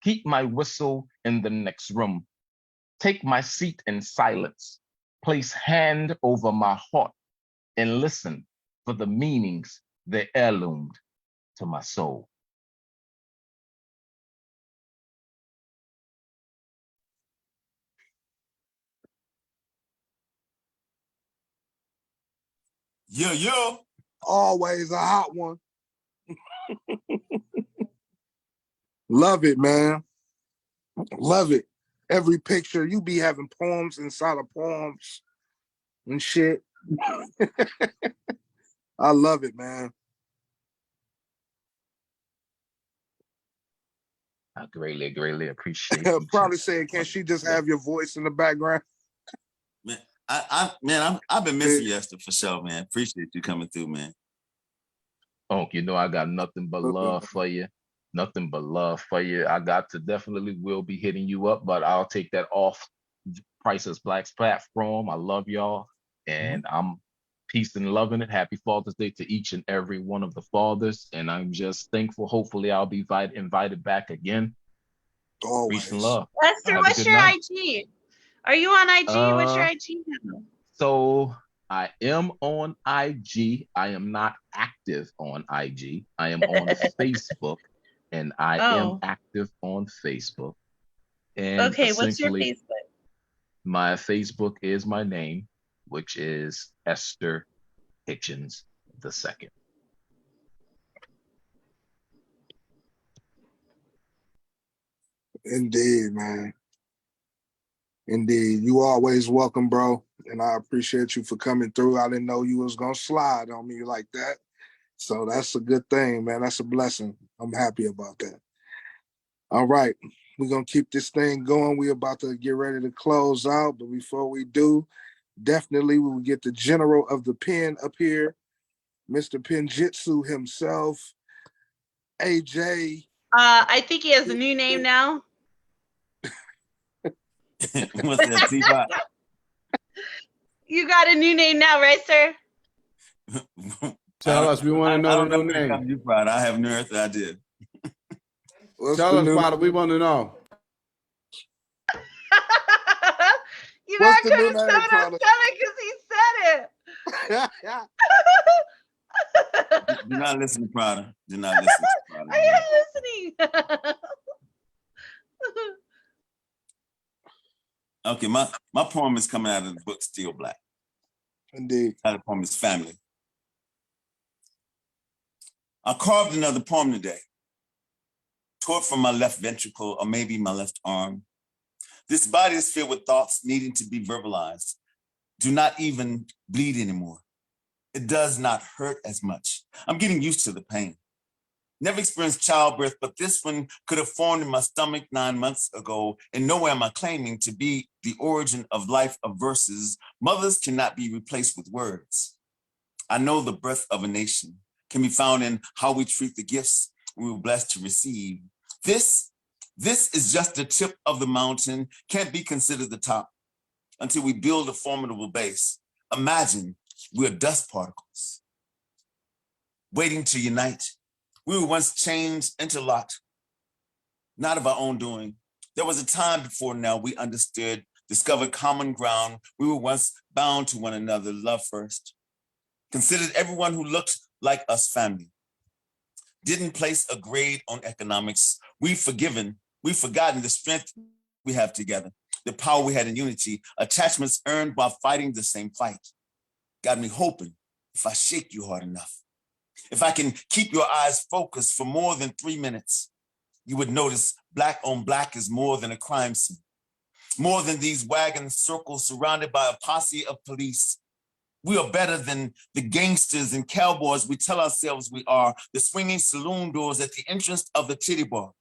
keep my whistle in the next room, take my seat in silence, place hand over my heart, and listen for the meanings they heirloomed to my soul. Yo. Always a hot one. Love it, man. Love it. Every picture, you be having poems inside of poems and shit. I love it, man. I greatly appreciate it. Probably saying, can she just have your voice in the background? Man, I've been missing you, Esther, for sure, man. Appreciate you coming through, man. Oh, you know I got nothing but love for you. Nothing but love for you. I got to definitely will be hitting you up, but I'll take that off Priceless Black's platform. I love y'all, and I'm peace and loving it. Happy Father's Day to each and every one of the fathers, and I'm just thankful. Hopefully, I'll be invited back again. Always. Peace and love. Lester, what's your IG? Are you on IG? What's your IG handle? So I am on IG. I am not active on IG. I am on Facebook, and I am active on Facebook. And okay, what's your Facebook? My Facebook is my name, which is Esther Hitchens II. Indeed, man. Indeed. You always welcome, bro. And I appreciate you for coming through. I didn't know you was going to slide on me like that. So that's a good thing, man. That's a blessing. I'm happy about that. All right. We're going to keep this thing going. We're about to get ready to close out. But before we do, definitely we will get the general of the pen up here, Mr. Penjitsu himself, AJ. I think he has a new name now. What's that, T-Bot? You got a new name now, right, sir? Tell us, we want to I know don't the know new when it comes name. to you, Prada. I have no earthly idea. Tell us, Prada, we want to know. You know, What's I the couldn't new name, tell Prada? because he said it. Do not listen to Prada. Do not listen to Prada. I am listening. Okay, my poem is coming out of the book Still Black. Indeed. The poem is Family. I carved another poem today, tore it from my left ventricle or maybe my left arm. This body is filled with thoughts needing to be verbalized. Do not even bleed anymore. It does not hurt as much. I'm getting used to the pain. Never experienced childbirth, but this one could have formed in my stomach 9 months ago, and nowhere am I claiming to be the origin of life of verses. Mothers cannot be replaced with words. I know the birth of a nation can be found in how we treat the gifts we were blessed to receive. This is just the tip of the mountain, can't be considered the top until we build a formidable base. Imagine we're dust particles waiting to unite. We were once chains interlocked, not of our own doing. There was a time before now we understood, discovered common ground. We were once bound to one another, love first. Considered everyone who looked like us family. Didn't place a grade on economics. We've forgotten the strength we have together, the power we had in unity, attachments earned while fighting the same fight. Got me hoping if I shake you hard enough, if I can keep your eyes focused for more than 3 minutes, you would notice black on black is more than a crime scene, more than these wagon circles surrounded by a posse of police. We are better than the gangsters and cowboys we tell ourselves we are. The swinging saloon doors at the entrance of the titty bar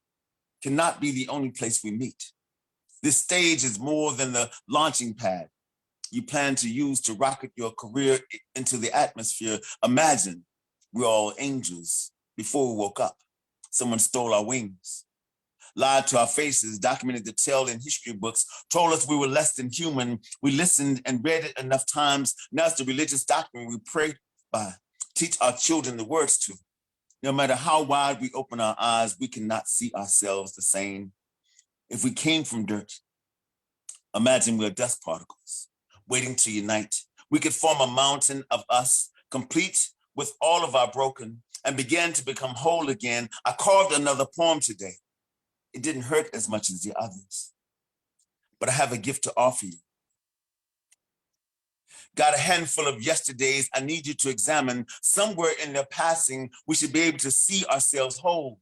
cannot be the only place we meet. This stage is more than the launching pad you plan to use to rocket your career into the atmosphere. Imagine we're all angels before we woke up. Someone stole our wings, lied to our faces, documented the tale in history books, told us we were less than human. We listened and read it enough times. Now it's the religious doctrine we pray by, teach our children the words to. No matter how wide we open our eyes, we cannot see ourselves the same. If we came from dirt, imagine we're dust particles waiting to unite. We could form a mountain of us, complete with all of our broken, and begin to become whole again. I carved another poem today. It didn't hurt as much as the others, but I have a gift to offer you. Got a handful of yesterdays I need you to examine. Somewhere in their passing, we should be able to see ourselves whole,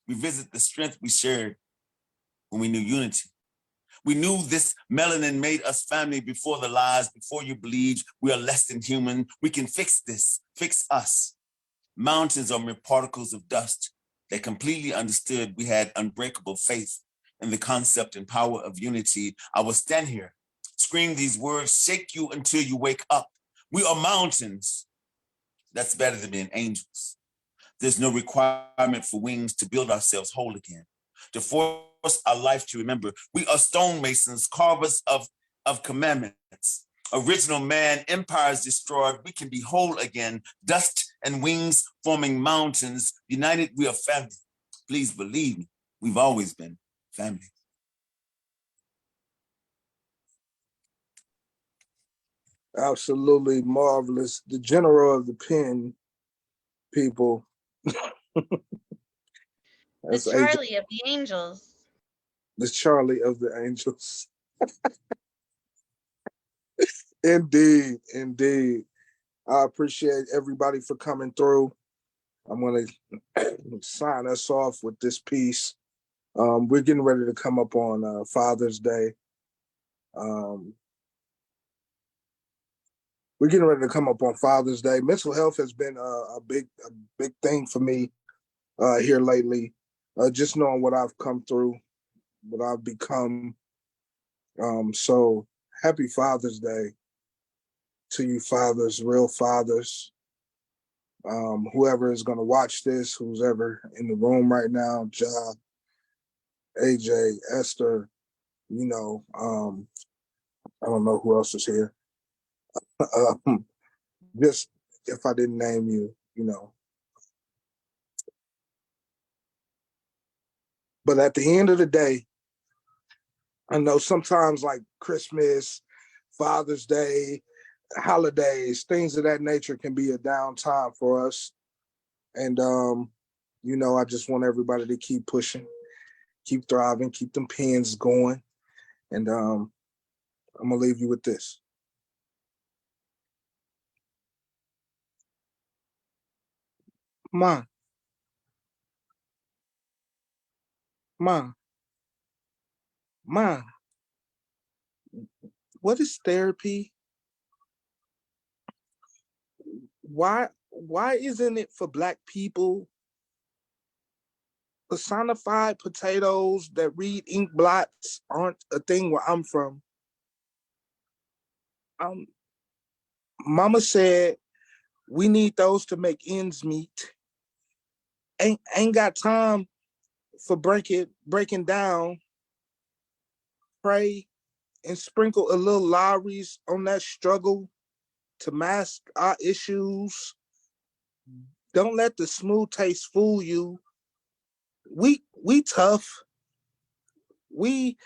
revisit the strength we shared when we knew unity. We knew this melanin made us family before the lies, before you believed we are less than human. We can fix this, fix us. Mountains are mere particles of dust that completely understood we had unbreakable faith in the concept and power of unity. I will stand here, scream these words, shake you until you wake up. We are mountains. That's better than being angels. There's no requirement for wings to build ourselves whole again, to force our life to remember. We are stonemasons, carvers of commandments. Original man, empires destroyed, we can be whole again. Dust and wings forming mountains. United, we are family. Please believe me, we've always been family. Absolutely marvelous. The general of the pen, people. The That's Charlie AJ. of the Angels. The Charlie of the Angels. Indeed, indeed. I appreciate everybody for coming through. I'm going to sign us off with this piece. We're getting ready to come up on Father's Day. We're getting ready to come up on Father's Day. Mental health has been a big thing for me here lately. Just knowing what I've come through, what I've become. So happy Father's Day to you fathers, real fathers. Whoever is going to watch this, who's ever in the room right now, Ja, AJ, Esther, I don't know who else is here. Just if I didn't name you, you know. But at the end of the day, I know sometimes like Christmas, Father's Day, holidays, things of that nature can be a downtime for us. And, you know, I just want everybody to keep pushing, keep thriving, keep them pens going. And I'm going to leave you with this. Ma, what is therapy? Why isn't it for Black people? Personified potatoes that read ink blots aren't a thing where I'm from. Mama said we need those to make ends meet. Ain't got time for breaking down. Pray and sprinkle a little Lowry's on that struggle to mask our issues. Don't let the smooth taste fool you. We tough. We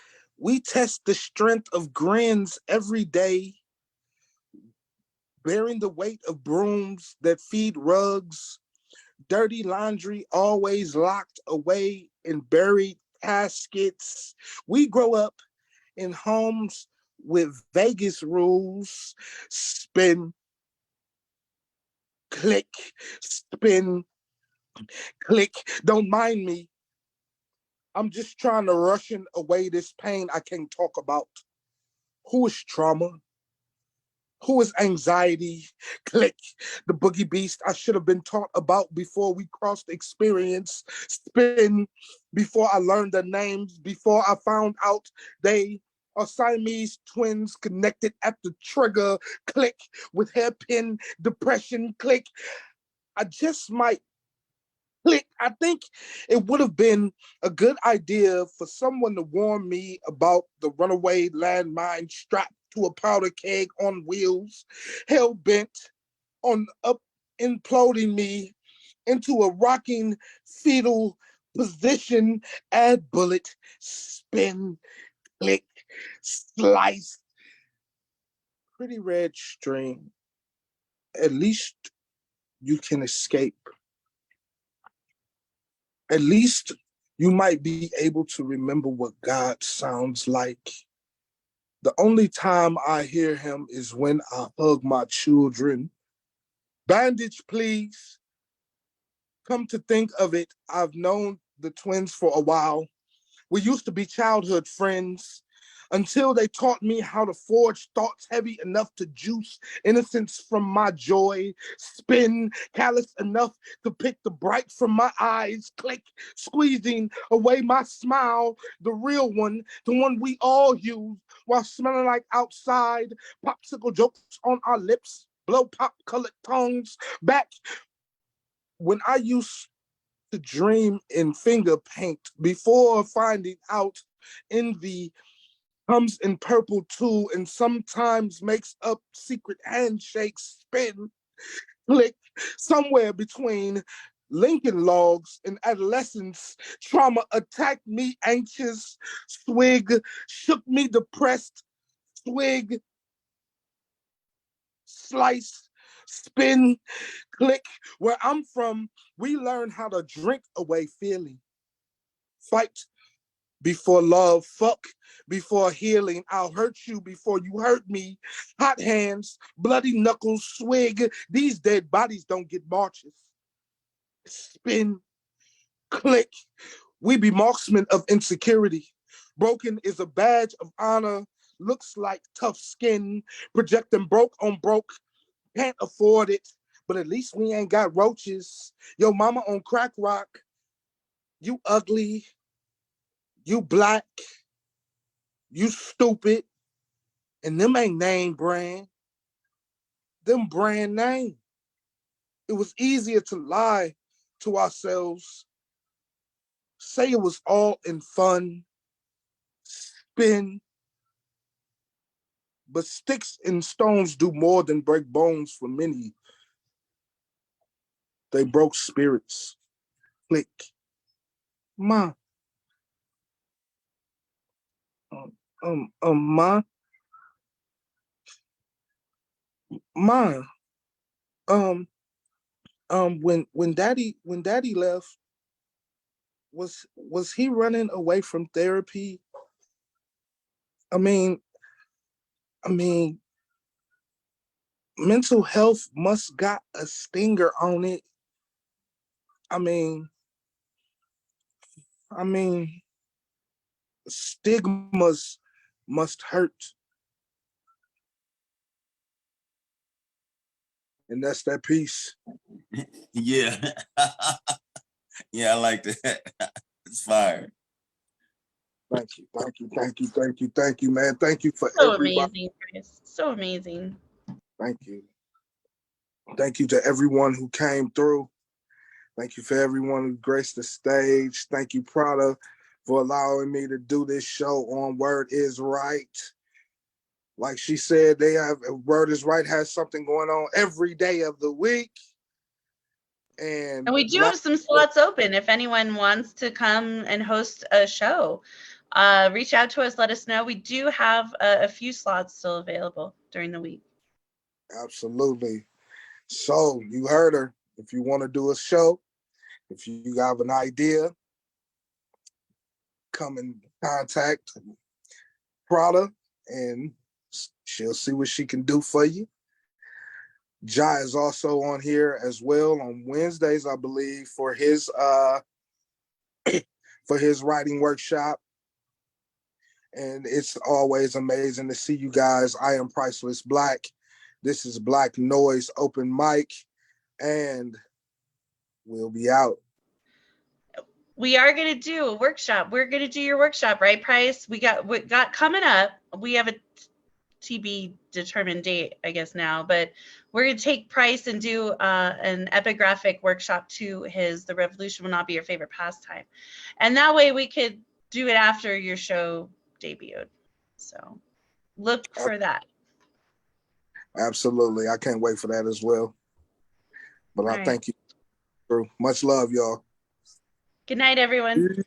test the strength of grins every day, bearing the weight of brooms that feed rugs, dirty laundry always locked away in buried caskets. We grow up in homes with Vegas rules, spin, click, spin, click. Don't mind me. I'm just trying to Russian away this pain I can't talk about. Who is trauma? Who is anxiety? Click. The boogie beast I should have been taught about before we crossed experience. Spin. Before I learned their names. Before I found out they are Siamese twins connected at the trigger. Click. With hairpin depression. Click. I just might click. I think it would have been a good idea for someone to warn me about the runaway landmine strapped to a powder keg on wheels, hell bent on up imploding me into a rocking fetal position. Add bullet, spin, click, slice. Pretty red string. At least you can escape. At least you might be able to remember what God sounds like. The only time I hear him is when I hug my children. Bandage, please. Come to think of it, I've known the twins for a while. We used to be childhood friends until they taught me how to forge thoughts heavy enough to juice innocence from my joy, spin callous enough to pick the bright from my eyes, click, squeezing away my smile, the real one, the one we all use while smelling like outside, popsicle jokes on our lips, blow pop colored tongues, back when I used to dream in finger paint before finding out envy comes in purple too, and sometimes makes up secret handshakes, spin, click, somewhere between Lincoln logs and adolescence. Trauma attacked me anxious, swig, shook me depressed, swig, slice, spin, click. Where I'm from, we learn how to drink away feeling. Fight before love, fuck before healing. I'll hurt you before you hurt me. Hot hands, bloody knuckles, swig. These dead bodies don't get marches. Spin, click. We be marksmen of insecurity. Broken is a badge of honor. Looks like tough skin. Projecting broke on broke. Can't afford it, but at least we ain't got roaches. Yo mama on crack rock. You ugly. You black, you stupid, and them ain't name brand. Them brand name. It was easier to lie to ourselves, say it was all in fun, spin, but sticks and stones do more than break bones for many. They broke spirits. Click. Ma. Ma. Ma. When daddy left, was he running away from therapy? I mean, mental health must got a stinger on it. I mean, stigmas must hurt. And that's that piece. Yeah. Yeah, I like that. It's fire. Thank you, man. Thank you for So everybody. amazing, Chris. So amazing. Thank you. Thank you to everyone who came through. Thank you for everyone who graced the stage. Thank you, Prada, for allowing me to do this show on Word is Right. Like she said, Word is Right has something going on every day of the week. And we do have some slots open if anyone wants to come and host a show. Reach out to us, let us know. We do have a few slots still available during the week. Absolutely. So you heard her. If you want to do a show, if you have an idea, come and contact Prada and she'll see what she can do for you. Jai is also on here as well on Wednesdays, I believe, for his writing workshop. And it's always amazing to see you guys. I am Priceless Black. This is Black Noise Open Mic, and we'll be out. We are going to do a workshop. We're going to do your workshop, right, Price? We got coming up. We have a TB determined date, I guess now, but we're going to take Price and do an epigraphic workshop to his The Revolution Will Not Be Your Favorite Pastime. And that way we could do it after your show debuted. So look for that. Absolutely. I can't wait for that as well. But I thank you. Much love, y'all. Good night, everyone.